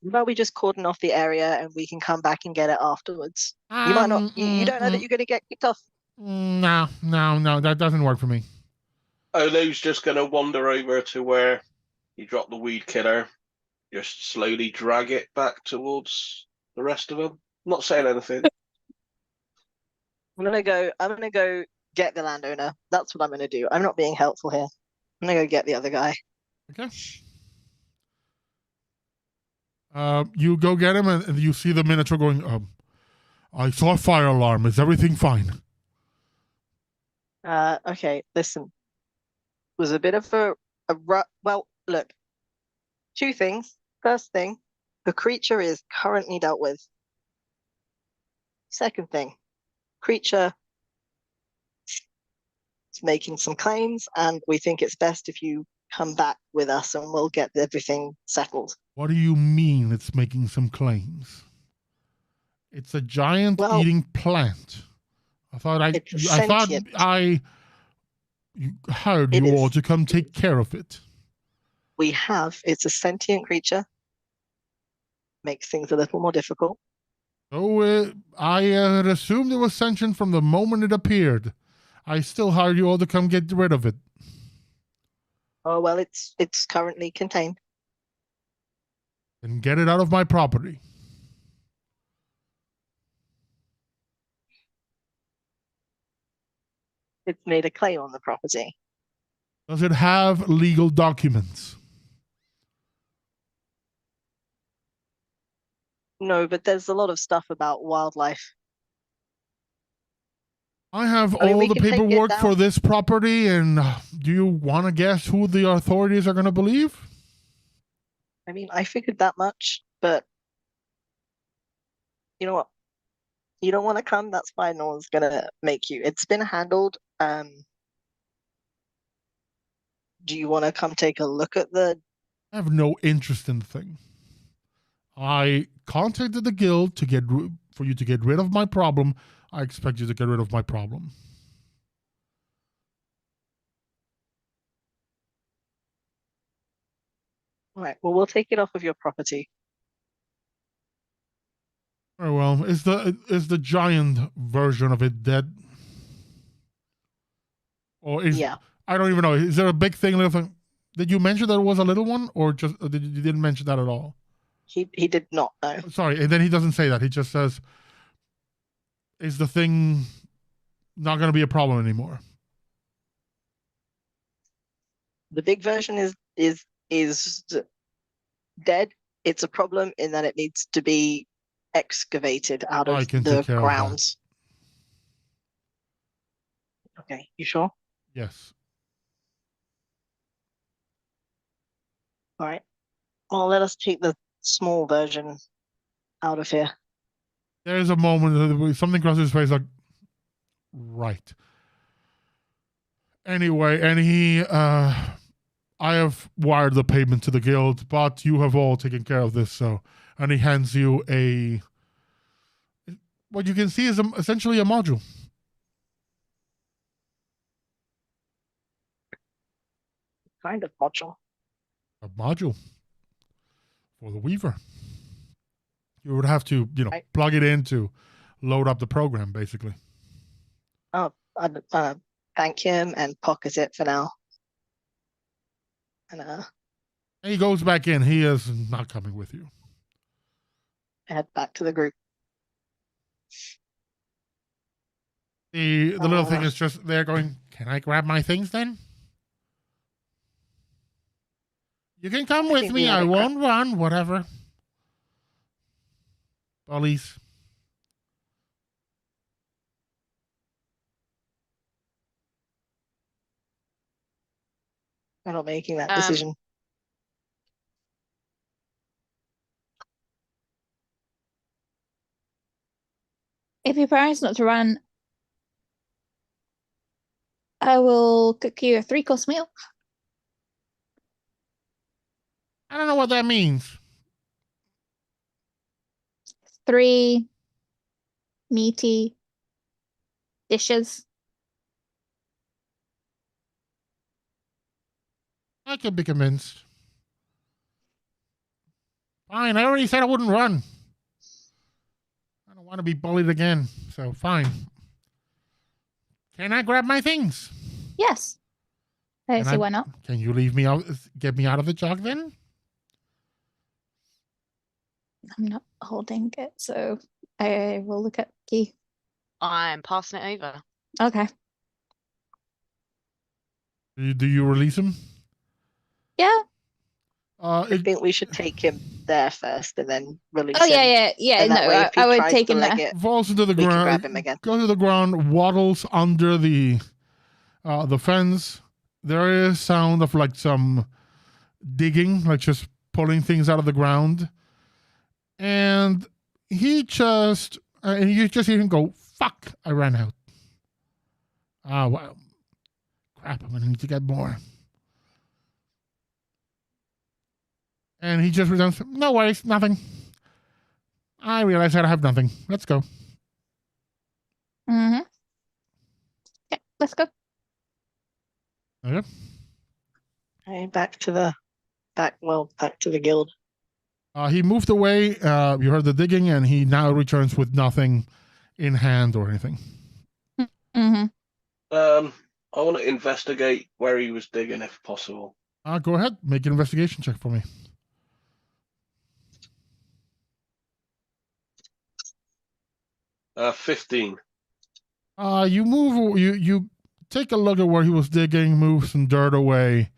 How about we just cordon off the area and we can come back and get it afterwards? You might not. You don't know that you're going to get kicked off. No, that doesn't work for me. Olo's just going to wander over to where you dropped the weed killer. Just slowly drag it back towards the rest of them. Not saying anything. I'm gonna go get the landowner. That's what I'm gonna do. I'm not being helpful here. I'm gonna go get the other guy. Okay. You go get him, and you see the Minotaur going, I saw a fire alarm. Is everything fine? Okay, listen. It was a bit of well, look. Two things. First thing, the creature is currently dealt with. Second thing, creature is making some claims, and we think it's best if you come back with us and we'll get everything settled. What do you mean it's making some claims? It's a giant eating plant. I thought I hired you all to come take care of it. It's a sentient creature. Makes things a little more difficult. Oh, I had assumed it was sentient from the moment it appeared. I still hired you all to come get rid of it. Oh, well, it's currently contained. Then get it out of my property. It's made a claim on the property. Does it have legal documents? No, but there's a lot of stuff about wildlife. I have all the paperwork for this property, and do you want to guess who the authorities are going to believe? I mean, I figured that much, but you know what? You don't want to come, that's fine. No one's going to make you. It's been handled. Do you want to come take a look at I have no interest in the thing. I contacted the guild for you to get rid of my problem. I expect you to get rid of my problem. All right. Well, we'll take it off of your property. Very well. Is the giant version of it dead? Or yeah. I don't even know. Is there a big thing, little thing? Did you mention that it was a little one, or just you didn't mention that at all? He did not know. Sorry, and then he doesn't say that. He just says, "Is the thing not going to be a problem anymore?" The big version is dead. It's a problem in that it needs to be excavated out of the ground. Okay, you sure? Yes. All right. Well, let us take the small version out of here. There's a moment something crosses his face, like, right. Anyway, and I have wired the payment to the guild, but you have all taken care of this, so, and he hands you what you can see is essentially a module. Kind of module. a module for the Weaver. You would have to, Right. plug it in to load up the program, basically. I'd thank him and pocket it for now. And And he goes back in. He is not coming with you. head back to the group. The little thing is just there going, can I grab my things then? You can come I with think me. we I had it won't run, whatever. Bullies. We're not making that Um, decision. If your parents not to run, I will cook you a 3-course meal. I don't know what that means. 3 meaty dishes. I could be convinced. Fine, I already said I wouldn't run. I don't want to be bullied again, so fine. Can I grab my things? Yes. I Can see why not. Can you leave me out? Get me out of the jog then? I'm not holding it, so I will look at key. I'm passing it over. Okay. Do you release him? Yeah. I think we should take him there first and then release Oh him. yeah. And No, that way, if he I would tries take to him leg there. it, falls into the we can ground. grab him again. Goes to the ground, waddles under the fence. There is sound of like some digging, like just pulling things out of the ground. And he just, and you just hear him go, fuck, I ran out. Ah, well, crap, I'm going to need to get more. And he just returns, no worries, nothing. I realize that I have nothing. Let's go. Mm-hmm. Yeah, let's go. Okay. Okay, back to the guild. He moved away. You heard the digging, and he now returns with nothing in hand or anything. Mm-hmm. I want to investigate where he was digging if possible. Go ahead, make an investigation check for me. 15. You take a look at where he was digging, move some dirt away,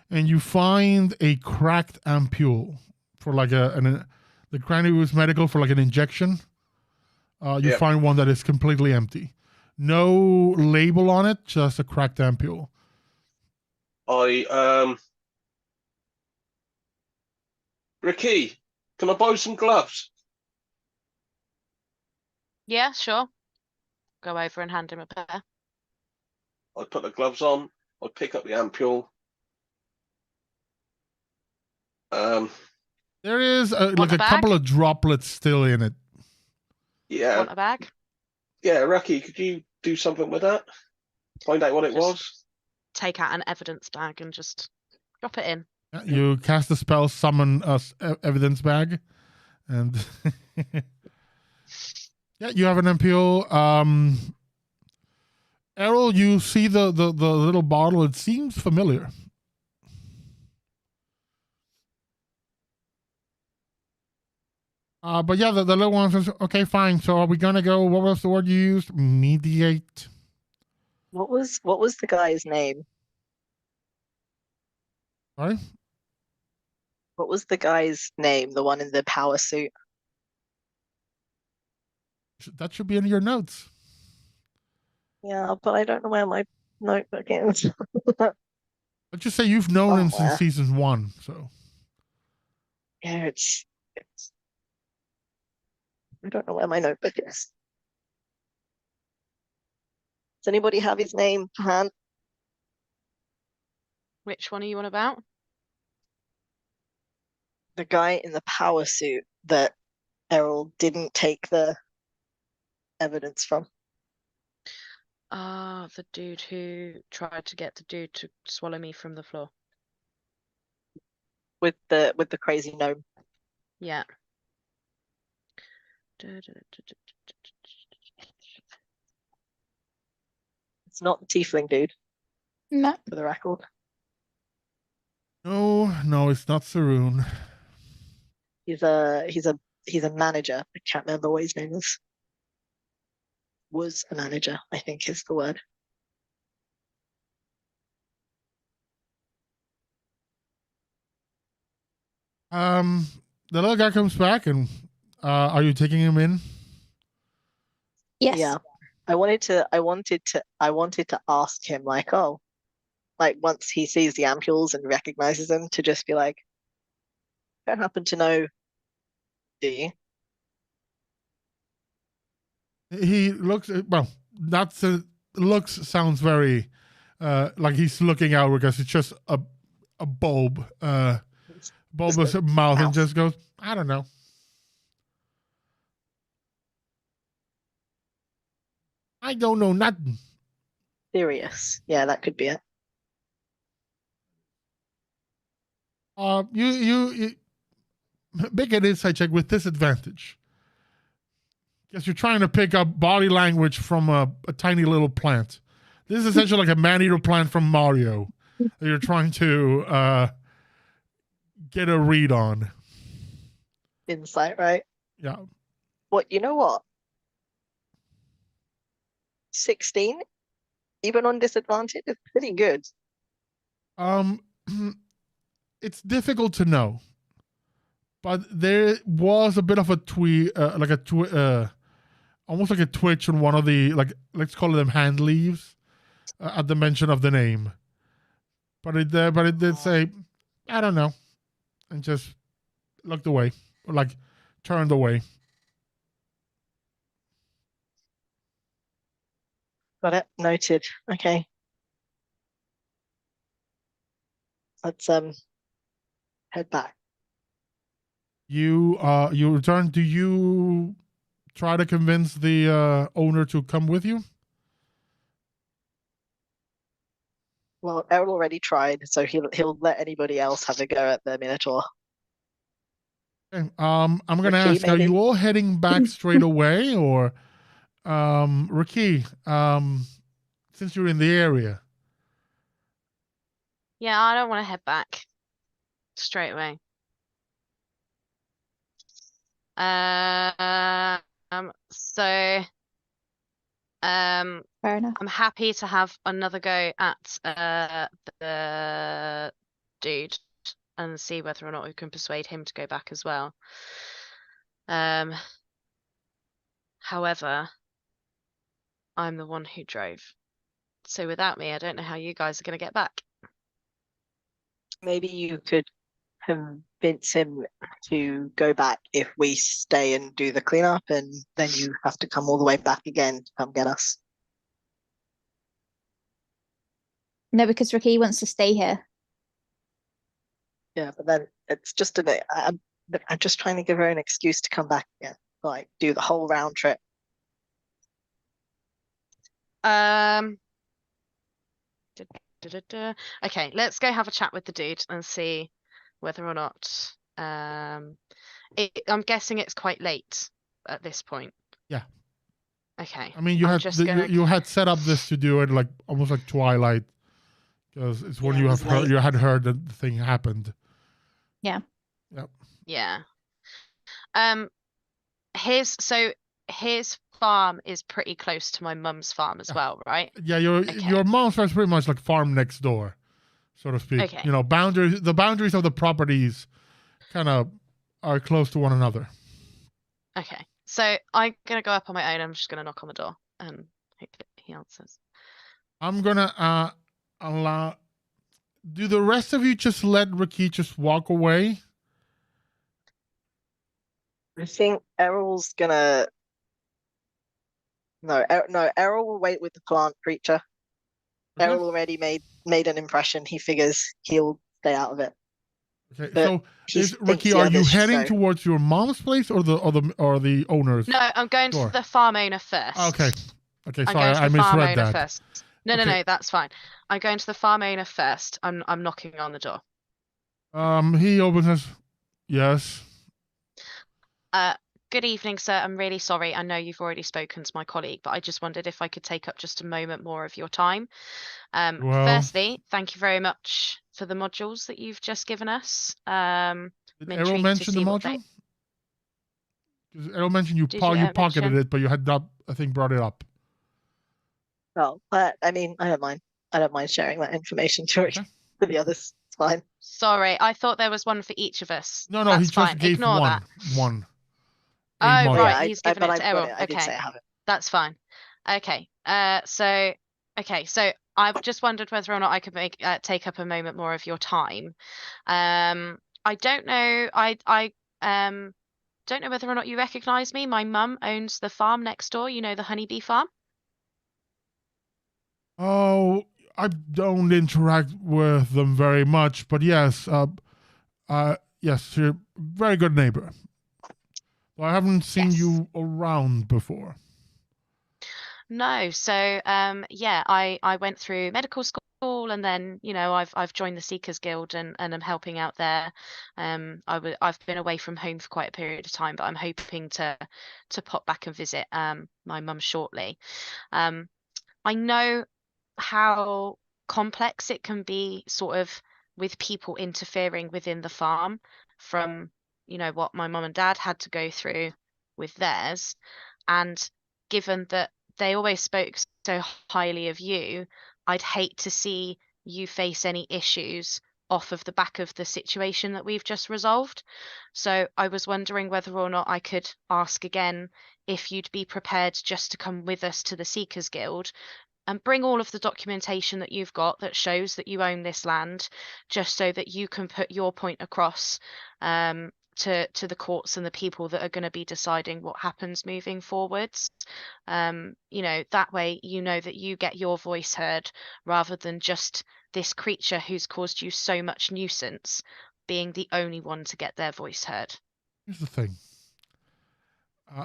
and you find a cracked ampule for like the granny was medical for like an injection. You Yep. find one that is completely empty. No label on it, just a cracked ampule. RaQui, can I borrow some gloves? Yeah, sure. Go over and hand him a pair. I put the gloves on. I pick up the ampule. There is Want like a a bag? couple of droplets still in it. Yeah, Want a bag? yeah, RaQui, could you do something with that? Find out what it Just- was. Take out an evidence bag and just drop it in. Yeah, you cast the spell, summon a evidence bag, and yeah, you have an ampule. Errol, you see the little bottle. It seems familiar. But yeah, the little one says, okay, fine. So are we gonna go? What was the word you used? Mediate. What was the guy's name? Sorry? What was the guy's name? The one in the power suit. That should be in your notes. Yeah, but I don't know where my notebook is. Let's just say you've known him Somewhere. since season 1. So Yeah, it's. I don't know where my notebook is. Does anybody have his name to hand? Which one are you on about? The guy in the power suit that Errol didn't take the evidence from. Ah, the dude who tried to get the dude to swallow me from the floor. with the crazy gnome. Yeah. It's not the tiefling dude, No. for the record. No, it's not Saroon. He's a manager. I can't remember what his name is. Was a manager, I think is the word. The little guy comes back, and are you taking him in? Yes. Yeah. I wanted to ask him like, oh, like once he sees the ampules and recognizes them, to just be like, don't happen to know, do you? He looks well. That's looks sounds very like he's looking out because it's just a bulb, bulbous Just a mouth, and mouth. just goes, I don't know. I don't know nothing. Serious. Yeah, that could be it. You make an insight check with disadvantage. Because you're trying to pick up body language from a tiny little plant. This is essentially like a man-eater plant from Mario that you're trying to get a read on. Insight, right? Yeah. What, you know what? 16, even on disadvantage, is pretty good. It's difficult to know, but there was a bit of a almost like a twitch on one of the, like, let's call them hand leaves at the mention of the name. But it did say, I don't know, and just looked away, or like turned away. Got it. Noted. Okay. Let's head back. You return. Do you try to convince the owner to come with you? Well, Errol already tried, so he'll let anybody else have a go at the Minotaur. Okay. I'm gonna RaQui, ask: Are maybe? you all heading back straight away, or RaQui? Since you're in the area, Yeah, I don't want to head back straight away. So Fair enough. I'm happy to have another go at the dude and see whether or not we can persuade him to go back as well. However, I'm the one who drove. So without me, I don't know how you guys are going to get back. Maybe you could convince him to go back if we stay and do the cleanup, and then you have to come all the way back again to come get us. No, because RaQui wants to stay here. Yeah, but then it's just I'm just trying to give her an excuse to come back again, like do the whole round trip. Okay, let's go have a chat with the dude and see whether or not I'm guessing it's quite late at this point. Yeah. Okay. I mean, you I'm had just gonna- you had set up this to do it like almost like twilight, because it's when Yeah, you it have was heard late. you had heard that the thing happened. Yeah. Yep. Yeah. His farm is pretty close to my mum's farm as Yeah. well, right? Yeah, Okay. your mom's farm is pretty much like farm next door, so to speak. Okay. You know, the boundaries of the properties kind of are close to one another. Okay. So I'm gonna go up on my own. I'm just gonna knock on the door and hope that he answers. I'm gonna allow. Do the rest of you just let RaQui just walk away? I think Errol's gonna. No, Errol will wait with the plant creature. Okay. Errol already made an impression. He figures he'll stay out of it. Okay, But so he is thinks RaQui, the are you others should heading go. towards your mom's place or the owner's? No, I'm going Sure. to the farm owner first. Okay. Okay, I'm sorry, going to I the farm misread owner that. first. No, Okay. no, that's fine. I'm going to the farm owner first. I'm knocking on the door. He opens his. Yes. Good evening, sir. I'm really sorry. I know you've already spoken to my colleague, but I just wondered if I could take up just a moment more of your time. Well, Firstly, thank you very much for the modules that you've just given us. did I'm Errol intrigued to mention the see what they module? Because Errol mentioned you Did you you pocketed mention? it, but you had not, I think, brought it up. Oh, but I mean, I don't mind. I don't mind sharing that information to Okay. to the others. It's fine. Sorry, I thought there was one for each of us. No, he That's just fine. gave Ignore that. one. A Oh, Oh module. yeah, right. He's given but it I've to got Errol. it. I did say Okay, I have it. that's fine. Okay. So I've just wondered whether or not I could take up a moment more of your time. I don't know. I don't know whether or not you recognize me. My mum owns the farm next door. You know, the honeybee farm. Oh, I don't interact with them very much, but yes, yes, you're a very good neighbor. I haven't seen Yes. you around before. No, so yeah, I went through medical school and then I've joined the Seekers Guild and I'm helping out there. I've been away from home for quite a period of time, but I'm hoping to pop back and visit my mum shortly. I know how complex it can be, sort of with people interfering within the farm, from what my mum and dad had to go through with theirs, and given that they always spoke so highly of you, I'd hate to see you face any issues off of the back of the situation that we've just resolved. So I was wondering whether or not I could ask again if you'd be prepared just to come with us to the Seekers Guild and bring all of the documentation that you've got that shows that you own this land, just so that you can put your point across to the courts and the people that are going to be deciding what happens moving forwards. That way that you get your voice heard, rather than just this creature who's caused you so much nuisance being the only one to get their voice heard. Here's the thing.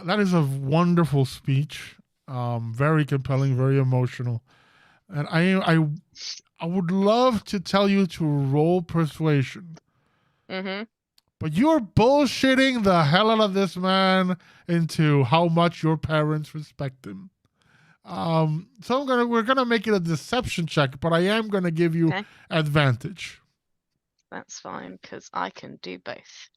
That is a wonderful speech. Very compelling, very emotional, and I would love to tell you to roll persuasion. Mm-hmm. But you're bullshitting the hell out of this man into how much your parents respect him. So we're gonna make it a deception check, but I am gonna give you advantage. That's fine, because I can do both.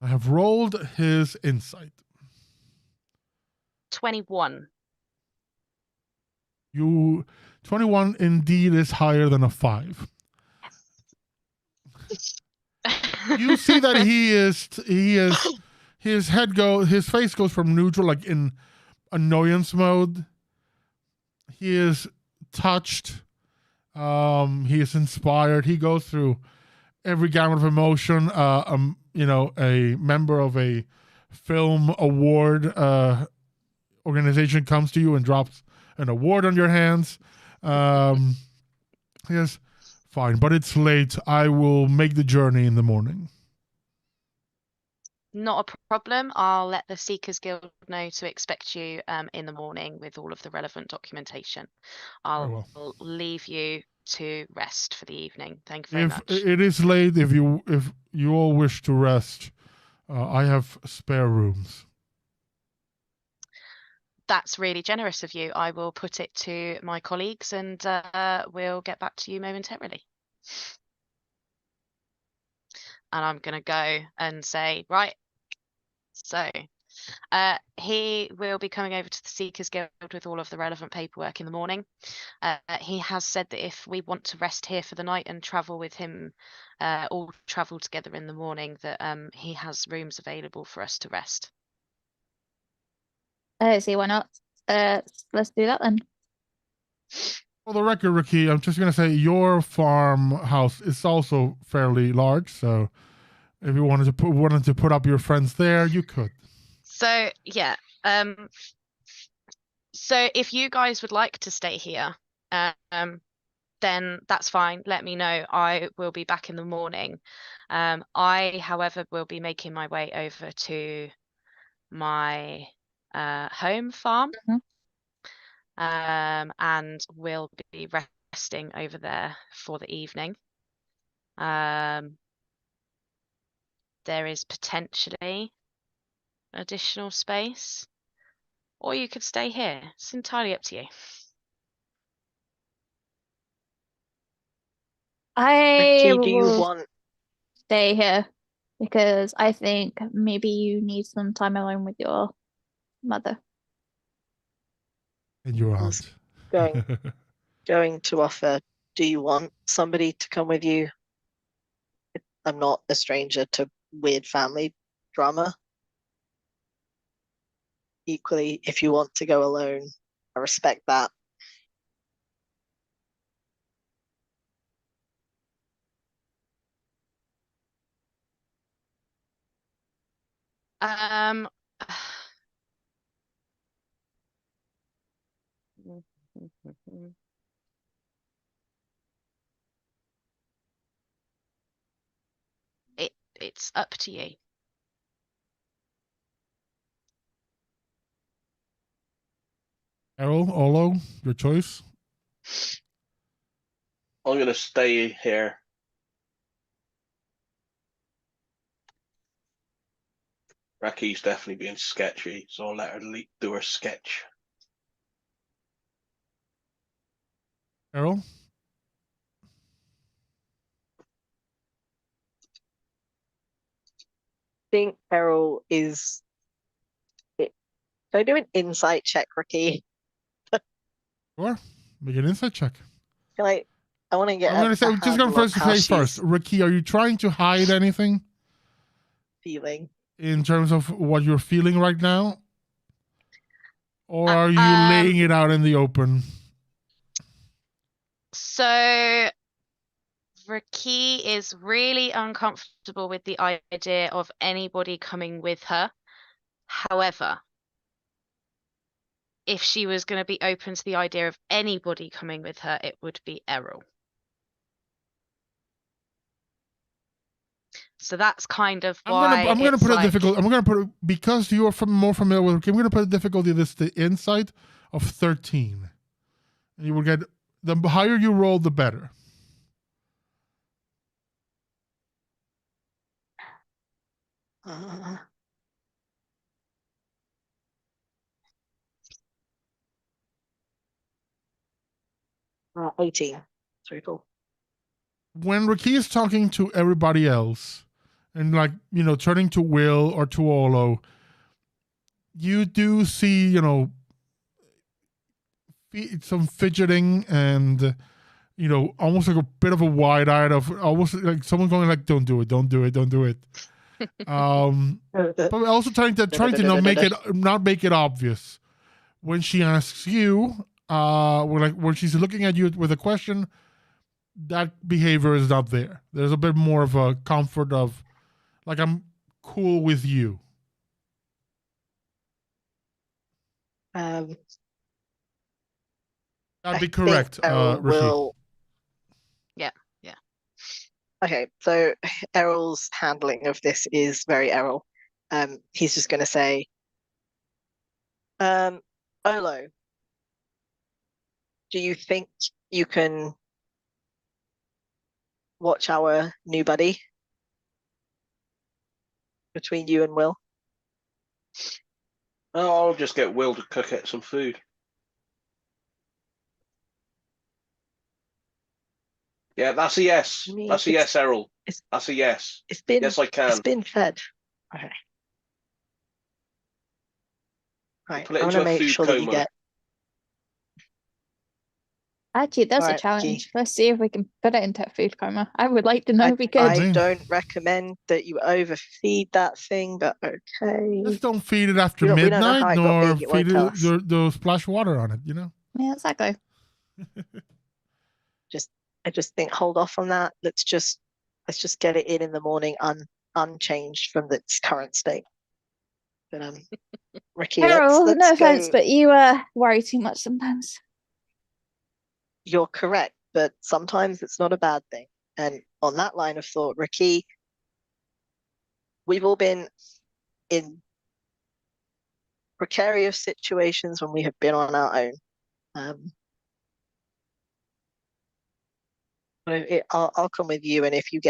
I have rolled his insight. 21. 21 indeed is higher than a 5. You see that his face goes from neutral, like in annoyance mode. He is touched. He is inspired. He goes through every gamut of emotion. A member of a film award organization comes to you and drops an award on your hands. Yes, fine, but it's late. I will make the journey in the morning. Not a problem. I'll let the Seekers Guild know to expect you in the morning with all of the relevant documentation. I'll leave you to rest for the evening. Thank you very much. It is late, if you all wish to rest, I have spare rooms. That's really generous of you. I will put it to my colleagues and we'll get back to you momentarily. And I'm going to go and say, right, so he will be coming over to the Seekers Guild with all of the relevant paperwork in the morning. He has said that if we want to rest here for the night and travel with him, all travel together in the morning, that he has rooms available for us to rest. I don't see why not. Let's do that then. For the record, RaQui, I'm just going to say your farmhouse is also fairly large, so if you wanted to put up your friends there, you could. So yeah, so if you guys would like to stay here, then that's fine. Let me know. I will be back in the morning. I, however, will be making my way over to my home farm. and will be resting over there for the evening. There is potentially additional space, or you could stay here. It's entirely up to you. I Ricky, do you will want stay here because I think maybe you need some time alone with your mother. And your was aunt. going to offer, do you want somebody to come with you? I'm not a stranger to weird family drama. Equally, if you want to go alone, I respect that. Um, it's up to you. Errol, Olo, your choice. I'm gonna stay here. RaQui's definitely being sketchy, so I'll let her do her sketch. Errol? I think Errol is. Can I do an insight check, Ricky? Sure. Make an insight check. Can I want to get. I'm just going to say first, Ricky, are you trying to hide anything feeling. in terms of what you're feeling right now? Or are you laying it out in the open? So Ricky is really uncomfortable with the idea of anybody coming with her. However, if she was going to be open to the idea of anybody coming with her, it would be Errol. So that's kind of why I'm gonna put like, a difficult. I'm gonna put because you are more familiar with. I'm gonna put a difficulty. This the insight of 13, and you will get the higher you roll, the better. Uh, 18. Very cool. When Ricky is talking to everybody else, and like turning to Will or to Olo, you do see some fidgeting and almost like a bit of a wide eye of almost like someone going like, don't do it, don't do it, don't do it. But also trying to not make it obvious when she asks you, when she's looking at you with a question, that behavior is not there. There's a bit more of a comfort of like, I'm cool with you. That'd be correct, Rishi. Yeah. Okay, so Errol's handling of this is very Errol. He's just going to say, Olo, do you think you can watch our new buddy between you and Will? Oh, I'll just get Will to cook it some food. Yeah, that's a yes. That's a yes, Errol. That's a yes. Yes, I can. It's been fed. Okay. Right. Put it I want into to a make food sure that you coma. get. Actually, that's a Alright, challenge. Ricky. Let's see if we can put it into a food coma. I would like to know if we could. I don't recommend that you overfeed that thing, but okay. Just don't feed it after We don't know how midnight, it got nor big, it won't tell us. the splash water on it. Yeah, exactly. I just think hold off on that. Let's just get it in the morning unchanged from its current state. But Ricky, Errol, let's no offense, go. but you worry too much sometimes. You're correct, but sometimes it's not a bad thing. And on that line of thought, Ricky, we've all been in precarious situations when we have been on our own. Um, but I'll come with you, and if you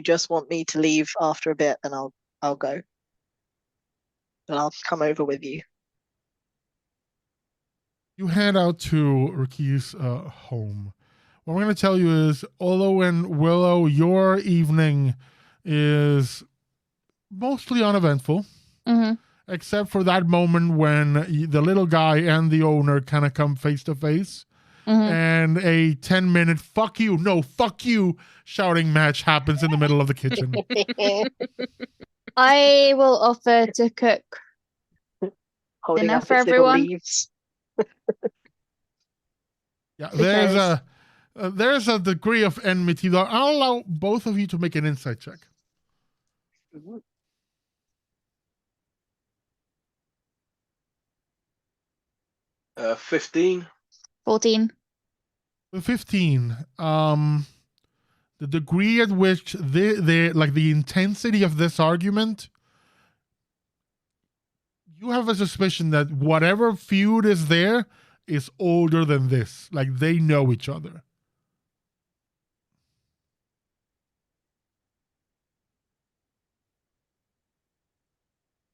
just want me to leave after a bit, then I'll go. But I'll come over with you. You head out to RaQui's home. What I'm going to tell you is, Olo and Willow, your evening is mostly uneventful, except for that moment when the little guy and the owner kind of come face to face, and a 10-minute "fuck you, no, fuck you" shouting match happens in the middle of the kitchen. I will offer to cook Holding dinner up for its little everyone. leaves. Yeah, Because- there's a degree of enmity there. I'll allow both of you to make an insight check. 15. 14. The 15. The degree at which the intensity of this argument, you have a suspicion that whatever feud is there is older than this. Like, they know each other.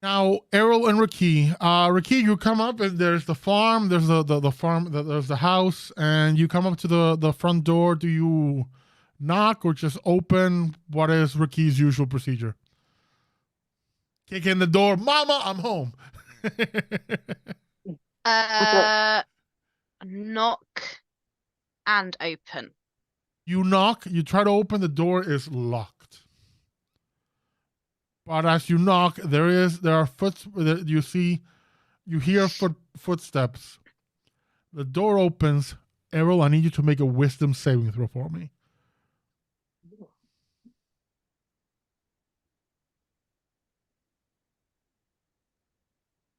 Now, Errol and RaQui. RaQui, you come up and there's the farm, there's the farm, there's the house, and you come up to the front door. Do you knock or just open? What is RaQui's usual procedure? Kick in the door, "Mama, I'm home." Knock and open. You knock, you try to open, the door is locked. But as you knock, there are you hear footsteps. The door opens. Errol, I need you to make a wisdom saving throw for me.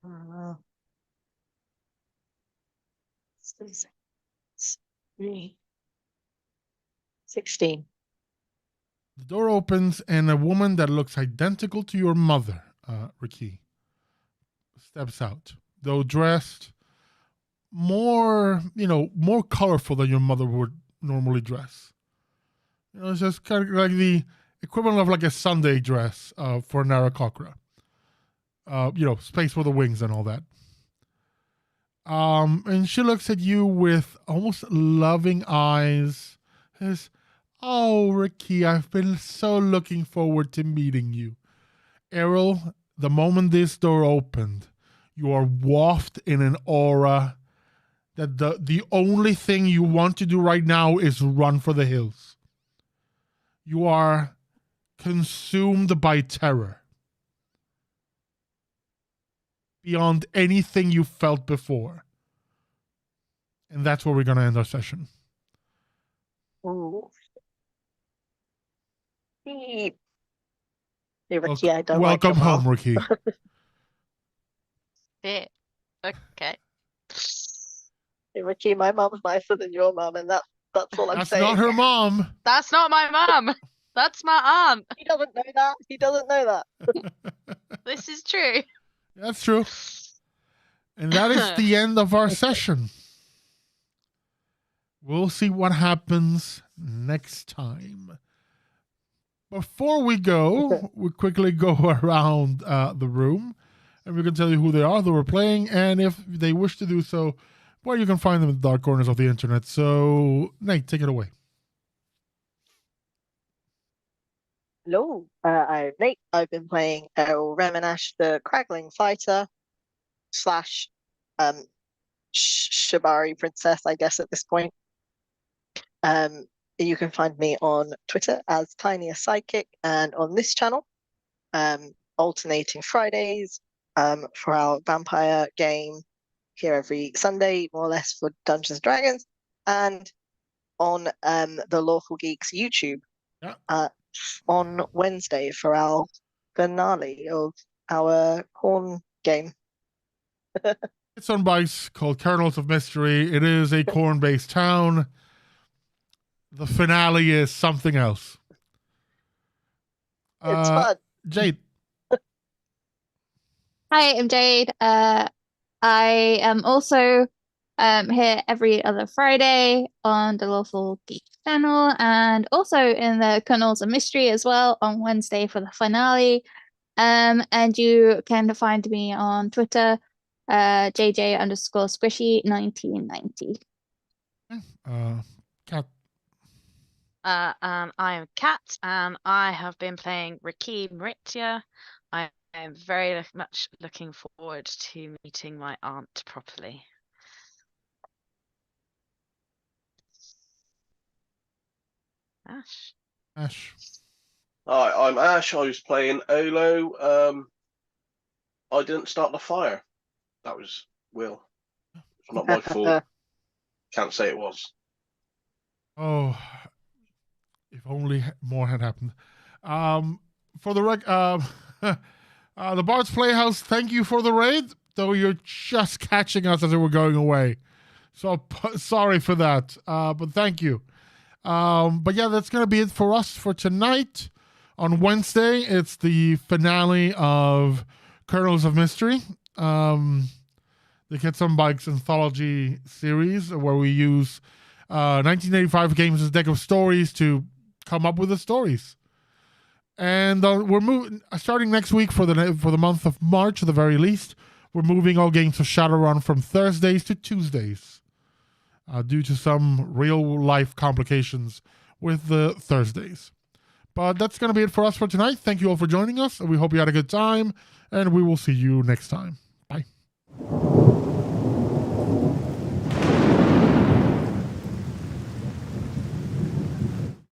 Uh, 16. The door opens and a woman that looks identical to your mother, RaQui, steps out, though dressed more colorful than your mother would normally dress. It's just kind of like the equivalent of like a Sunday dress for an Arakocra. Space for the wings and all that. And she looks at you with almost loving eyes. Says, "Oh, RaQui, I've been so looking forward to meeting you." Errol, the moment this door opened, you are wafted in an aura that the only thing you want to do right now is run for the hills. You are consumed by terror beyond anything you felt before. And that's where we're going to end our session. Ooh. Hey, RaQui, I don't like Welcome your home, mom. RaQui. Yeah. Okay. Hey, RaQui, my mom's nicer than your mom, and that's all I'm That's saying. not her mom. That's not my mum. That's my aunt. He doesn't know that. He doesn't know that. This is true. That's true. And that is the end of our session. We'll see what happens next time. Before we go, we quickly go around the room, and we can tell you who they are that we're playing, and if they wish to do so, where you can find them in the dark corners of the internet. So, Nate, take it away. Hello, I'm Nate. I've been playing Errol Reminash, the Craggling Fighter / Shibari Princess, I guess, at this point. You can find me on Twitter as Tiniest Sidekick, and on this channel, alternating Fridays for our vampire game, here every Sunday, more or less, for Dungeons & Dragons, and on the Lawful Geeks YouTube on Wednesday for our finale of our corn game. It's on Bikes, called Kernels of Mystery. It is a corn-based town. The finale is something else. It's fun. Jade. Hi, I'm Jade. I am also here every other Friday on the Lawful Geek channel, and also in the Kernels of Mystery as well on Wednesday for the finale. And you can find me on Twitter, JJ_squishy1990. Cat. I am Kat, and I have been playing RaQui MriTtyur. I am very much looking forward to meeting my aunt properly. Ash. Ash. Hi, I'm Ash. I was playing Olo. I didn't start the fire. That was Will. It's not my fault. Can't say it was. Oh, if only more had happened. For the the Bard's Playhouse, thank you for the raid, though you're just catching us as we were going away. So sorry for that, but thank you. But yeah, that's going to be it for us for tonight. On Wednesday, it's the finale of Kernels of Mystery. The Get Some Bikes anthology series, where we use 1985 games as a deck of stories to come up with the stories. And we're moving, starting next week for the month of March, at the very least. We're moving all games of Shadowrun from Thursdays to Tuesdays, due to some real life complications with the Thursdays. But that's going to be it for us for tonight. Thank you all for joining us. We hope you had a good time, and we will see you next time. Bye.